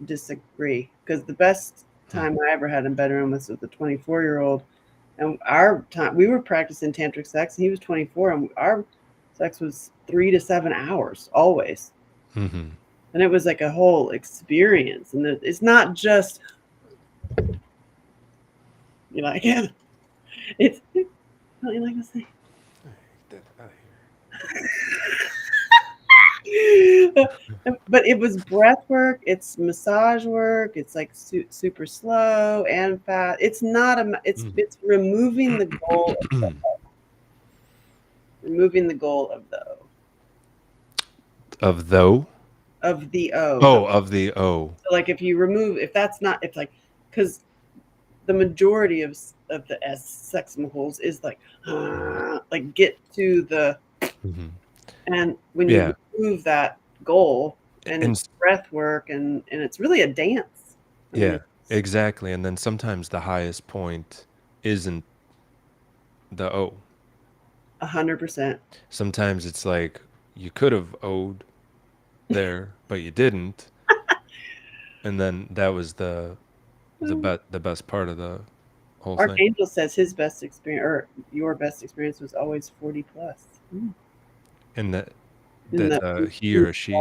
disagree because the best Hmm. time I ever had in bedroom was with a 24-year-old, and our time we were practicing tantric sex, and he was 24, and our sex was 3 to 7 hours always, Hmm. and it was like a whole experience, and it's not just again, it's what you like to say. Get out of But it was breath work, it's massage work, it's like super slow and fast. It's not a here. it's removing the goal Of though? of the o. Oh, of the O. So like if you remove, if that's not, it's like, because the majority of the s sex holes is like get to the, Hmm. and when you Yeah, remove that goal, and and it's breath work, and it's really a dance. I mean, yeah, exactly. And then sometimes the highest point isn't the O. 100%. Sometimes it's like you could have O'd, there, but you didn't. And then that was the best part of the whole thing. Archangel says his best experience, or your best experience, was always 40 plus. And that In the, he or she,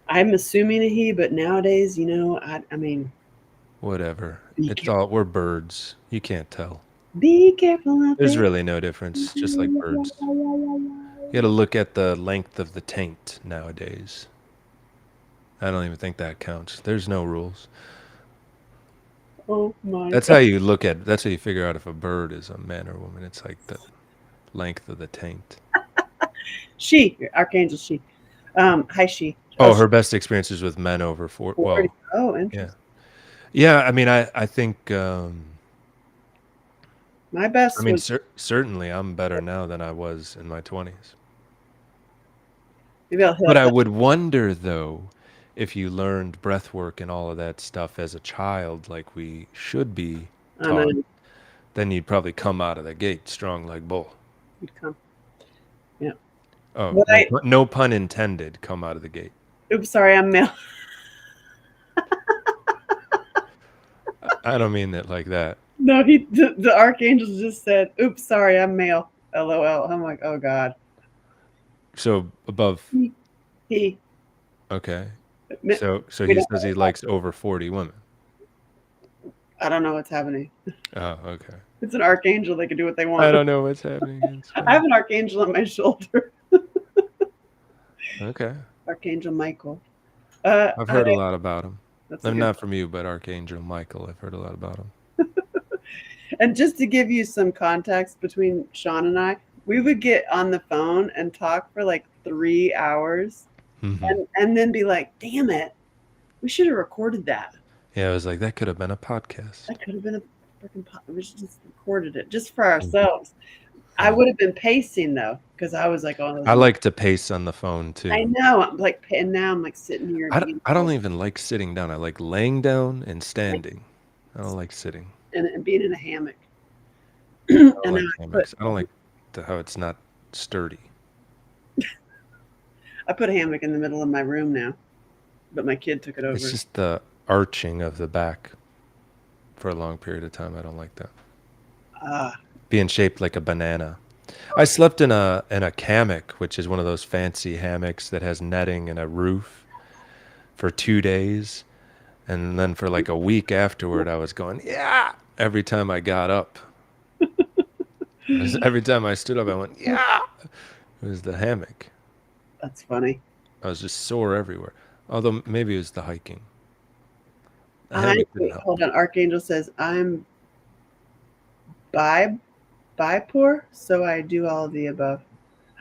I'm assuming a he, but nowadays, I mean, whatever. Be It's careful. all, we're birds. You can't tell. be careful out There's there. really no difference, just like birds. You got to look at the length of the taint nowadays. I don't even think that counts. There's no rules. Oh my That's God. how you look at. That's how you figure out if a bird is a man or woman. It's like the length of the taint. She, Archangel, she. Hi, she. Oh, her best experiences with men over 40. 40. Well, Oh, yeah, interesting. yeah. I mean, I think. My best I mean, was certainly, I'm better now than I was in my 20s. maybe I'll hit But up I that. would wonder, though, if you learned breath work and all of that stuff as a child, like we should be I know taught, then you'd probably come out of the gate strong like bull. you'd come. Yeah. Oh, What I? no pun intended. Come out of the gate. Oops, sorry, I'm male. I don't mean it like that. No, the Archangel just said, "Oops, sorry, I'm male." LOL. I'm like, oh God. So above. He. Okay. We So he don't says he likes over 40 women. I don't know what's happening. Oh, okay. It's an Archangel. They can do what they I want. don't know what's happening. It's I fine. have an Archangel on my shoulder. Okay. Archangel Michael. I've heard a lot about him. That's a I'm good. not from you, but Archangel Michael. I've heard a lot about him. And just to give you some context between Sean and I, we would get on the phone and talk for like 3 hours, and then be like, "Damn it, we should have recorded that. Yeah, I was like, that could have been a podcast. That could have been a freaking. We should just recorded it just for ourselves." I Yeah. would have been pacing though, because I was like, "Oh, I like to pace on the phone too. I know." I'm like, and now I'm like sitting here. I don't even like sitting down. I like laying down and standing. I don't like sitting. and being in a hammock. I And don't then like hammocks. I don't like how it's not sturdy. I put a hammock in the middle of my room now, but my kid took it over. It's just the arching of the back for a long period of time. I don't like that. Being shaped like a banana. I slept in a hammock, which is one of those fancy hammocks that has netting and a roof, for 2 days. And then for like a week afterward, I was going, yeah, every time I got up. Every time I stood up, I went, yeah. It was the hammock. That's funny. I was just sore everywhere. Although maybe it was the hiking. The hammock didn't help. Hold on. Archangel says, I'm bipolar, so I do all of the above.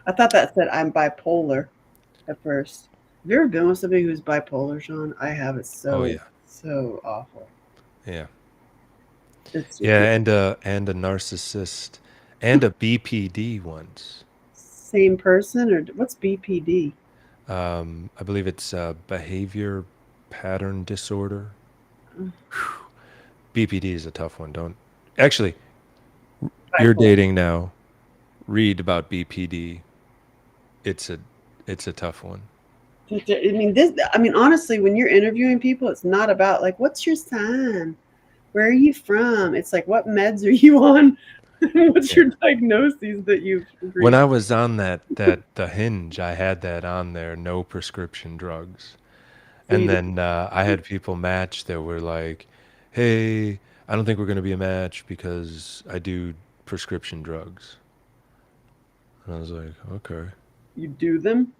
I thought that said I'm bipolar at first. Have you ever been with somebody who's bipolar, Sean? I have. It's so awful. Yeah. It's and a narcissist and a BPD once. Same person, or what's BPD? I believe it's behavior pattern disorder. BPD is a tough one. Don't actually. You're dating now. Read about BPD. It's a tough one. I mean, honestly, when you're interviewing people, it's not about like, what's your sign? Where are you from? It's like, what meds are you on? What's your diagnoses that you've agreed? When I was on the Hinge, I had that on there, no prescription drugs. And then I had people match that were like, hey, I don't think we're going to be a match because I do prescription drugs. And I was like, okay. You do them?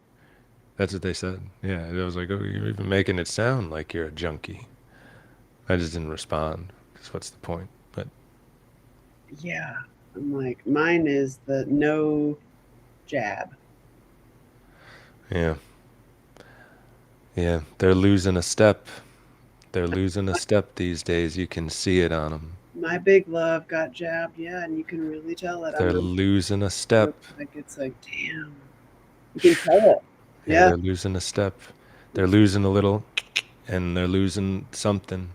That's what they said. Yeah. I was like, oh, you're even making it sound like you're a junkie. I just didn't respond because what's the point? But yeah, I'm like, mine is the no jab. Yeah. Yeah, they're losing a step. They're losing a step these days. You can see it on them. My big love got jabbed, yeah, and you can really tell it. They're losing a step. Like, it's like, damn. You can tell it. Yeah, they're losing a step. They're losing a little, and they're losing something.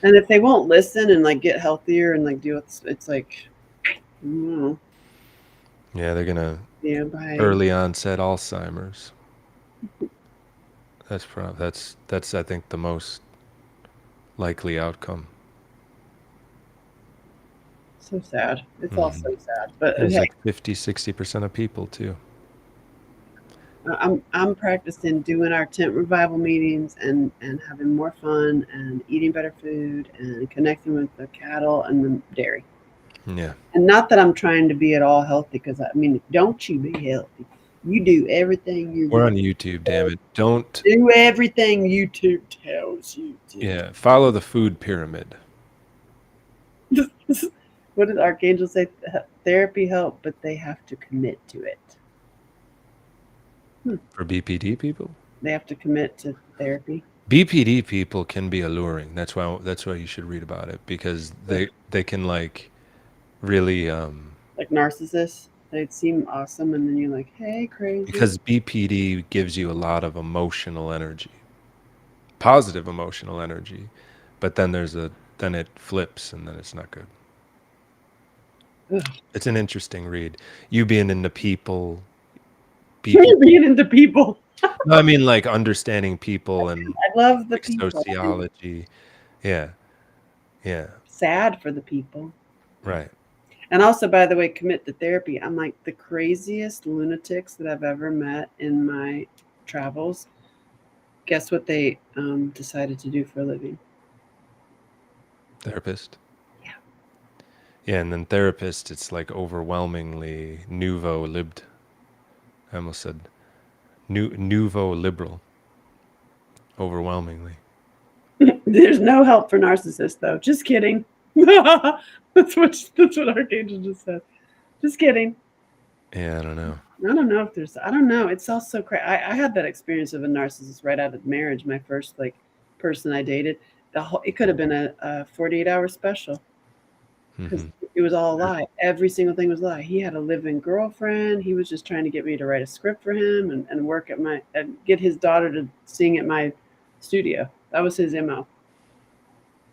And if they won't listen and like get healthier and like do it, it's like, yeah, they're gonna early onset Alzheimer's. That's I think the most likely outcome. So sad. It's all Hmm. so sad. But It's hey, like 50-60% of people too. I'm practicing doing our tent revival meetings and having more fun and eating better food and connecting with the cattle and the dairy. Yeah. And not that I'm trying to be at all healthy, because I mean, don't you be healthy. You do everything you're We're going on YouTube, damn it. Don't, to do everything YouTube tells you yeah, follow the food pyramid to. What did Archangel say? Therapy help, but they have to commit to it. Hmm. for BPD people. They have to commit to therapy. BPD people can be alluring. That's why you should read about it because they can like really Like narcissists, they seem awesome, and then you're like, "Hey, crazy." because BPD gives you a lot of emotional energy, positive emotional energy, but then it flips and then it's not good. Ugh. It's an interesting read. You being into people, BP. You're being into people. No, I mean like understanding people and I love the like people. I'm sociology. Yeah, yeah, sad for the people. right. And also, by the way, commit to therapy. I'm like the craziest lunatics that I've ever met in my travels. Guess what they decided to do for a living? Therapist. Yeah. Yeah, and then therapist, it's like overwhelmingly nouveau libd. I almost said nouveau liberal. Overwhelmingly. There's no help for narcissists, though. Just kidding. That's what Archangel just said. Just kidding. Yeah, I don't know. I don't know if there's. I don't know. It's also crazy. I had that experience of a narcissist right out of marriage. My first like person I dated. It could have been a 48-hour special, because Hmm. it was all a lie. Every single thing was a lie. He had a live-in girlfriend. He was just trying to get me to write a script for him and work at my and get his daughter to sing at my studio. That was his MO.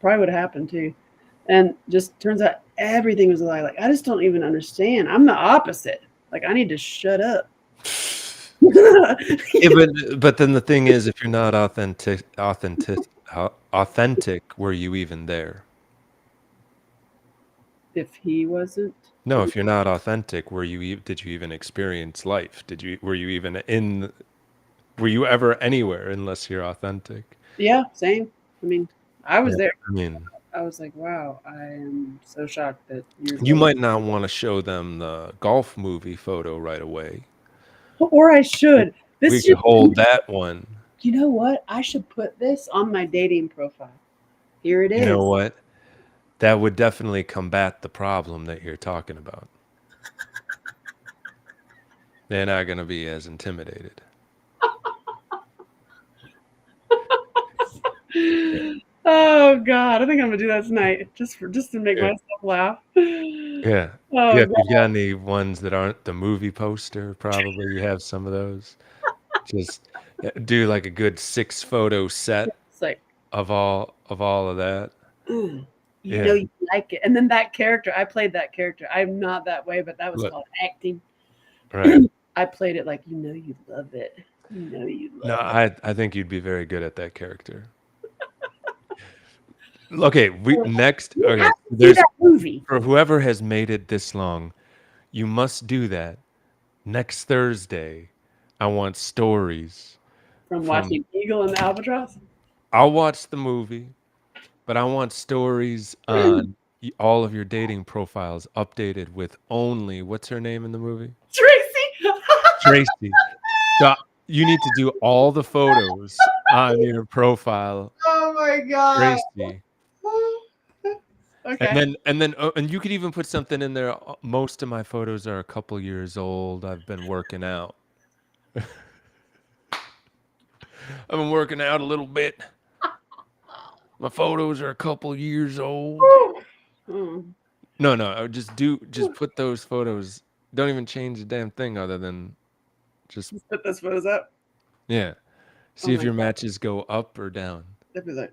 Probably would have happened too. And just turns out everything was a lie. Like, I just don't even understand. I'm the opposite. Like, I need to shut up. Yeah, but then the thing is, if you're not authentic, were you even there? If he wasn't, No, if you're not authentic, did you even experience life? Were you even were you ever anywhere unless you're authentic? yeah, same. I mean, I was Yeah. there. I mean, I was like, wow, I am so shocked that you're you going. might not want to show them the golf movie photo right away. Or I should. We This could should. hold that one. You know what? I should put this on my dating profile. Here it You know is. what? That would definitely combat the problem that you're talking about. They're not going to be as intimidated. Yeah. Oh God, I think I'm gonna do that tonight, just to make Yeah. myself laugh. Yeah. Yeah. Oh If you've God, got any ones that aren't the movie poster, probably you have some of those. Just do like a good 6 photo set it's like, of all of that. ooh, Yeah. you like it. And then that character, I played that character. I'm not that way, but that was Look, called acting. right. I played it like, you love it. You No, love it. I think you'd be very good at that character. Okay, we You next. have Okay, to see there's that movie for whoever has made it this long, you must do that next Thursday. I want stories from from. watching Eagle and the Albatross. I'll watch the movie, but I want stories on all of your dating profiles updated with only what's her name in the movie? Tracy. Tracy. So you need to do all the photos on your profile, Oh my God. Tracy. Okay. And you could even put something in there. Most of my photos are a couple years old. I've been working out. I've been working out a little bit. My photos are a couple years old. Mm. No, I would just put those photos. Don't even change the damn thing other than just Just put those photos up. yeah. Oh See if my your God. matches go up or down, That'd be like,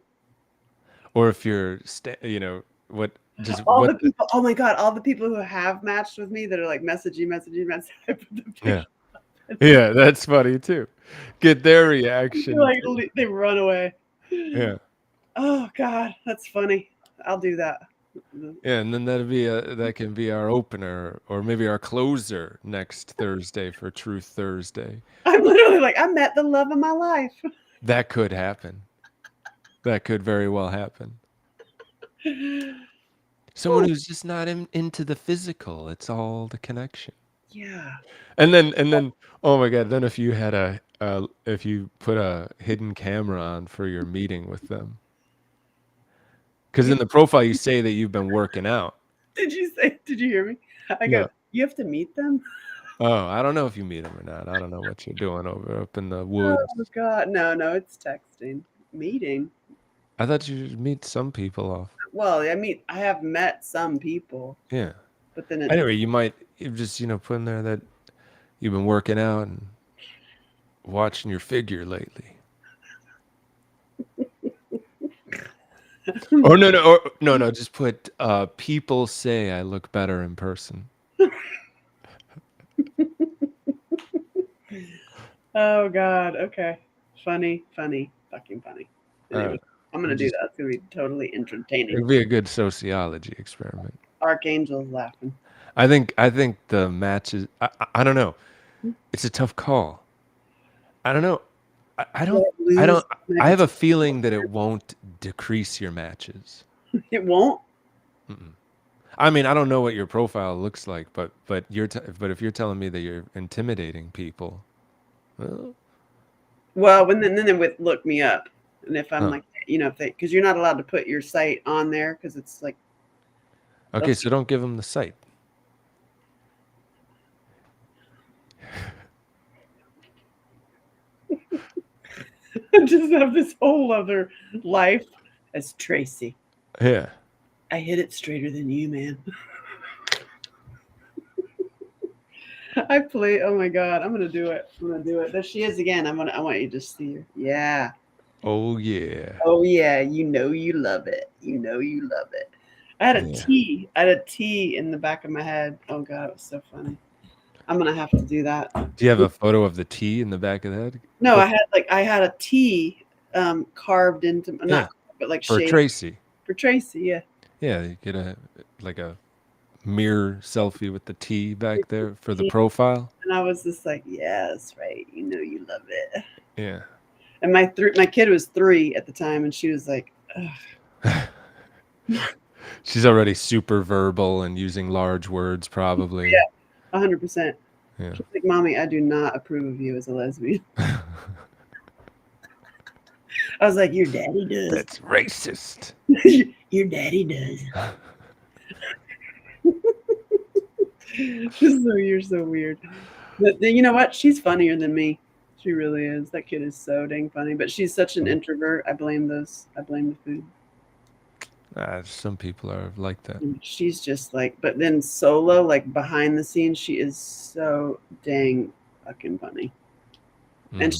or if you're what just all what the people. Oh my God. All the people who have matched with me that are like messaging. I put the yeah. picture. Yeah, that's funny too. Get their They reaction. like they run away. Yeah. Oh God, that's funny. I'll do that. Yeah, and then that can be our opener or maybe our closer next Thursday for Truth Thursday. I'm literally like, I met the love of my life. That could happen. That could very well happen. Someone Oh, who's just not into the physical. It's all the connection. yeah. And then oh my God, then if you had if you put a hidden camera on for your meeting with them. Because in the profile you say that you've been working out. Did you say? Did you hear me? I go. No. You have to meet them. Oh, I don't know if you meet them or not. I don't know what you're doing over up in the Oh woods. God, no, it's texting. Meeting. I thought you'd meet some people off. Well, I mean, I have met some people, Yeah. but then it's Anyway, you just, put in there that you've been working out and watching your figure lately. Or no, just put people say I look better in person. oh God. Okay. Funny, fucking funny. Anyway, I'm gonna do just- that. It's gonna be totally entertaining. It'd be a good sociology experiment. Archangel's laughing. I think the matches I don't know. It's a tough call. I don't know. I don't I don't I have a feeling that it won't decrease your matches. It won't. Mm-mm. I mean, I don't know what your profile looks like, but but if you're telling me that you're intimidating people, well, Well, when then they would look me up, and if I'm huh. like, if they, because you're not allowed to put your site on there because it's like. Okay, so don't give them the site. I just have this whole other life as Tracy. Yeah. I hit it straighter than you, man. I play. Oh my God, I'm gonna do it. I'm gonna do it. There she is again. I want you to see her. Yeah. Oh yeah. Oh yeah. You love it. You love it. I had a T. I had a T in the back of my head. Oh God, it was so funny. I'm gonna have to do that. Do you have a photo of the T in the back of the head? No, I had a T carved into not, but like for shaped. Tracy. For Tracy, yeah. Yeah, you get a mirror selfie with the T back there for the profile. And I was just like, yeah, that's right. You love it. Yeah. And my kid was 3 at the time, and she was like, she's already super verbal and using large words, probably. Yeah, 100%. Yeah. She's like, Mommy, I do not approve of you as a lesbian. I was like, your daddy does. That's racist. Your daddy does. You're so weird. But you know what? She's funnier than me. She really is. That kid is so dang funny. But she's such an introvert. I blame the food. Some people are like that. And she's just like, but then solo, like behind the scenes, she is so dang fucking funny. And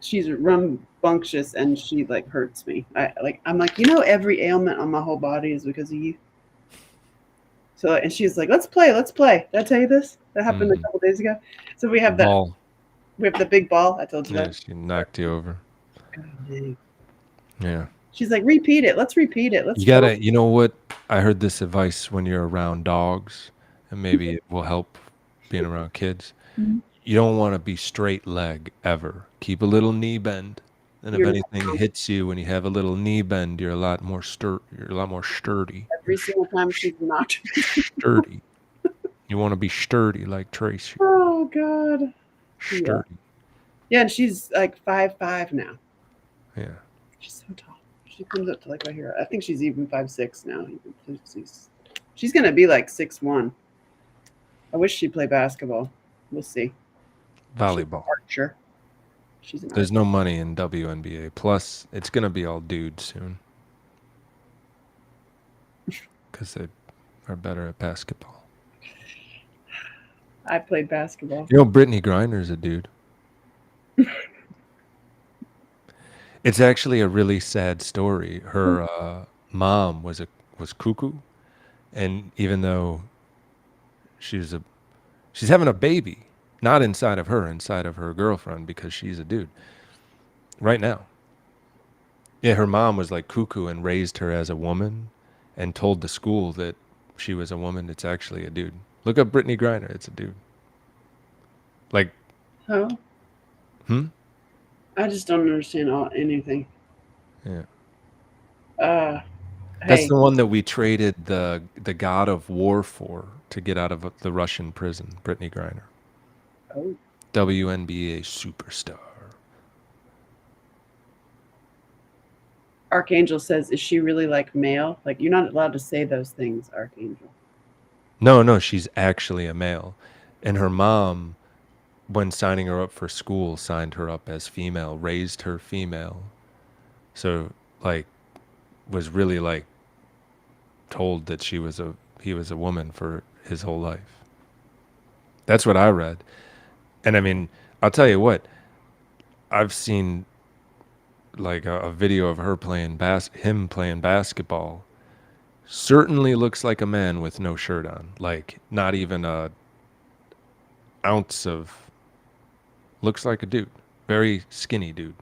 she's rambunctious, and she like hurts me. I'm like, every ailment on my whole body is because of you. So, and she's like, let's play. Did I tell you this? That happened a couple days ago. So we have ball. We have the big ball. I told you that. She knocked you over. God, yeah. She's like, repeat it. Let's repeat it. You gotta, you know what? I heard this advice when you're around dogs, and maybe it will help being around kids. Mm-hmm. You don't want to be straight leg ever. Keep a little knee bend. And if anything hits you when you have a little knee bend, you're a lot more sturdy. Every single time she's knocked. Sturdy. You want to be sturdy like Tracy. Oh God. Sturdy. Yeah, and she's like 5'5" now. Yeah. She's so tall. She comes up to like right here. I think she's even 5'6" now. She's gonna be like 6'1". I wish she'd play basketball. We'll see. Volleyball. Archer. There's no money in WNBA. Plus, it's gonna be all dudes soon. Because they are better at basketball. I played basketball. You know, Brittany Griner's a dude. It's actually a really sad story. Her mom was cuckoo, and even though she's having a baby, Not inside of her girlfriend, because she's a dude. Right now. Yeah, her mom was like cuckoo and raised her as a woman and told the school that she was a woman. It's actually a dude. Look up Brittany Griner. It's a dude. Like, Oh, hmm? I just don't understand anything. Yeah. That's Hey, the one that we traded the god of war for to get out of the Russian prison, Brittany Griner. oh, WNBA superstar. Archangel says, is she really like male? Like, you're not allowed to say those things, Archangel. No, she's actually a male. And her mom, when signing her up for school, signed her up as female, raised her female. So, like, was really like told that he was a woman for his whole life. That's what I read. And I mean, I'll tell you what, I've seen like a video of her him playing basketball. Certainly looks like a man with no shirt on. Like, not even a ounce of, looks like a dude. Very skinny dude.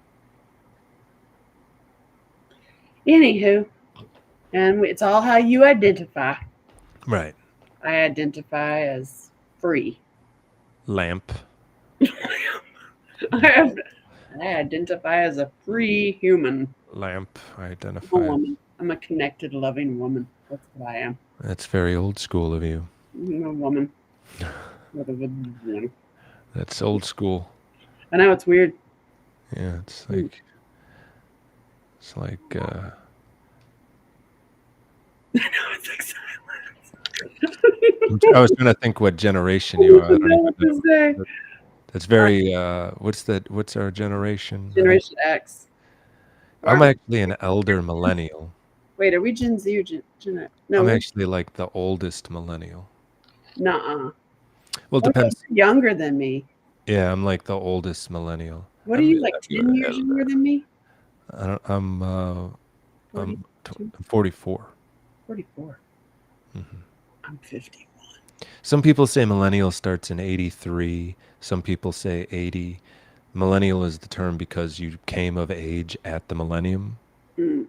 Anywho, and it's all how you identify. Right. I identify as free. Lamp. I identify as a free human. Lamp I'm a identify. woman. I'm a connected, loving woman. That's what I am. That's very old school of you. I'm a woman. With a vagina. That's old school. I know it's weird. Yeah, it's like I know it's like silence. I was trying to think what generation you are. I don't know even what know. to say. That's very what's our generation? Generation X. I'm actually an elder millennial. Wait, are we Gen Z or Gen X? No, I'm actually like the oldest millennial. nuh-uh. Well, it depends. You're younger than me. Yeah, I'm like the oldest millennial. What are you, like 10 years younger than me? I'm 44. 44. Mhm. I'm 51. Some people say millennial starts in 83. Some people say 80. Millennial is the term because you came of age at the millennium. Mm.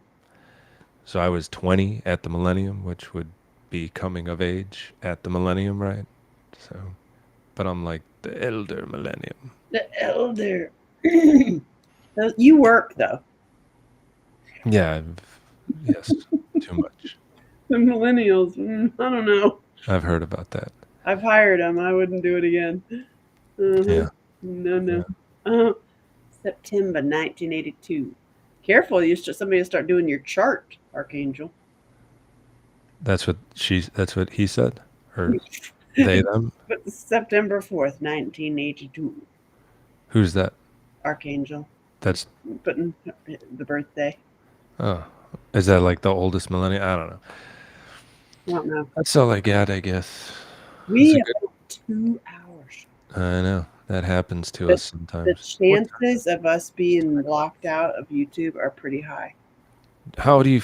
So I was 20 at the millennium, which would be coming of age at the millennium, right? So, but I'm like the elder millennium. The elder. You work, though. Yeah, yes, too much. The millennials, I don't know. I've heard about that. I've hired them. I wouldn't do it again. Yeah. No. September 1982. Careful, somebody will start doing your chart, Archangel. That's what he said, or they them. But September 4th, 1982. Who's that? Archangel. That's Putting the birthday. Oh, is that like the oldest millennial? I don't know. I don't know. That's all I got, I guess. We have 2 hours. I know that happens to us sometimes. The chances of us being locked out of YouTube are pretty high. How do you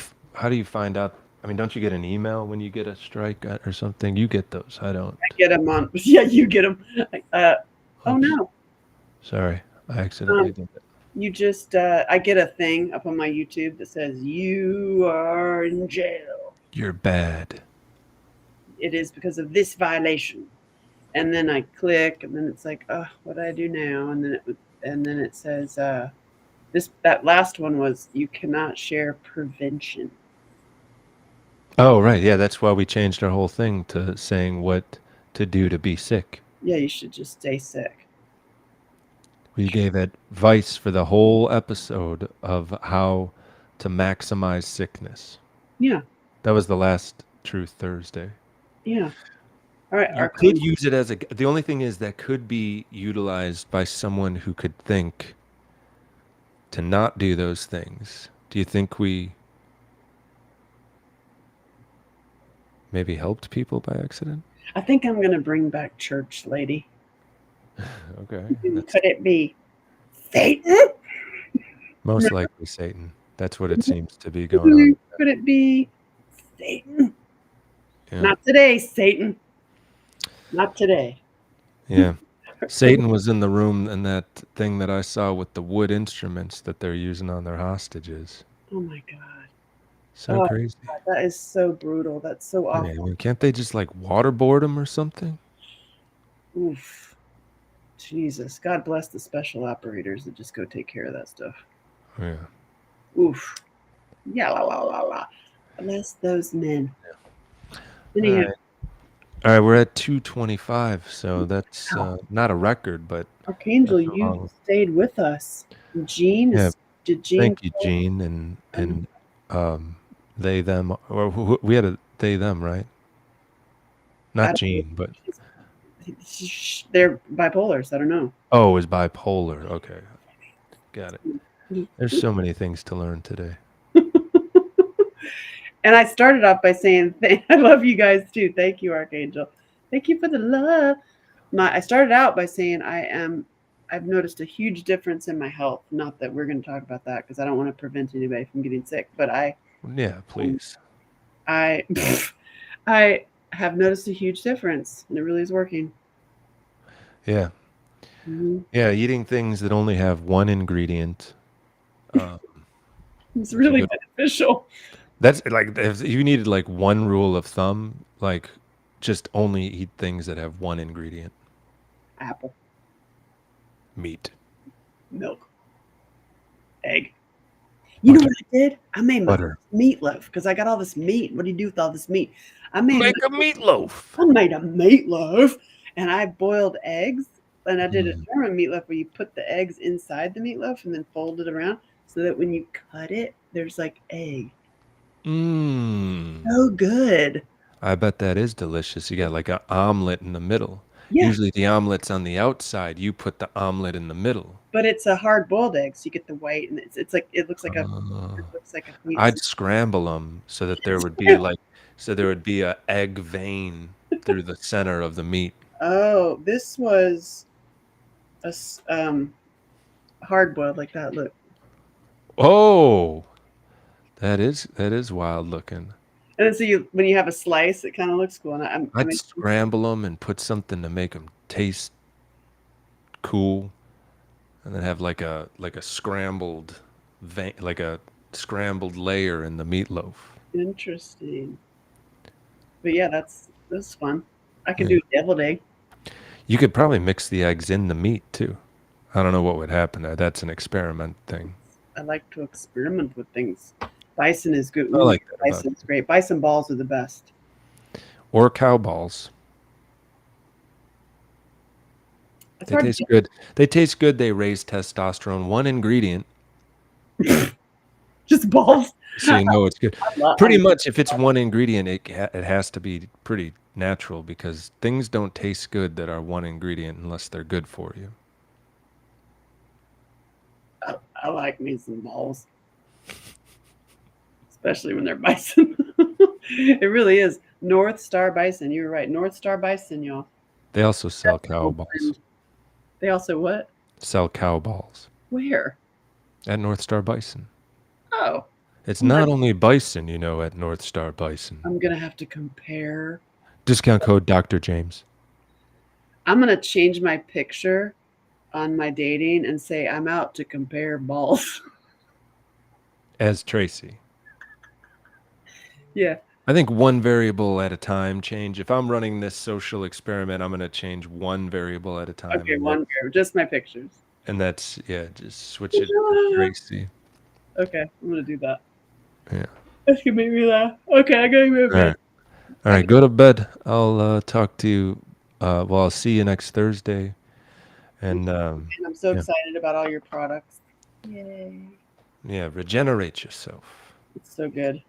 find out? I mean, don't you get an email when you get a strike or something? You get those. I don't. I get them on. Yeah, you get them. Oh no. Sorry, I accidentally did it. You just, I get a thing up on my YouTube that says, you are in jail. You're bad. It is because of this violation. And then I click, and then it's like, oh, what do I do now? And then it says, that last one was, you cannot share prevention. Oh, right. Yeah, that's why we changed our whole thing to saying what to do to be sick. Yeah, you should just stay sick. We gave advice for the whole episode of how to maximize sickness. Yeah. That was the last Truth Thursday. Yeah. All right. You could use it as the only thing is that could be utilized by someone who could think to not do those things. Do you think we maybe helped people by accident? I think I'm going to bring back church, lady. Okay. Could it be Satan? Most likely Satan. That's what it seems to be going on. Could it be Satan? Yeah. Not today, Satan. Not today. Yeah. Satan was in the room in that thing that I saw with the wood instruments that they're using on their hostages. Oh my God. So Oh, crazy. God, that is so brutal. That's so Yeah, I awful. mean, can't they just like waterboard them or something? Oof. Jesus. God bless the special operators that just go take care of that stuff. Yeah. Oof. Yeah, la la la la. Bless those men. All Anyhow, right. All right, we're at 225, so that's wow. not a record, but Archangel, that's a you long. stayed with us. Gene Yeah, is. Did Gene? thank you, Gene, and Um, they them or we had a they them, right? I Not don't know. Gene, but They're bipolars. I don't know. oh, is bipolar. Okay, got it. There's so many things to learn today. And I started off by saying, I love you guys too. Thank you, Archangel. Thank you for the love. I started out by saying I've noticed a huge difference in my health. Not that we're going to talk about that because I don't want to prevent anybody from getting sick, but Yeah, um, please. I, I have noticed a huge difference, and it really is working. Yeah, Mhm. yeah. Eating things that only have one ingredient. Uh, It's is a really good. beneficial. That's like if you needed like one rule of thumb, like just only eat things that have one ingredient: Apple, meat, milk, egg. You know butter, what I did? I made my butter. meatloaf because I got all this meat. What do you do with all this meat? I made Make a meatloaf. I made a meatloaf and I boiled eggs. And I did a Mm. German meatloaf where you put the eggs inside the meatloaf and then fold it around so that when you cut it, there's like egg. Mm. So good. I bet that is delicious. You got like an omelet in the middle. Yeah, Usually the omelet's on the outside. You put the omelet in the middle. but it's a hard boiled egg, so you get the white and it's like Uh, it looks like a meat. I'd scramble them so that there would be like, so there would be a egg vein through the center of the meat. Oh, this was a hard boiled like that. Look, Oh, that is wild looking. and then so you when you have a slice, it kind of looks cool. And I I'd mean, scramble them and put something to make them taste cool, and then have like a scrambled vein, like a scrambled layer in the meatloaf. interesting. But yeah, that's fun. I could Yeah. do deviled egg. You could probably mix the eggs in the meat too. I don't know what would happen there. That's an experiment thing. I like to experiment with things. Bison is good. I Ooh, like that about bison's great. Bison balls are the best. or cow balls. It's They hard taste good. They taste good. They raise testosterone. One ingredient, to just balls. so you know it's good. I Pretty much, if it's one ingredient, it has to be pretty natural because things don't taste good that are one ingredient unless they're good for you. I like me some balls, especially when they're bison. It really is. North Star Bison. You were right. North Star Bison, y'all. They also sell cow balls. They also what? Sell cow balls Where? at North Star Bison. Oh, It's I'm not gonna, only bison, you know, at North Star Bison. I'm gonna have to compare. Discount code Dr. James. I'm gonna change my picture on my dating and say I'm out to compare balls. As Tracy. Yeah. I think one variable at a time change. If I'm running this social experiment, I'm going to change one variable at a time. Okay, one pair, just my pictures. And that's, yeah, just switch it to Tracy. Okay, I'm gonna do that. Yeah. That's gonna make me laugh. Okay, I gotta go to All bed. right. All right. Go to bed. I'll talk to you. Well, I'll see you next Thursday. And And I'm so yeah, excited about all your products. Yay. yeah, regenerate yourself. It's so good.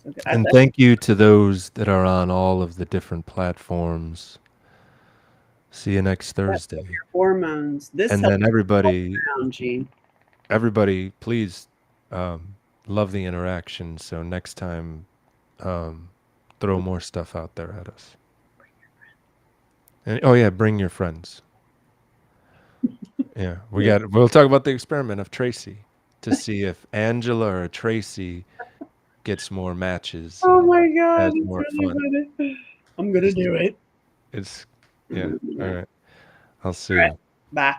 So good. And thank you to those that are on all of the different platforms. See you next Thursday. Your hormones. This And helps then everybody, down, Gene. please love the interaction. So next time, throw more stuff out there at us. And, oh yeah, bring your friends. Yeah, we'll talk about the experiment of Tracy to see if Angela or Tracy gets more matches. Oh and my god, has it's more really fun. funny. I'm gonna do it. It's yeah. All right. I'll see All right. you. Bye.